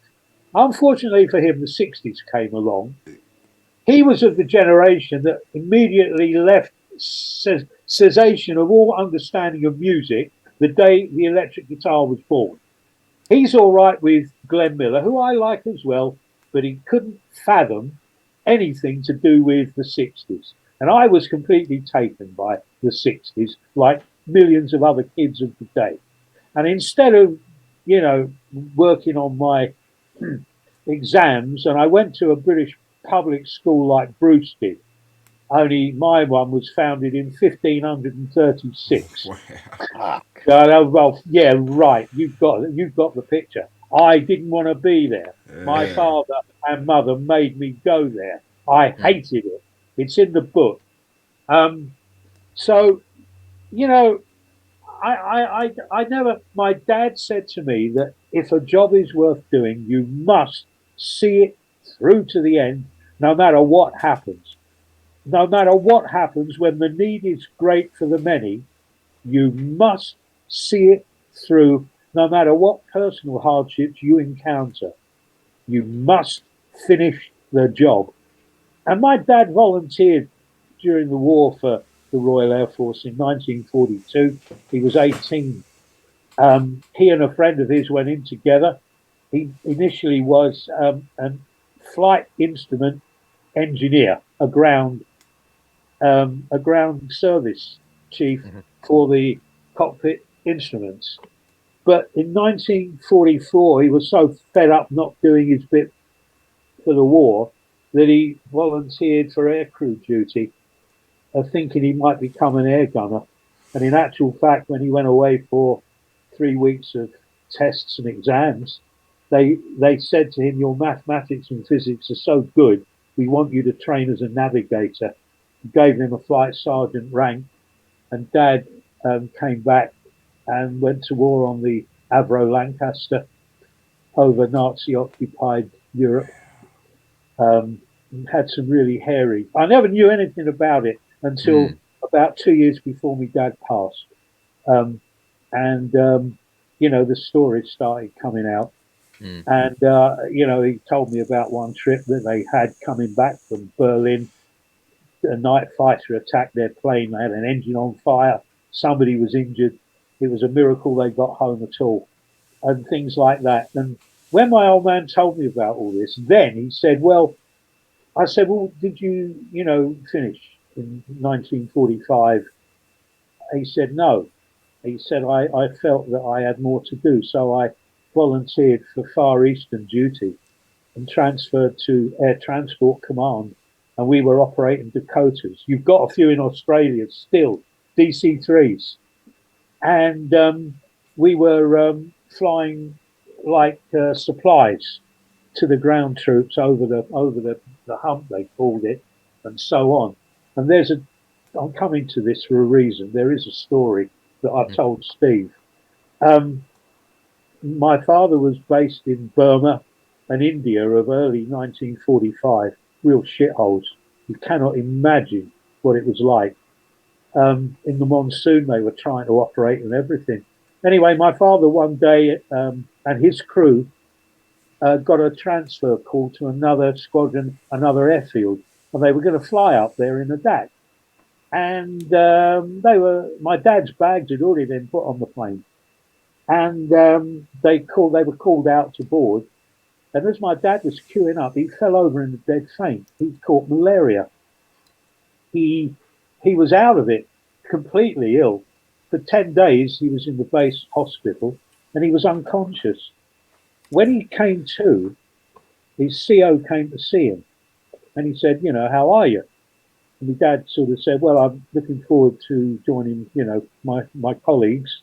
Unfortunately for him, the 60s came along. He was of the generation that immediately left cessation of all understanding of music the day the electric guitar was born. He's all right with Glenn Miller, who I like as well, but he couldn't fathom anything to do with the 60s. And I was completely taken by the 60s, like millions of other kids of the day. And instead of, working on my exams, and I went to a British public school like Bruce did, only my one was founded in 1536. wow. Fuck. Well, yeah, right. You've got the picture. I didn't want to be there. My Yeah. father and mother made me go there. I hated it. It's in the book. So you know, I never. My dad said to me that if a job is worth doing, you must see it through to the end, no matter what happens. No matter what happens, when the need is great for the many, you must see it through, no matter what personal hardships you encounter. You must finish the job. And my dad volunteered during the war for the Royal Air Force in 1942. He was 18. He and a friend of his went in together. He initially was a flight instrument engineer, a ground service chief for the cockpit instruments. But in 1944, he was so fed up not doing his bit for the war that he volunteered for aircrew duty, thinking he might become an air gunner. And in actual fact, when he went away for 3 weeks of tests and exams, they said to him, "Your mathematics and physics are so good, we want you to train as a navigator." Gave him a flight sergeant rank, and Dad came back and went to war on the Avro Lancaster over Nazi occupied Europe. Had some really hairy. I never knew anything about it until about 2 years before my dad passed. Um, and, the stories started coming out. And, he told me about one trip that they had coming back from Berlin. A night fighter attacked their plane. They had an engine on fire. Somebody was injured. It was a miracle they got home at all, and things like that. And when my old man told me about all this, then he said, "Well," I said, "Well, did you, finish in 1945?" He said, "No." He said, I felt that I had more to do, so I volunteered for Far Eastern duty and transferred to Air Transport Command, and we were operating Dakotas. You've got a few in Australia still, DC-3s. And we were flying like supplies to the ground troops over the hump, they called it, and so on. And I'm coming to this for a reason. There is a story that I've told Steve. My father was based in Burma and India of early 1945, real shitholes. You cannot imagine what it was like. In the monsoon, they were trying to operate and everything. Anyway, my father one day and his crew got a transfer call to another squadron, another airfield, and they were going to fly up there in a DAC. And my dad's bags had already been put on the plane, and they were called out to board. And as my dad was queuing up, he fell over in a dead faint. He caught malaria. He was out of it, completely ill. For 10 days, he was in the base hospital, and he was unconscious. When he came to, his CO came to see him, and he said, "How are you?" And my dad sort of said, "Well, I'm looking forward to joining, my colleagues,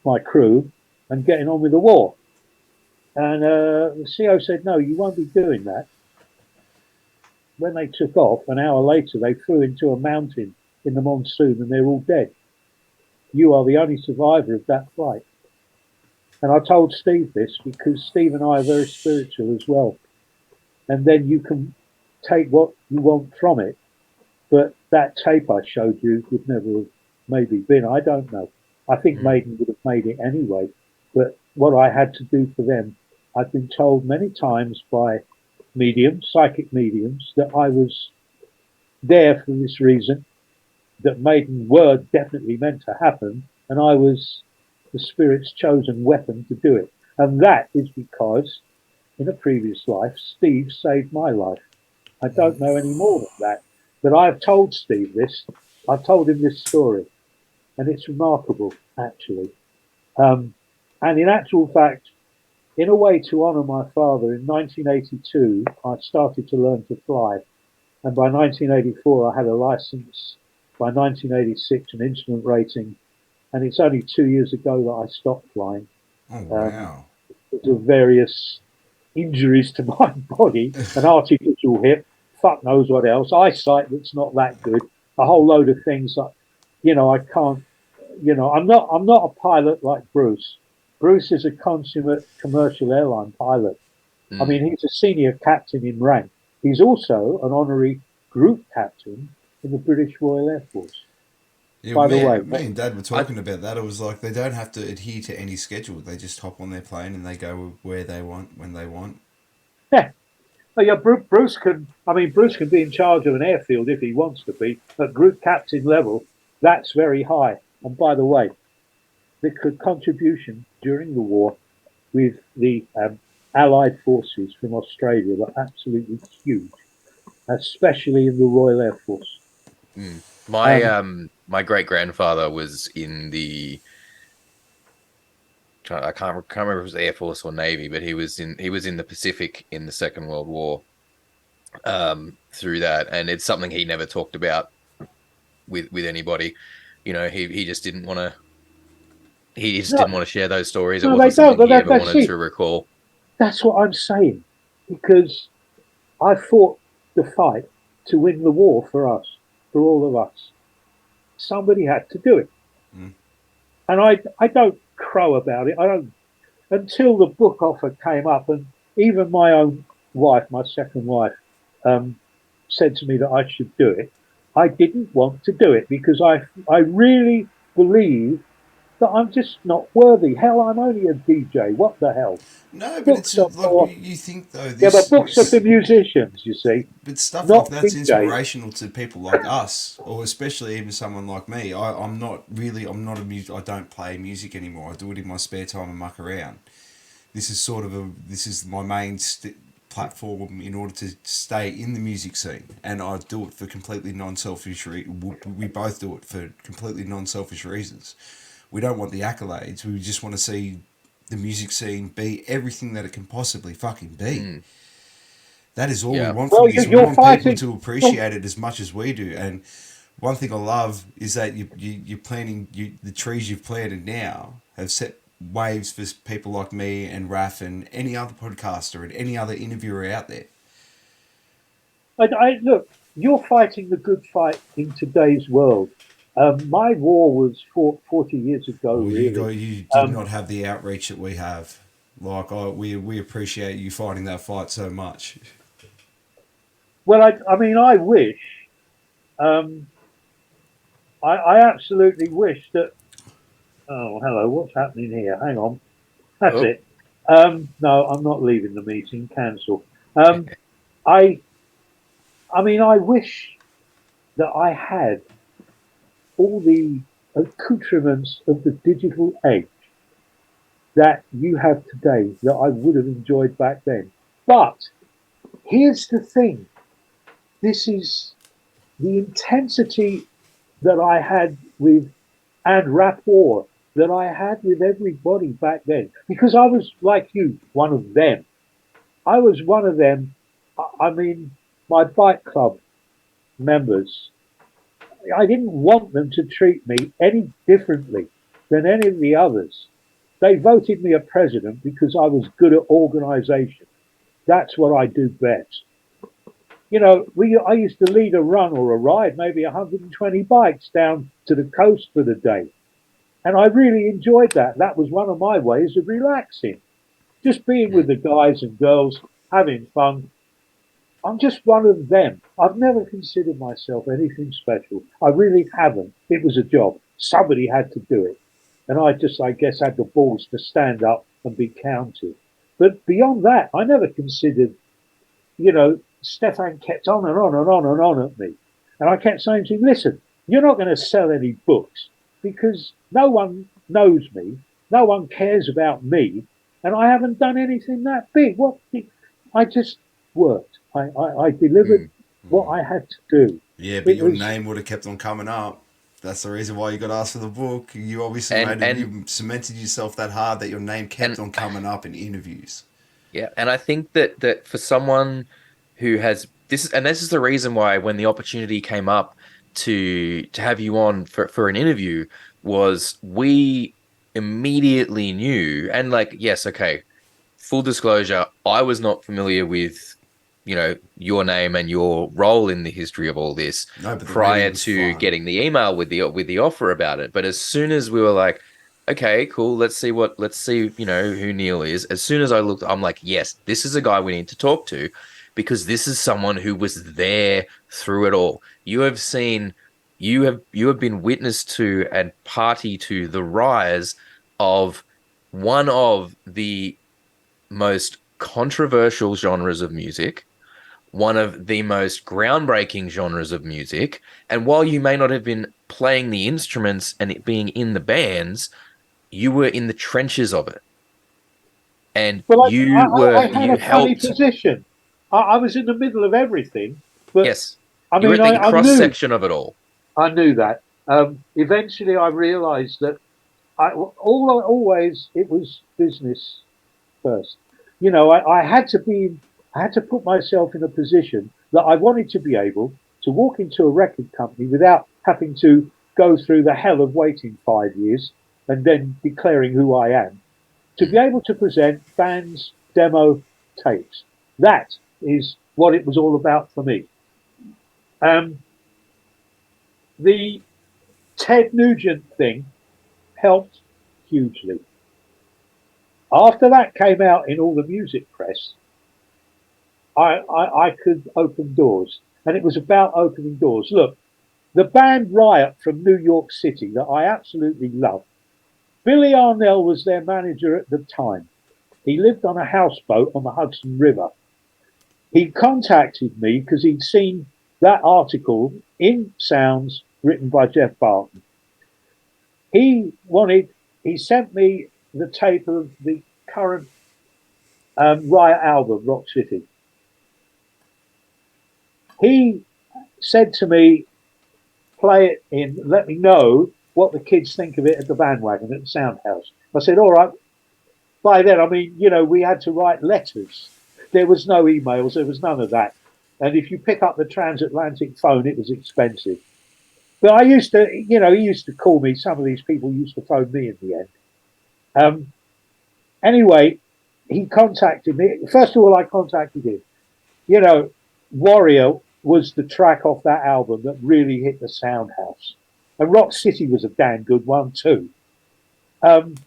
my crew, and getting on with the war." And the CO said, "No, you won't be doing that." When they took off, an hour later, they flew into a mountain in the monsoon, and they're all dead. You are the only survivor of that flight. And I told Steve this because Steve and I are very spiritual as well. And then you can take what you want from it. But that tape I showed you would never have maybe been. I don't know. I think Maiden would have made it anyway. But what I had to do for them, I've been told many times by mediums, psychic mediums, that I was there for this reason, that Maiden were definitely meant to happen, and I was the spirit's chosen weapon to do it. And that is because in a previous life, Steve saved my life. I don't know any more than that. But I've told Steve this. I've told him this story. And it's remarkable, actually. And in actual fact, in a way to honour my father, in 1982, I started to learn to fly. And by 1984, I had a licence. By 1986, an instrument rating. And it's only 2 years ago that I stopped flying. Oh, wow. Because of various injuries to my body, an artificial hip, fuck knows what else, eyesight that's not that good, a whole load of things that, I can't, I'm not a pilot like Bruce. Bruce is a consummate commercial airline pilot. I mean, he's a senior captain in rank. He's also an honorary group captain in the British Royal Air Force. Yeah, By the way, me and Dad were talking about that. It was like they don't have to adhere to any schedule. They just hop on their plane and they go where they want, when they want. yeah. Oh, yeah, Bruce can. I mean, Bruce can be in charge of an airfield if he wants to be at group captain level. That's very high. And by the way, the contribution during the war with the Allied forces from Australia were absolutely huge, especially in the Royal Air Force. My great grandfather was in the. I can't remember if it was Air Force or Navy, but he was in the Pacific in the Second World War. Through that, and it's something he never talked about with anybody. He just didn't want to. He just didn't want to share those stories. It No, they wasn't don't. something But he ever that's wanted it. to recall. That's what I'm saying, because I fought the fight to win the war for us, for all of us. Somebody had to do it. Mm. And I don't crow about it. I don't, until the book offer came up, and even my own wife, my second wife, um, said to me that I should do it. I didn't want to do it because I really believe that I'm just not worthy. Hell, I'm only a DJ. What the hell? No, but it's Books are like for, you think though yeah, but books are for musicians, you see, but stuff like not that's DJs. inspirational to people like us, or especially even someone like me. I'm not really, I'm not a music. I don't play music anymore. I do it in my spare time and muck around. This is sort of this is my main platform in order to stay in the music scene, and I do it for completely non-selfish. We both do it for completely non-selfish reasons. We don't want the accolades. We just want to see the music scene be everything that it can possibly fucking be. Mm, That is all we yeah. want Well, from this. We you're want people fighting. to Well, appreciate it as much as we do. And one thing I love is that you're planting, the trees you've planted now have set waves for people like me and Raf and any other podcaster and any other interviewer out there. look. You're fighting the good fight in today's world. My war was fought 40 years ago, Well, really. you did Um, not have the outreach that we have. Like we appreciate you fighting that fight so much. well, I mean, I wish. Um, I absolutely wish that. Oh, hello. What's happening here? Hang on. That's Oh, it. No, I'm not leaving the meeting. Cancel. Um, I. I mean, I wish that I had all the accoutrements of the digital age that you have today that I would have enjoyed back then. But here's the thing: this is the intensity that I had with and rapport that I had with everybody back then. Because I was like you, one of them. I was one of them. I mean, my bike club members, I didn't want them to treat me any differently than any of the others. They voted me a president because I was good at organization. That's what I do best. I used to lead a run or a ride, maybe 120 bikes down to the coast for the day. And I really enjoyed that. That was one of my ways of relaxing. Just being with mm. the guys and girls, having fun. I'm just one of them. I've never considered myself anything special. I really haven't. It was a job. Somebody had to do it. And I guess, had the balls to stand up and be counted. But beyond that, I never considered, Stefan kept on and on and on and on at me. And I kept saying to him, listen, you're not going to sell any books because no one knows me. No one cares about me. And I haven't done anything that big. I just worked. I delivered Mm. what I had to do. Yeah, but It your was, name would have kept on coming up. That's the reason why you got asked for the book. You obviously And made it. and You cemented yourself that hard that your name kept and on coming up in interviews. yeah, and I think that for someone who has this is the reason why when the opportunity came up to have you on for an interview was we immediately knew, and like, yes, okay, full disclosure, I was not familiar with, your name and your role in the history of all this No, but the reading prior was to fun. getting the email with the offer about it. But as soon as we were like, okay, cool, let's see, who Neal is. As soon as I looked, I'm like, yes, this is a guy we need to talk to because this is someone who was there through it all. You have been witness to and party to the rise of one of the most controversial genres of music, one of the most groundbreaking genres of music. And while you may not have been playing the instruments and it being in the bands, you were in the trenches of it. And well, I had you a funny helped, position. I was in the middle of everything, but yes, I you were mean, at the I cross knew, section of it all. I knew that. Eventually, I realised that always it was business first. I had to put myself in a position that I wanted to be able to walk into a record company without having to go through the hell of waiting 5 years and then declaring who I am. To be Mm, able to present bands demo tapes. That is what it was all about for me. The Ted Nugent thing helped hugely. After that came out in all the music press, I could open doors. And it was about opening doors. Look, the band Riot from New York City that I absolutely love, Billy Arnell was their manager at the time. He lived on a houseboat on the Hudson River. He contacted me because he'd seen that article in Sounds written by Jeff Barton. He sent me the tape of the current Riot album, Rock City. He said to me, play it in, let me know what the kids think of it at the bandwagon at the Sound House. I said, all right. By then, I mean, we had to write letters. There was no emails. There was none of that. And if you pick up the transatlantic phone, it was expensive. But I used to, he used to call me. Some of these people used to phone me in the end. Anyway, he contacted me. First of all, I contacted him. Warrior was the track off that album that really hit the Sound House. And Rock City was a damn good one too. And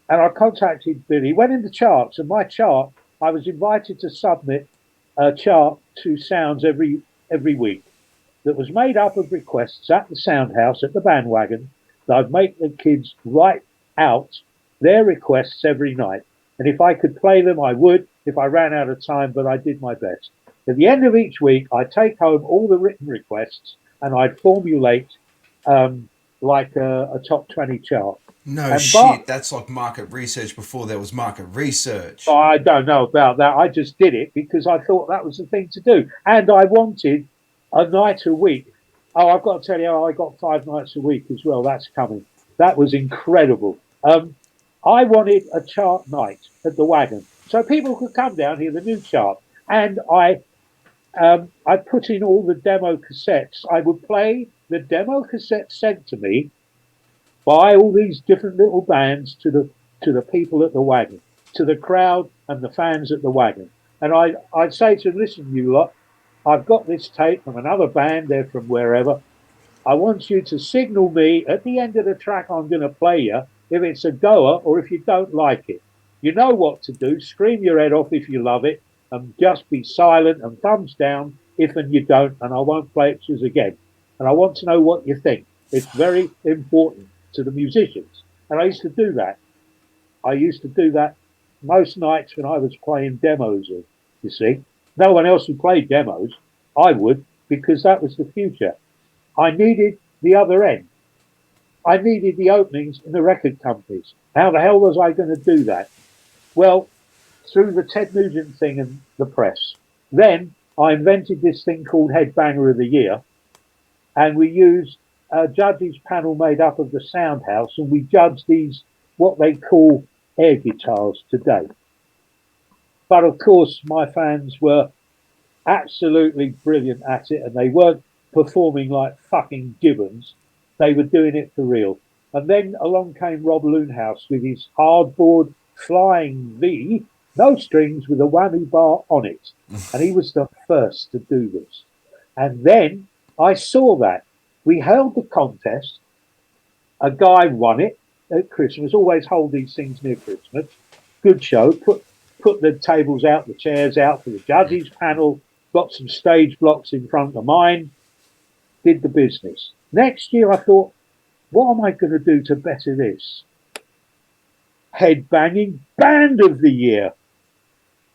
I contacted Billy. He went in the charts, and my chart, I was invited to submit a chart to Sounds every week that was made up of requests at the Sound House, at the bandwagon, that I'd make the kids write out their requests every night. And if I could play them, I would, if I ran out of time, but I did my best. At the end of each week, I'd take home all the written requests and I'd formulate like a top 20 chart. No shit, that's like market research before there was market research. I don't know about that. I just did it because I thought that was the thing to do. And I wanted a night a week. Oh, I've got to tell you, I got 5 nights a week as well. That's coming. That was incredible. I wanted a chart night at the Wagon so people could come down here, the new chart. And I put in all the demo cassettes. I would play the demo cassettes sent to me by all these different little bands to the people at the Wagon, to the crowd and the fans at the Wagon. And I'd say to them, listen, you lot, I've got this tape from another band, they're from wherever. I want you to signal me at the end of the track I'm going to play you if it's a goer or if you don't like it. You know what to do. Scream your head off if you love it and just be silent and thumbs down if and you don't, and I won't play it to you again. And I want to know what you think. It's very important to the musicians. And I used to do that. I used to do that most nights when I was playing demos, you see. No one else would play demos. I would, because that was the future. I needed the other end. I needed the openings in the record companies. How the hell was I going to do that? Well, through the Ted Nugent thing and the press. Then I invented this thing called Headbanger of the Year, and we used a judges panel made up of the Sound House, and we judged these, what they call air guitars today. But of course, my fans were absolutely brilliant at it, and they weren't performing like fucking gibbons. They were doing it for real. And then along came Rob Loonhouse with his hardboard Flying V, no strings, with a whammy bar on it. And he was the first to do this. And then I saw that. We held the contest. A guy won it at Christmas. Always hold these things near Christmas. Good show. Put the tables out, the chairs out for the judges panel. Got some stage blocks in front of mine. Did the business. Next year I thought, what am I going to do to better this? Headbanging Band of the Year.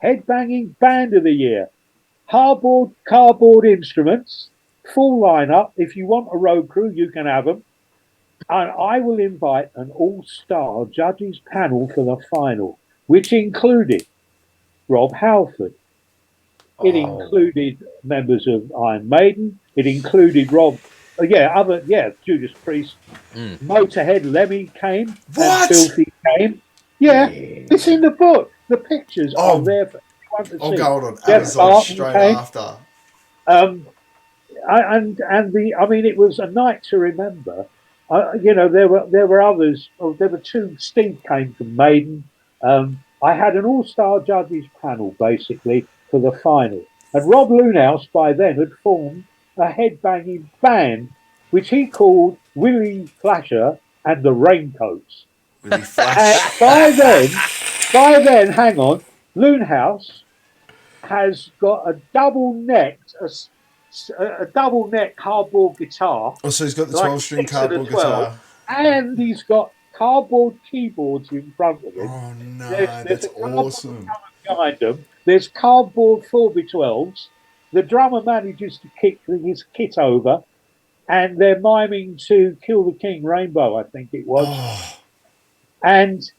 Headbanging Band of the Year. Hardboard, cardboard instruments. Full lineup. If you want a road crew, you can have them. And I will invite an all-star judges panel for the final, which included Rob Halford. It included members of Iron Maiden. It included Judas Priest. Motorhead, Lemmy came. What? And Filthy came. Yeah, it's in the book. The pictures are there for everyone to see. I'll go on Jeff Amazon Barton straight came. after. It was a night to remember. There were others. There were 2. Steve came from Maiden. I had an all-star judges panel basically for the final, and Rob Loonhouse by then had formed a headbanging band which he called Willie Flasher and the Raincoats. Really And flash. by then, hang on, Loonhouse has got a double neck cardboard guitar, Oh, so he's got the like 12-string six of the cardboard 12, guitar. and he's got cardboard keyboards in front of him. Oh no, There's that's a cardboard awesome. behind them. There's cardboard 4x12s. The drummer manages to kick his kit over, and they're miming to "Kill the King Rainbow," I think it was. Oh, And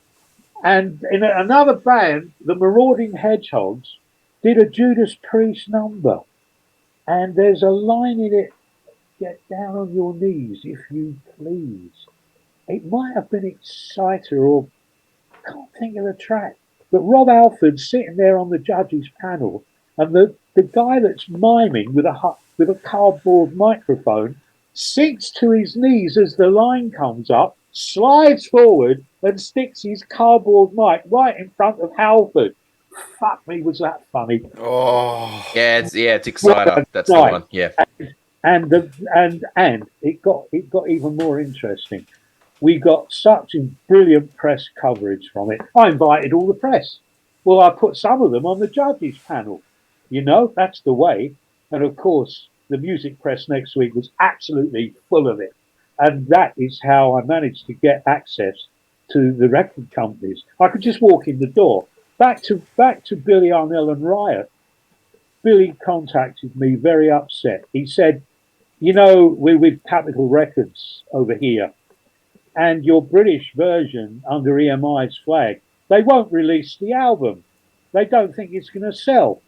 in another band, the Marauding Hedgehogs did a Judas Priest number, and there's a line in it: "Get down on your knees, if you please." It might have been Exciter, or I can't think of the track. But Rob Alford's sitting there on the judges' panel, and the guy that's miming with a cardboard microphone sinks to his knees as the line comes up, slides forward, and sticks his cardboard mic right in front of Halford. Fuck me, was that funny? oh, It's Exciter. That's the Right. one. Yeah. And it got even more interesting. We got such brilliant press coverage from it. I invited all the press. Well, I put some of them on the judges panel. You know, that's the way. And of course, the music press next week was absolutely full of it. And that is how I managed to get access to the record companies. I could just walk in the door. Back to Billy Arnell and Riot. Billy contacted me very upset. He said, "You know, we're with Capitol Records over here, and your British version under EMI's flag, they won't release the album. They don't think it's going to sell."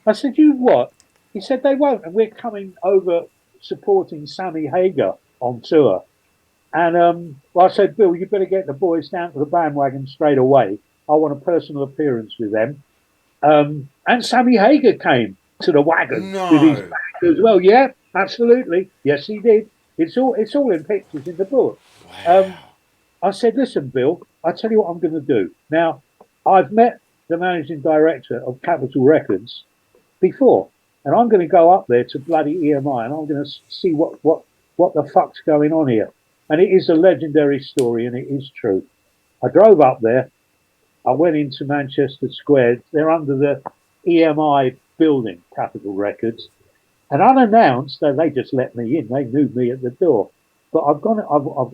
I said, "You what?" He said, "They won't, and we're coming over supporting Sammy Hagar on tour." And well, I said, "Bill, you better get the boys down to the bandwagon straight away. I want a personal appearance with them." And Sammy Hagar came to the wagon with his no. band as well. Yeah, absolutely. Yes, he did. It's all in pictures in the book. Wow. I said, "Listen, Bill, I tell you what I'm going to do. Now, I've met the managing director of Capitol Records before, and I'm going to go up there to bloody EMI, and I'm going to see what the fuck's going on here." And it is a legendary story, and it is true. I drove up there. I went into Manchester Square. They're under the EMI building, Capitol Records, and unannounced, they just let me in. They knew me at the door. But I've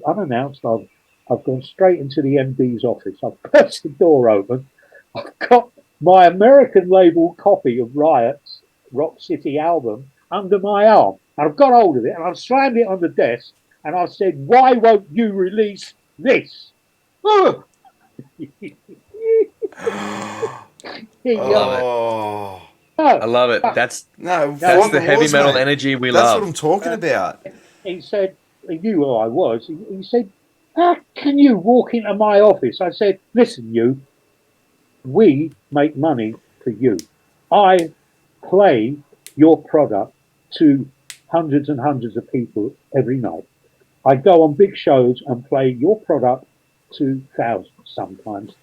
unannounced, I've gone straight into the MD's office. I've burst the door open. I've got my American label copy of Riot's Rock City album under my arm. And I've got hold of it and I've slammed it on the desk and I've said, "Why won't you release this?" Oh. I love it. That's No, that's the it heavy was, metal mate. energy we That's love. what I'm talking about. He said, he knew who I was. He said, "How can you walk into my office?" I said, "Listen, we make money for you. I play your product to hundreds and hundreds of people every night. I go on big shows and play your product to thousands sometimes.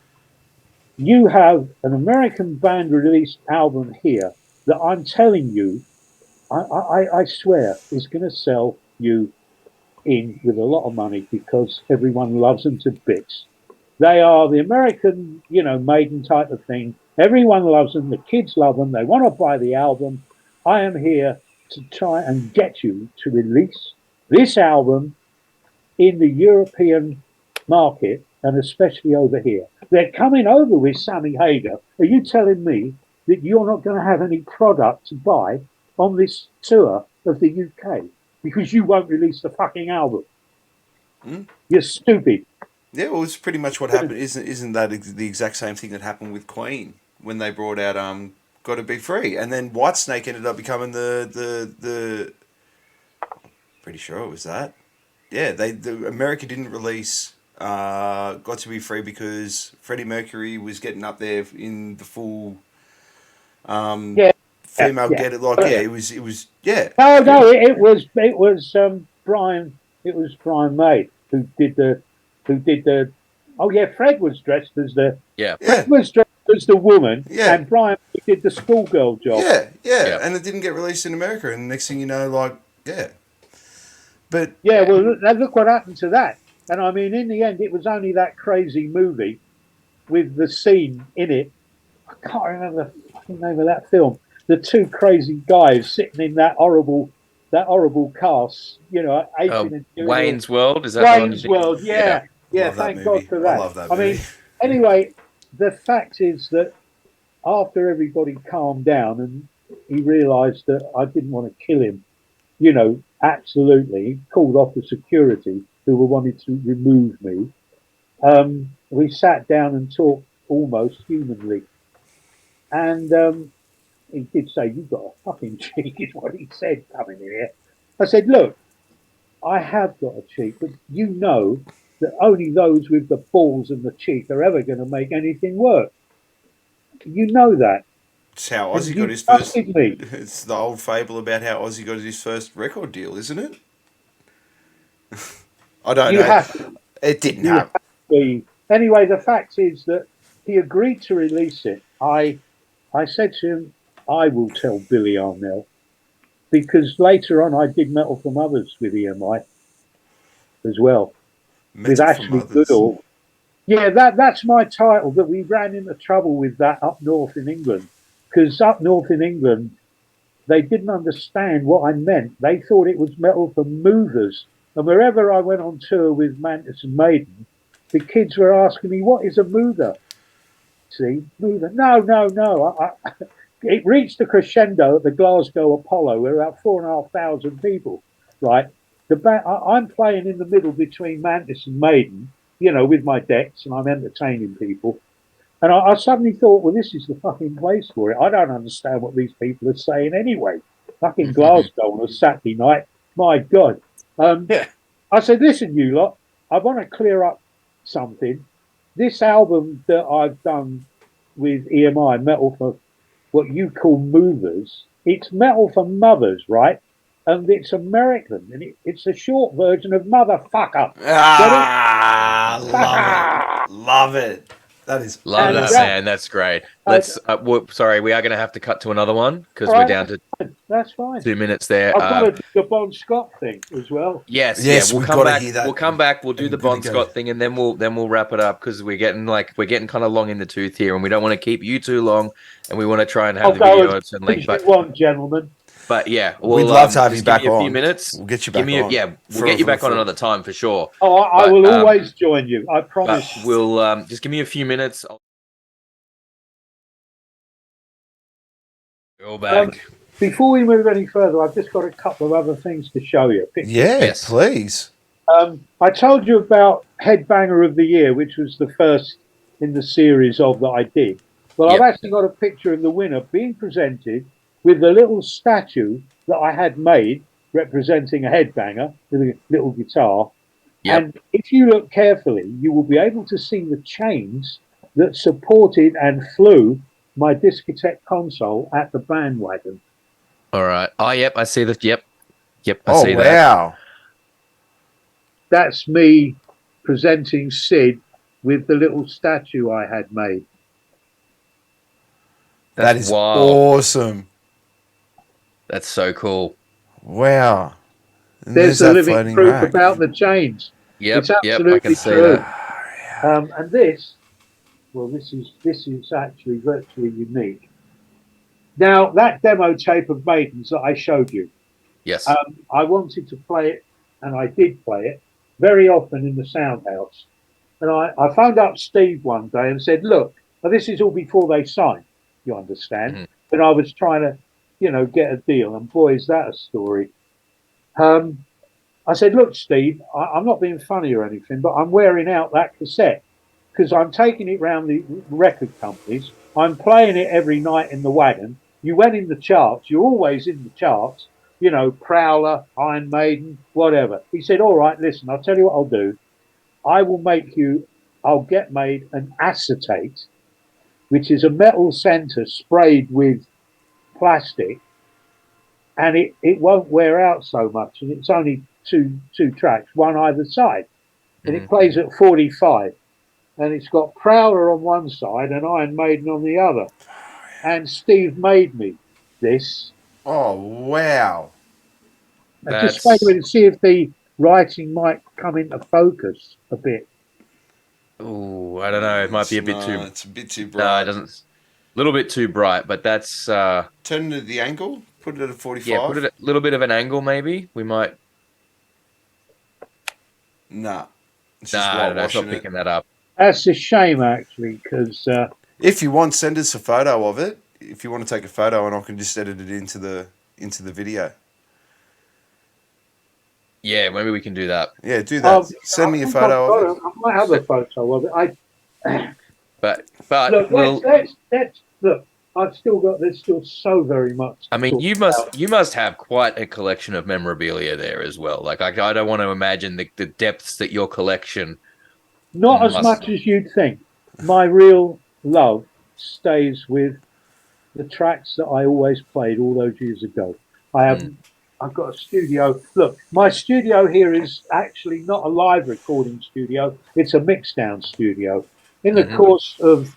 You have an American band released album here that I'm telling you, I swear, is going to sell you in with a lot of money because everyone loves them to bits. They are the American, Maiden type of thing. Everyone loves them. The kids love them. They want to buy the album. I am here to try and get you to release this album in the European market and especially over here. They're coming over with Sammy Hagar. Are you telling me that you're not going to have any product to buy on this tour of the UK because you won't release the fucking album? You're stupid." Yeah, well, it's pretty much what happened. Isn't that the exact same thing that happened with Queen when they brought out "Got to Be Free," and then Whitesnake ended up becoming the. Pretty sure it was that. Yeah, the America didn't release "Got to Be Free" because Freddie Mercury was getting up there in the full Yeah, female yeah. get it like yeah it was yeah. No, it was Brian. It was Brian May who did the Oh yeah, Fred was dressed as the Yeah. Yeah, woman, Yeah. and Brian did the schoolgirl job. yeah, and it didn't get released in America, and the next thing you know, like, yeah. But Yeah, well, look what happened to that. And I mean, in the end, it was only that crazy movie with the scene in it. I can't remember the fucking name of that film. The two crazy guys sitting in that horrible cast, you know, aping and doing all. Wayne's World, is that the one you Wayne's think? World, yeah, yeah. love that Thank God movie. for I that. love that I movie. mean, anyway, the fact is that after everybody calmed down and he realised that I didn't want to kill him, you know, absolutely, he called off the security who were wanting to remove me. We sat down and talked almost humanly, and he did say, "You've got a fucking cheek," is what he said coming in here. I said, "Look, I have got a cheek, but you know that only those with the balls and the cheek are ever going to make anything work. You know that, It's how and Ozzy got you his first. trusted me. It's the old fable about how Ozzy got his first record deal, isn't it? I don't You know. have It didn't you have happen. to be." Anyway, the fact is that he agreed to release it. I said to him, "I will tell Billy Arnell," because later on I did Metal from Others with EMI as well, with Metal from Ashley Others. Goodall. Yeah, that's my title. That we ran into trouble with that up north in England, because up north in England they didn't understand what I meant. They thought it was Metal for Movers, and wherever I went on tour with Mantis and Maiden, the kids were asking me, "What is a mover?" See, mover? No, no, no. It reached a crescendo at the Glasgow Apollo, where about 4,500 people, right? I'm playing in the middle between Mantis and Maiden, you know, with my decks, and I'm entertaining people. And I suddenly thought, well, this is the fucking place for it. I don't understand what these people are saying anyway. Fucking Glasgow on a Saturday night. My God. Yeah. I said, listen, you lot, I want to clear up something. This album that I've done with EMI, Metal for what you call movers, it's Metal for Mothers, right? And it's American, and it's a short version of motherfucker. Get it? Love it. Love it. That is Love And that, awesome. man. That's great. uh, Let's. Sorry, we are going to have to cut to another one because all we're right, down to that's fine. 2 minutes there. I've got to do the Bon Scott thing as well. Yes, yeah, Yes, we'll we've come got to back. hear that. We'll come back. We'll do I'm the gonna Bon go. Scott thing, and then we'll wrap it up because we're getting kind of long in the tooth here, and we don't want to keep you too long, and we want to try and have I'll the go video as at a certain much length. as you want, gentlemen. But yeah, We'd we'll love to have you just give back me a few on. minutes. We'll get you Give back me on. we'll get you back on another time for sure. Oh, I But, will always join you. I But promise. we'll just give me a few minutes. I'll go back. Before we move any further, I've just got a couple of other things to show you. Pictures. Yeah, Yes. please. I told you about Headbanger of the Year, which was the first in the series of that I did. Well, Yep. I've actually got a picture of the winner being presented with the little statue that I had made representing a headbanger with a little guitar. Yep. And if you look carefully, you will be able to see the chains that supported and flew my discotheque console at the bandwagon. All right. Oh, yep. I see that. Yep. I Oh see that. wow. That's me presenting Sid with the little statue I had made. That That's is wild. awesome. That's so cool. Wow. And There's the that living floating proof rack. about the chains. Yep. It's I absolutely can see true. that. And this is actually virtually unique. Now, that demo tape of Maidens that I showed you, Yes. I wanted to play it, and I did play it very often in the sound house. And I phoned up Steve one day and said, look, this is all before they signed, you understand? Mm-hmm. But I was trying to, get a deal. And boy, is that a story. I said, look, Steve, I'm not being funny or anything, but I'm wearing out that cassette because I'm taking it round the record companies. I'm playing it every night in the wagon. You went in the charts. You're always in the charts. Prowler, Iron Maiden, whatever. He said, all right, listen, I'll tell you what I'll do. I'll get made an acetate, which is a metal center sprayed with plastic, and it won't wear out so much. And it's only two tracks, one either side. And it plays at 45. and it's got Prowler on one side and Iron Maiden on the other. And Steve made me this. Oh, wow. I just wait That's to see if the writing might come into focus a bit. ooh, I don't know. It might be a bit too. It's a bit too No, it bright. doesn't. A little bit too bright, but that's Turn it at the angle. Put it at a yeah. Put it 45. at a little bit of an angle, maybe. We might. Nah. It's just Nah, no, it's not whitewashing it. picking that up. That's a shame, actually, because If you want, send us a photo of it. If you want to take a photo, and I can just edit it into the video. Yeah, maybe we can do that. Yeah, do that. Send me a photo of it. I might have a photo of it. But Look, we'll. let's look. I've still got. There's still so very much. I mean, talk about. you must have quite a collection of memorabilia there as well. Like I don't want to imagine the depths that your collection Not as must. much as you'd think. My real love stays with the tracks that I always played all those years ago. I have. I've got a studio. Look, my studio here is actually not a live recording studio. It's a mixdown studio. In the course of,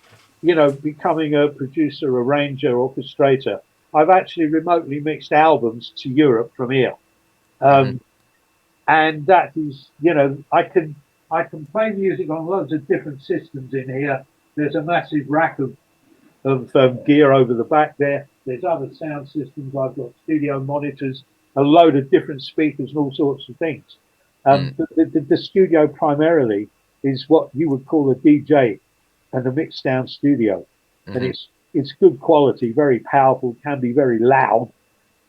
becoming a producer, arranger, orchestrator, I've actually remotely mixed albums to Europe from here. And that is, I can play music on loads of different systems in here. There's a massive rack of gear over the back there. There's other sound systems. I've got studio monitors, a load of different speakers, and all sorts of things. The studio primarily is what you would call a DJ and a mix down studio, and it's good quality, very powerful, can be very loud,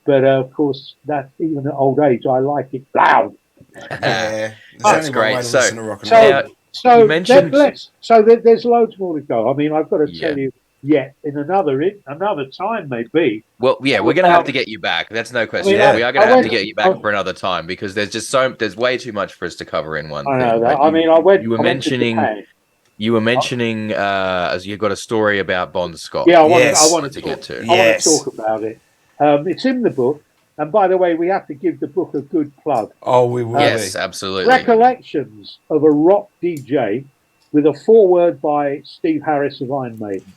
but of course that even at old age I like it loud. Yeah. There's That's only one great. way to So- listen to rock and roll. Now, So you mentioned. there's loads more to go. I mean, I've got to Yeah. tell you, in another time maybe. Well, yeah, we're gonna have to get you back. That's no question. I mean, We are I gonna have went- to get you back for another time because there's just there's way too much for us to cover in one I thing. know that. But I mean, I went. you were I went to mentioning Japan. as you got a story about Bon Scott. Yeah, I Yes. want to get talk. to. I want Yes. to talk about it. It's in the book, and by the way, we have to give the book a good plug. Oh, we will Yes, be. absolutely. Recollections of a Rock DJ, with a foreword by Steve Harris of Iron Maiden,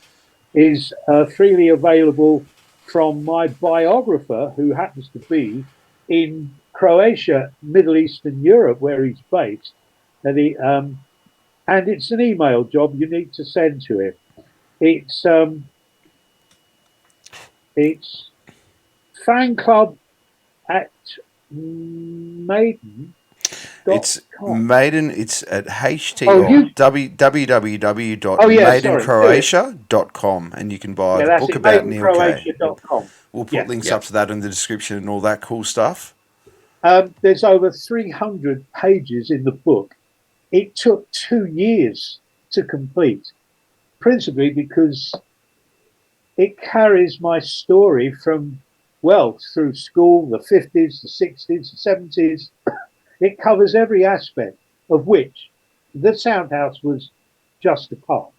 is freely available from my biographer, who happens to be in Croatia, Middle Eastern Europe, where he's based, and it's an email job you need to send to him. It's fan club at maiden. It's Maiden. It's at www.maidencroatia.com, and you can buy the book about Neal Kay. Maidencroatia.com. We'll put links up to that in the description and all that cool stuff. There's over 300 pages in the book. It took 2 years to complete, principally because it carries my story from, through school, the 50s, the 60s, the 70s. It covers every aspect of which the Soundhouse was just a part.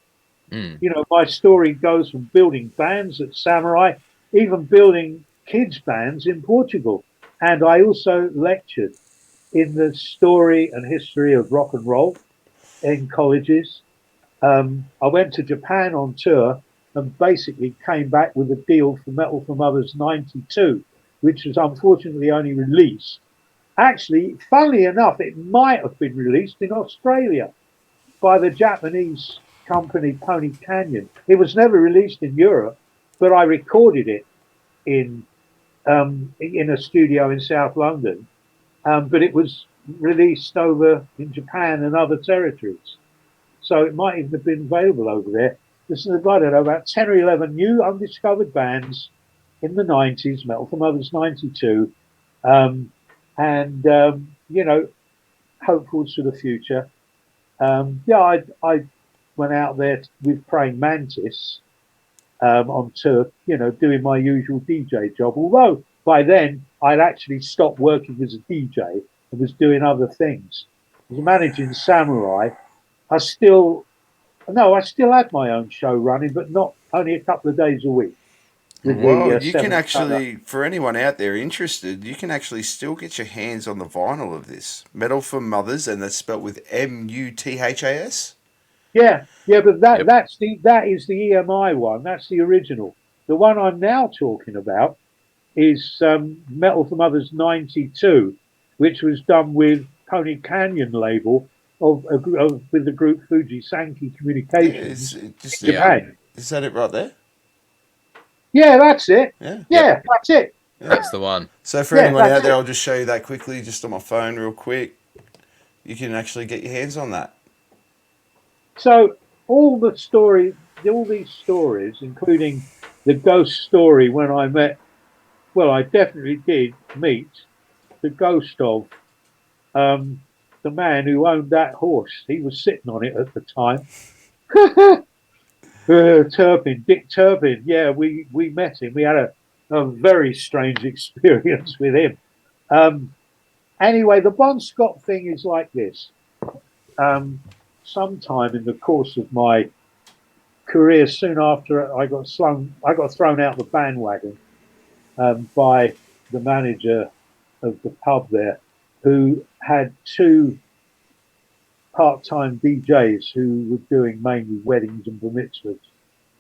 My story goes from building bands at Samurai, even building kids' bands in Portugal. And I also lectured in the story and history of rock and roll in colleges. I went to Japan on tour and basically came back with a deal for Metal for Mothers 92, which was unfortunately only released. Actually, funnily enough, it might have been released in Australia by the Japanese company Pony Canyon. It was never released in Europe, but I recorded it in a studio in South London. But it was released over in Japan and other territories. So it might even have been available over there. This is, I don't know, about 10 or 11 new undiscovered bands in the 90s, Metal for Mothers 92. Hopefuls for the future. I went out there with Praying Mantis on tour, doing my usual DJ job. Although by then I'd actually stopped working as a DJ and was doing other things. I was managing Samurai. I still had my own show running, but not only a couple of days a week. Well, you can actually, for anyone out there interested, you can actually still get your hands on the vinyl of this. Metal for Mothers, and that's spelt with Muthas. Yeah, yeah, but Yep. that is the EMI one. That's the original. The one I'm now talking about is Metal from Others '92, which was done with Pony Canyon label with the group Fuji Sankey Yeah, Communications in Yeah. Japan. is that it right there? Yeah, that's it. Yeah. Yep. Yeah, that's it. Yeah. That's the one. So for Yeah, anyone that's out there, it. I'll just show you that quickly, just on my phone, real quick. You can actually get your hands on that. So all these stories, including the ghost story when I met, well, I definitely did meet the ghost of um, the man who owned that horse. He was sitting on it at the time. Turpin, Dick Turpin. Yeah, we met him. We had a very strange experience with him. Um, anyway, the Bon Scott thing is like this. Um, sometime in the course of my career, soon after I got thrown out the bandwagon by the manager of the pub there, who had two part-time DJs who were doing mainly weddings and bar mitzvahs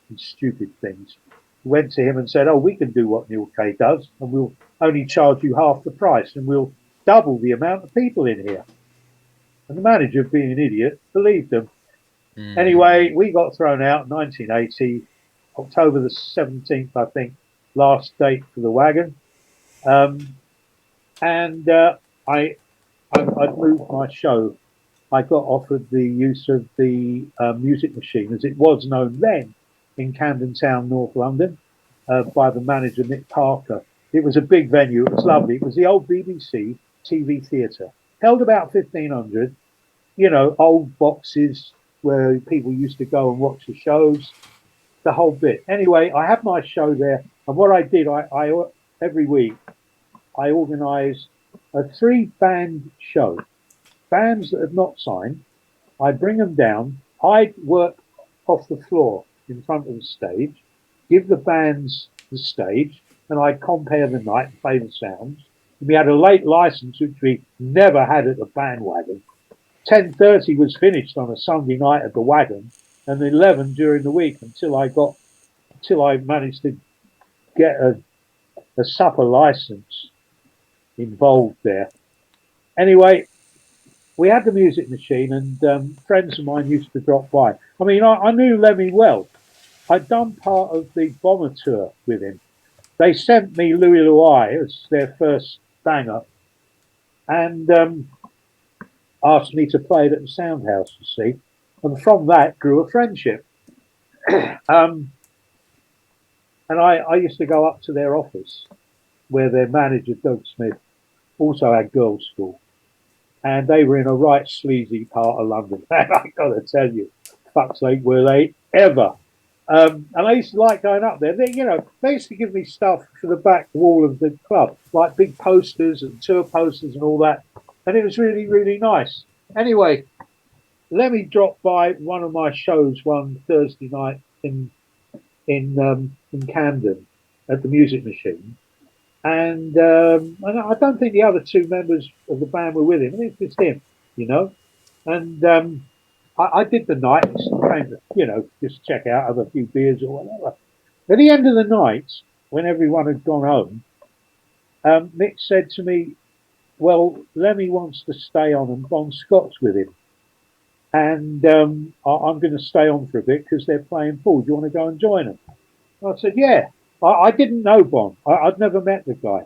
and stupid things. Went to him and said, "Oh, we can do what Neal Kay does, and we'll only charge you half the price, and we'll double the amount of people in here." And the manager, being an idiot, believed them. Anyway, we got thrown out in 1980, October the 17th, I think, last date for the wagon. Um, and I'd moved my show. I got offered the use of the music machine, as it was known then, in Camden Town, North London, by the manager, Nick Parker. It was a big venue. It was lovely. It was the old BBC TV theatre. Held about 1,500, old boxes where people used to go and watch the shows, the whole bit. Anyway, I had my show there. And what I did, I every week, I organised a 3-band show. Bands that had not signed, I'd bring them down. I'd work off the floor in front of the stage, give the bands the stage, and I'd compare the night and play the sounds. We had a late license, which we never had at the bandwagon. 10:30 was finished on a Sunday night at the wagon, and 11 during the week until I managed to get a supper license involved there. Anyway, we had the music machine, and friends of mine used to drop by. I mean, I knew Lemmy well. I'd done part of the Bomber tour with him. They sent me Louis Louis as their first banger, and asked me to play it at the Soundhouse, you see. And from that grew a friendship. um, and I used to go up to their office where their manager, Doug Smith, also had girls' school. And they were in a right sleazy part of London. And I got to tell you, fuck's sake, were they ever. And I used to like going up there. They used to give me stuff for the back wall of the club, like big posters and tour posters and all that. And it was really, really nice. Anyway, let me drop by one of my shows one Thursday night in Camden at the Music Machine. And I don't think the other two members of the band were with him. I think it's him, you know. And I did the night, came to, just check out, have a few beers or whatever. At the end of the night, when everyone had gone home, Mick said to me, "Well, Lemmy wants to stay on, and Bon Scott's with him. And I'm going to stay on for a bit because they're playing pool. Do you want to go and join them?" I said, "Yeah." I didn't know Bon. I'd never met the guy.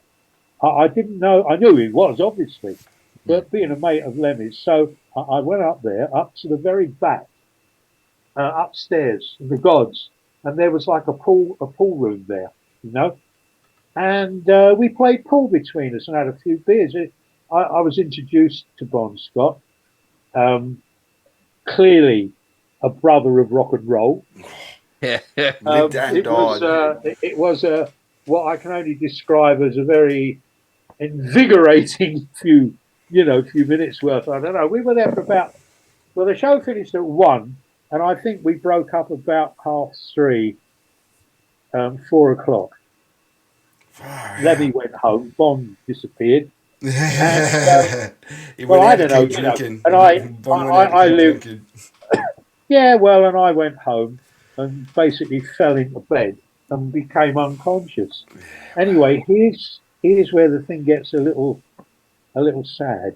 I didn't know. I knew he was, obviously, but being a mate of Lemmy's. So I went up there, up to the very back, upstairs in the gods, and there was like a pool room there, you know. And we played pool between us and had a few beers. I was introduced to Bon Scott, clearly a brother of rock and roll. Lived and died. It was a what I can only describe as a very invigorating few minutes worth. I don't know. We were there for the show finished at 1, and I think we broke up about 3:30, 4 o'clock. Lemmy went home. Bon disappeared. And, He well, went I out to don't know, keep drinking. and Bon went out to I keep lived drinking. Yeah, well, and I went home and basically fell into bed and became unconscious. Anyway, here's where the thing gets a little sad.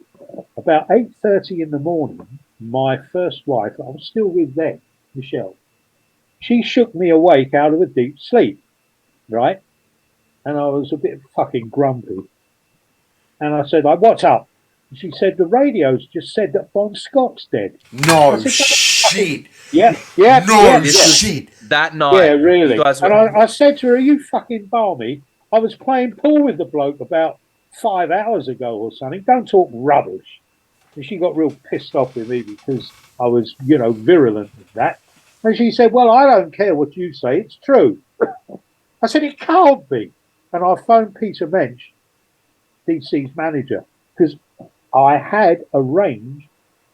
About 8:30 in the morning, my first wife, I was still with then, Michelle. She shook me awake out of a deep sleep, right? And I was a bit fucking grumpy. And I said, like, what's up? And she said, the radio's just said that Bon Scott's dead. I No said, shit. yeah, yeah, No yeah, This yeah. was shit. that Yeah, night. You really. guys And were. I said to her, are you fucking balmy? I was playing pool with the bloke about 5 hours ago or something. Don't talk rubbish. And she got real pissed off with me because I was, virulent with that. And she said, well, I don't care what you say. It's true. I said, it can't be. And I phoned Peter Mensch, DC's manager, because I had arranged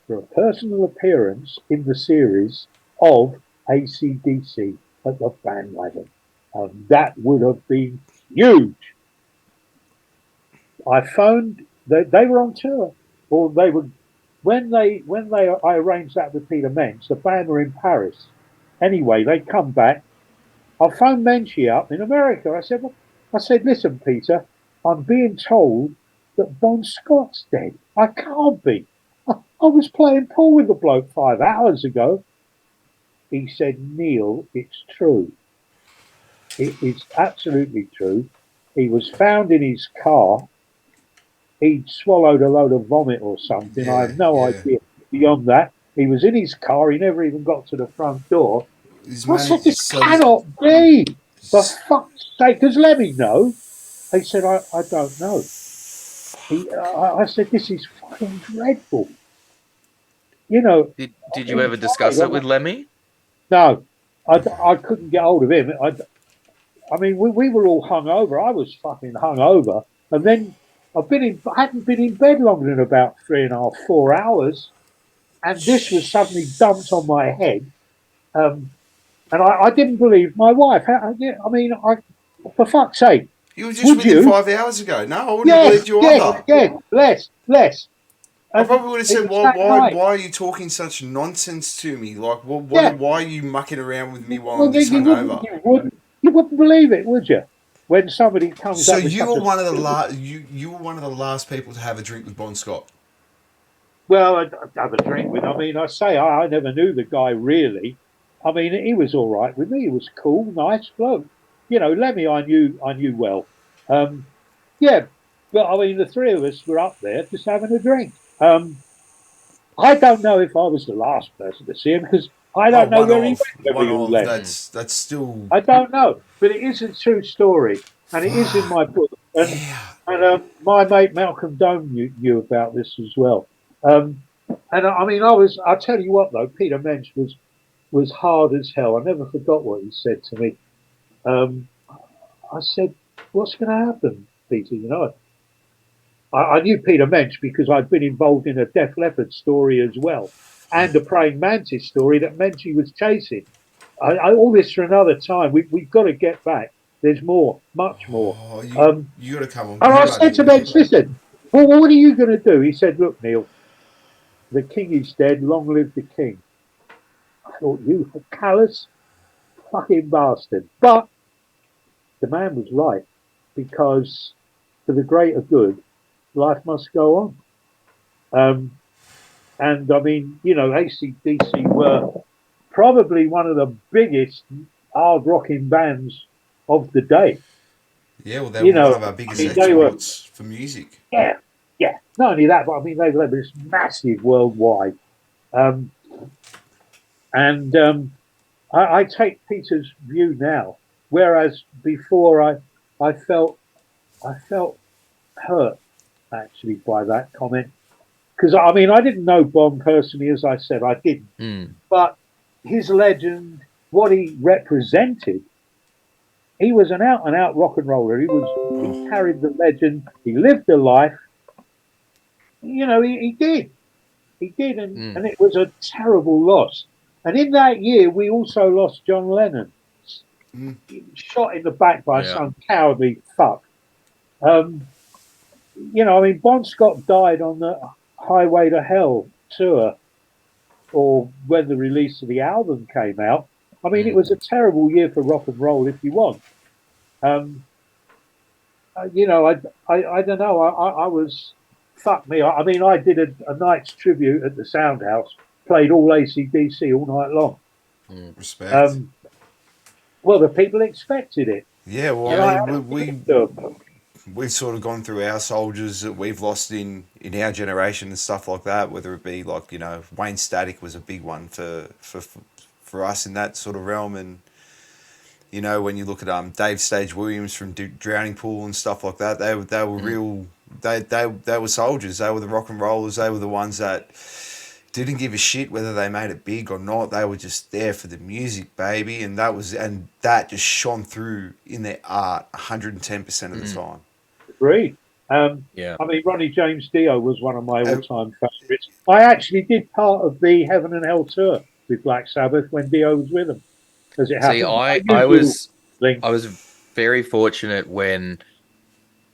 for a personal appearance in the series of ACDC at the bandwagon. And that would have been huge. I phoned, they were on tour, or they were, I arranged that with Peter Mensch, the band were in Paris. Anyway, they come back. I phoned Menchie up in America. I said, listen, Peter, I'm being told that Bon Scott's dead. I can't be. I was playing pool with the bloke 5 hours ago. He said, Neil, it's true. It is absolutely true. He was found in his car. He'd swallowed a load of vomit or something. I Yeah, have no yeah. idea. Beyond that, he was in his car. He never even got to the front door. His I money. said, this cannot be. For fuck's sake, because let me know. He said, I don't know. I said, this is fucking dreadful. You know, Did you he ever discuss it with Lemmy? no, I couldn't get hold of him. I mean, we were all hung over. I was fucking hung over. And then I hadn't been in bed longer than about 3.5, 4 hours. And this was suddenly dumped on my head. Um, and I didn't believe my wife. I mean, for fuck's sake, You were just would with him you? 5 hours ago. No, I wouldn't have Yes, believed you yes, either. yes, less. I And probably would have it said, was that night. why are you talking such nonsense to me? Like, Yeah. why are you mucking around with me while I'm Well, this hungover? you wouldn't believe it, would you? When somebody comes So up with you such were a one of the you were one of the last people to have a drink with Bon Scott. well, I'd have a drink with. I mean, I never knew the guy really. I mean, he was all right with me. He was cool, nice bloke. Lemmy, I knew well. Um, yeah, but I mean, the three of us were up there just having a drink. I don't know if I was the last person to see him because I Oh, don't know where he went when one we all of. left. That's still. I don't know, but it is a true story, and it is in Fuck. my book. Yeah. And my mate Malcolm Dome knew about this as well. And I mean, I tell you what though, Peter Mensch was hard as hell. I never forgot what he said to me. Um, I said, "What's going to happen, Peter?" I knew Peter Mensch because I'd been involved in a Def Leppard story as well, and a praying mantis story that Menchie was chasing. All this for another time. We've got to get back. There's more, much more. Oh, Um, you got to come on and Beer I Buddy. said to Mensch, listen, well, what are you going to do? He said, look, Neil, the king is dead. Long live the king. I thought, you callous fucking bastard. But the man was right because for the greater good, life must go on. Um, and I mean, ACDC were probably one of the biggest hard rocking bands of the day. Yeah, well, they were one of our I biggest mean, they were, exports for music. yeah, yeah. Not only that, but I mean, they were just massive worldwide. Um, and I take Peter's view now, whereas before I felt hurt actually by that comment because I mean I didn't know Bon personally, as I said, I didn't, Mm. but his legend, what he represented, he was an out and out rock and roller. He Oh, carried the legend. He lived a life. He did, Mm. and it was a terrible loss. And in that year, we also lost John Lennon, mm. shot in the back by Yeah. some cowardly fuck. Um, I mean, Bon Scott died on the Highway to Hell tour. or when the release of the album came out. I mean, it was a terrible year for rock and roll, if you want. Um, you know, I don't know. I was fuck me. I mean, I did a night's tribute at the Sound House, played all AC/DC all night long. Respect. Well, the people expected it, Yeah, well, and I I had mean, to give it to them. we've sort of gone through our soldiers that we've lost in our generation and stuff like that. Whether it be like, you know, Wayne Static was a big one for us in that sort of realm, and you know, when you look at Dave Stage Williams from Drowning Pool and stuff like that, they were real. They were soldiers. They were the rock and rollers. They were the ones that didn't give a shit whether they made it big or not. They were just there for the music, baby, and that just shone through in their art 110% of the time. Agreed. Yeah. I mean, Ronnie James Dio was one of my all-time favourites. I actually did part of the Heaven and Hell tour with Black Sabbath when Dio was with them, as it See, happened. I was very fortunate when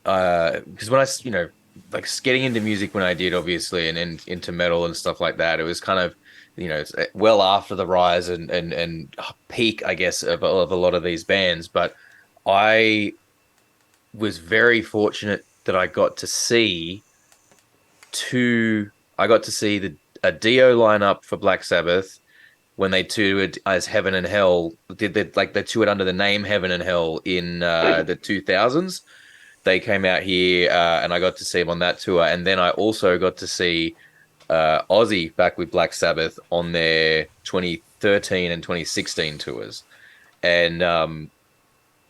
because when you know, like getting into music when I did, obviously, and into metal and stuff like that, it was kind of, you know, well after the rise and peak, I guess, of a lot of these bands. But I was very fortunate that I got to see the a Dio lineup for Black Sabbath when they toured as Heaven and Hell. They toured under the name Heaven and Hell in the 2000s. They came out here, and I got to see them on that tour. And then I also got to see Ozzy back with Black Sabbath on their 2013 and 2016 tours. And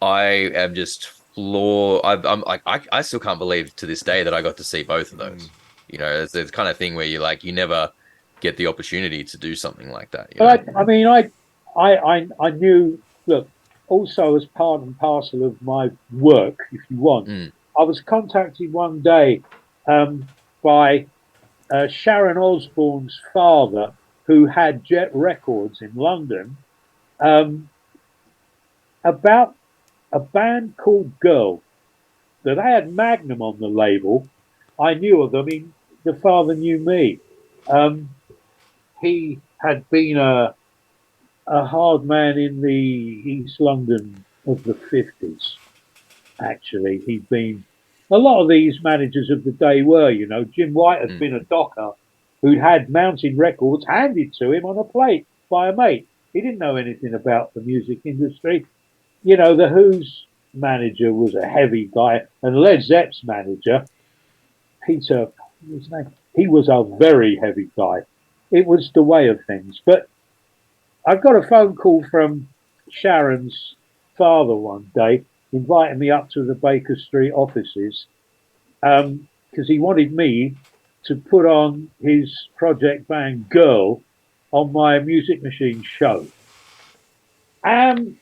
I am just floored. I'm like, I still can't believe to this day that I got to see both of those. You know, it's the kind of thing where you never get the opportunity to do something like that. You know? But I mean, I knew. Look, also as part and parcel of my work, if you want, I was contacted one day by Sharon Osbourne's father, who had Jet Records in London, about a band called Girl. That they had Magnum on the label. I knew of them. I mean, the father knew me. He had been a hard man in the East London of the 50s, actually. He'd been, a lot of these managers of the day were, you know, Jim White had been a docker who'd had Mountain Records handed to him on a plate by a mate. He didn't know anything about the music industry. You know, The Who's manager was a heavy guy, and Led Zepp's manager, Peter, his name, he was a very heavy guy. It was the way of things. But I got a phone call from Sharon's father one day, inviting me up to the Baker Street offices because he wanted me to put on his project band Girl on my Music Machine show. And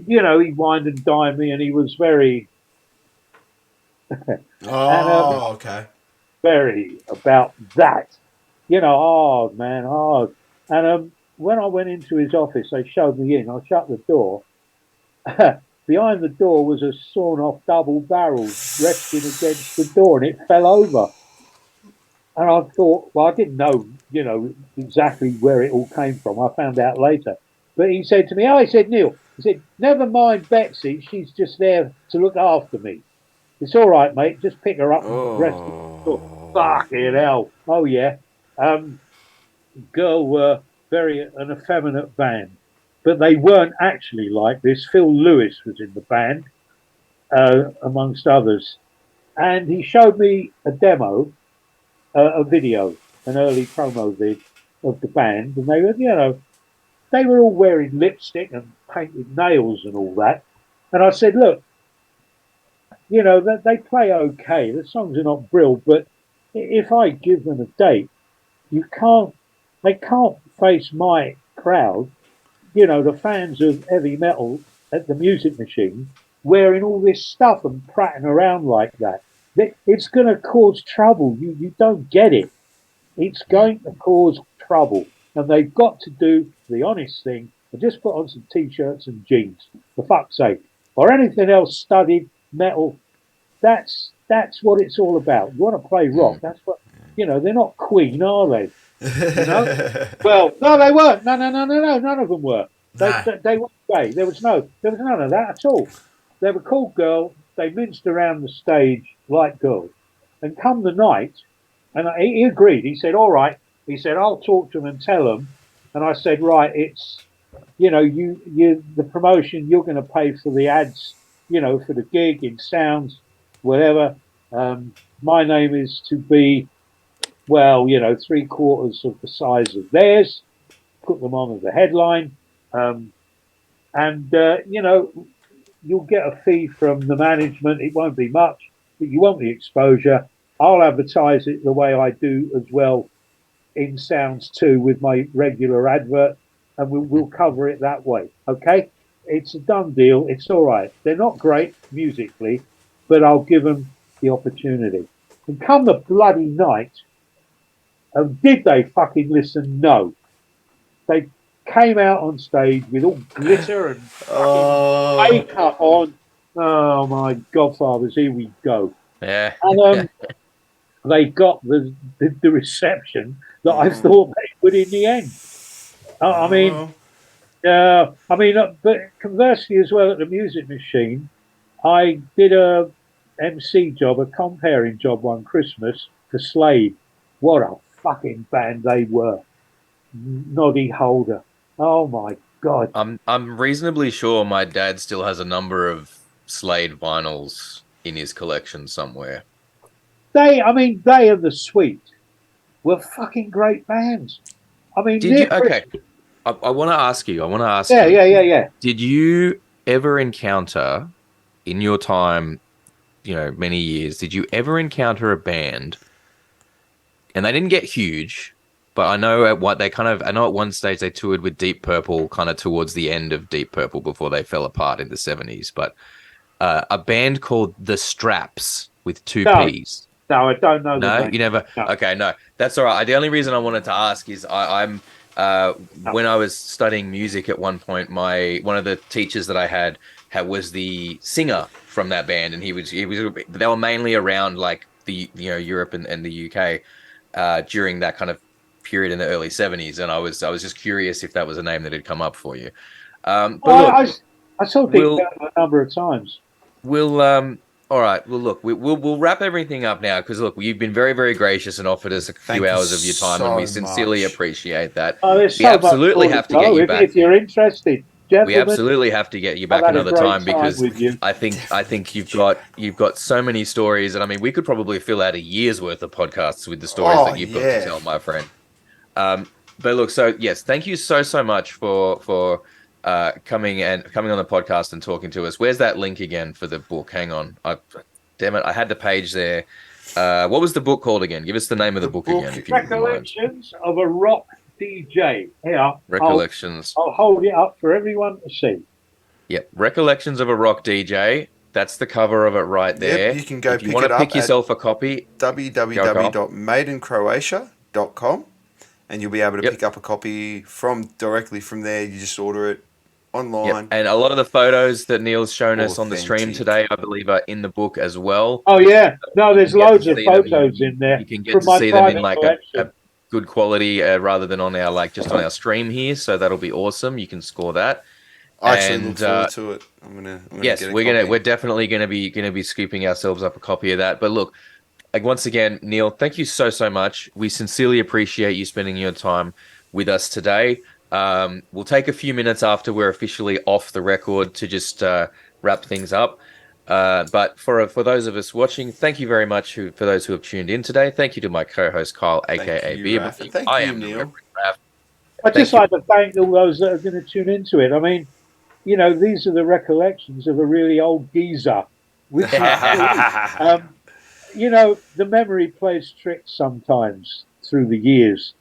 you know, he wined and dined me, and he was very, Okay. very about that. You know, hard man, hard. And when I went into his office, they showed me in. I shut the door. Behind the door was a sawn-off double barrel resting against the door, and it fell over. And I thought, well, I didn't know, you know, exactly where it all came from. I found out later. But he said to me, he said, Neil, he said, never mind Betsy. She's just there to look after me. It's all right, mate. Just pick her up and rest. Oh, fucking hell. Oh, yeah. Girl were an effeminate band, but they weren't actually like this. Phil Lewis was in the band, amongst others. And he showed me a demo, a video, an early promo vid of the band. And they were, you know, they were all wearing lipstick and painted nails and all that. And I said, look, you know, they play okay. The songs are not brilliant, but if I give them a date, they can't face my crowd, you know, the fans of heavy metal at the Music Machine, wearing all this stuff and prattling around like that. It's going to cause trouble. You don't get it. It's going to cause trouble. And they've got to do the honest thing and just put on some t-shirts and jeans, for fuck's sake. Or anything else studied, metal. That's what it's all about. You want to play rock. That's what, you know, they're not Queen, are they? You know? Well, no, they weren't. No, no, no, no, no. None of them were. Nah. They weren't gay. There was none of that at all. They were called girls. They minced around the stage like girls. And come the night, and he agreed. He said, "All right." He said, "I'll talk to them and tell them." And I said, "Right, it's the promotion. You're going to pay for the ads, for the gig in sounds, whatever. My name is to be, well, 3/4 of the size of theirs. Put them on as a headline, um, and you'll get a fee from the management. It won't be much, but you want the exposure. I'll advertise it the way I do as well in Sounds too with my regular advert, and we'll cover it that way. Okay, it's a done deal. It's all right. They're not great musically, but I'll give them the opportunity. And come the bloody night, and did they fucking listen? No, they came out on stage with all glitter and fucking makeup on. Oh my godfathers, here we go. Yeah. And they got the reception that I thought they would in the end. But conversely as well at the Music Machine, I did a MC job, a comparing job one Christmas for Slade. What a fucking band they were. Noddy Holder. Oh my God. I'm reasonably sure my dad still has a number of Slade vinyls in his collection somewhere. They and the Sweet were fucking great bands. I mean, Did you? Okay. I want to ask you. Yeah. Did you ever encounter in your time, many years, did you ever encounter a band and they didn't get huge, but I know at one stage they toured with Deep Purple kind of towards the end of Deep Purple before they fell apart in the 70s, but a band called The Straps with two P's. No, I don't know. No, you never. No. Okay, no, that's all right. The only reason I wanted to ask is I'm when I was studying music at one point, one of the teachers that I had was the singer from that band, and he was they were mainly around like the Europe and the UK during that kind of period in the early 70s, and I was just curious if that was a name that had come up for you. But look, I saw Deep Purple a number of times. We'll all right. Well, look, we'll wrap everything up now because look, you've been very, very gracious and offered us a few hours of your time, and we sincerely appreciate that. We absolutely have to get you back if you're interested. Gentlemen, we absolutely have to get you back another time because I think you've got so many stories, and I mean, we could probably fill out a year's worth of podcasts with the stories that you've got to tell, my friend. But look, so yes, thank you so much for coming on the podcast and talking to us. Where's that link again for the book? Hang on. Damn it, I had the page there. What was the book called again? Give us the name of the book again. If you Recollections of a Rock DJ. Here, Recollections. I'll hold it up for everyone to see. Yep, Recollections of a Rock DJ. That's the cover of it right there. Yep, you can go if you want to pick yourself a copy. www.madencroatia.com and you'll be able to pick up a copy directly from there. You just order it online. Yep. And a lot of the photos that Neal's shown us on the stream today, I believe, are in the book as well. Oh yeah, no, there's loads of photos in there. You can get to see them in like a good quality rather than on our just on our stream here. So that'll be awesome. You can score that. I actually look forward to it. I'm gonna we're definitely gonna be scooping ourselves up a copy of that. But look, once again, Neal, thank you so much. We sincerely appreciate you spending your time with us today. We'll take a few minutes after we're officially off the record to just wrap things up. But for those of us watching, thank you very much for those who have tuned in today. Thank you to my co-host Kyle, aka Beer. I am Neal. I'd just like to thank all those that are going to tune into it. I mean, these are the recollections of a really old geezer. Which the memory plays tricks sometimes through the years.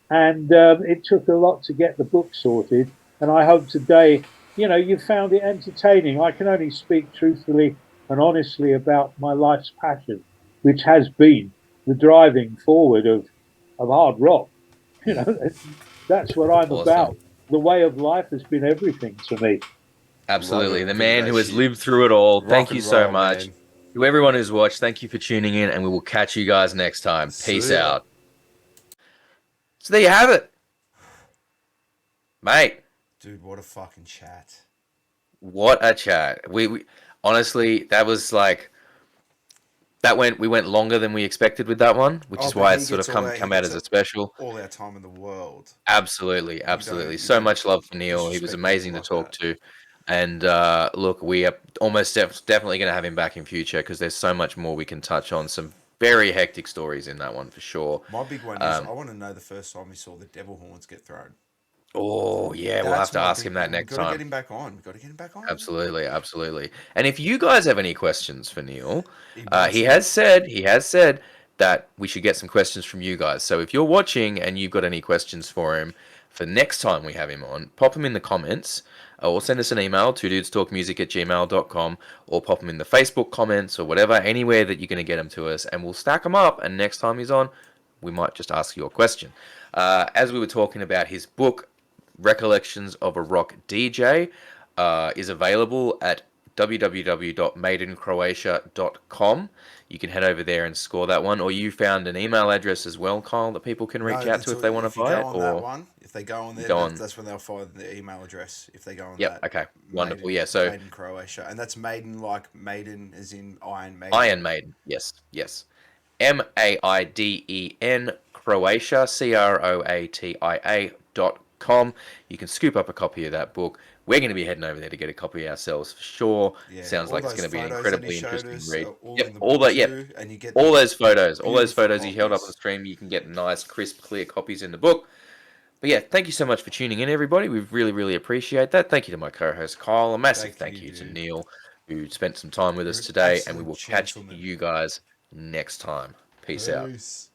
And it took a lot to get the book sorted. And I hope today, you found it entertaining. I can only speak truthfully and honestly about my life's passion, which has been the driving forward of hard rock. That's what I'm about. The way of life has been everything to me. Absolutely. The man who has lived through it all. Thank you so much. Man. To everyone who's watched, thank you for tuning in, and we will catch you guys next time. Peace out. So there you have it, mate. Dude, what a fucking chat. What a chat. We honestly, that was like we went longer than we expected with that one, which is but why he it's sort of gets all come he out gets as a special. all our time in the world. Absolutely, You absolutely. don't So much love for Neal. He was disrespect amazing people to like talk that. to. And look, we are almost definitely going to have him back in future because there's so much more we can touch on. Some very hectic stories in that one for sure. My big one is I want to know the first time we saw the devil horns get thrown. Oh, yeah, we'll have That's to my ask big him that one. We've next got to get time. him back on. We've got to get him back on. Absolutely, absolutely. And if you guys have any questions for Neal, He wants he them. has said that we should get some questions from you guys. So if you're watching and you've got any questions for him for next time we have him on, pop them in the comments or send us an email to dudestalkmusic@gmail.com or pop them in the Facebook comments or whatever, anywhere that you're going to get them to us, and we'll stack them up. And next time he's on, we might just ask you a question. As we were talking about his book, Recollections of a Rock DJ, is available at www.madeincroatia.com. You can head over there and score that one, or you found an email address as well, Kyle, that people can reach out to if they want to If you buy go it, on that or one, if they go on there, go on. that's when they'll find the email address. If they go on Yep. that. Okay. Wonderful. Maiden, Yeah. So Maiden Croatia, and that's Maiden like Maiden as in Iron Maiden. Iron Maiden. Yes. Yes. Maiden Croatia CROATIA.com. You can scoop up a copy of that book. We're going to be heading over there to get a copy ourselves for sure. Yeah, Sounds all like it's those going to be an photos that he incredibly showed interesting us read. are all Yep. in the All book that. Yep. too, and you get All the those photos beautiful he held up on copies. the stream, you can get nice, crisp, clear copies in the book. But yeah, thank you so much for tuning in, everybody. We really, really appreciate that. Thank you to my co-host Kyle. A massive thank you to dude. Neal, who spent some time with You're us an today, and we absolute will catch gentleman. you guys next time. Peace out. Peace.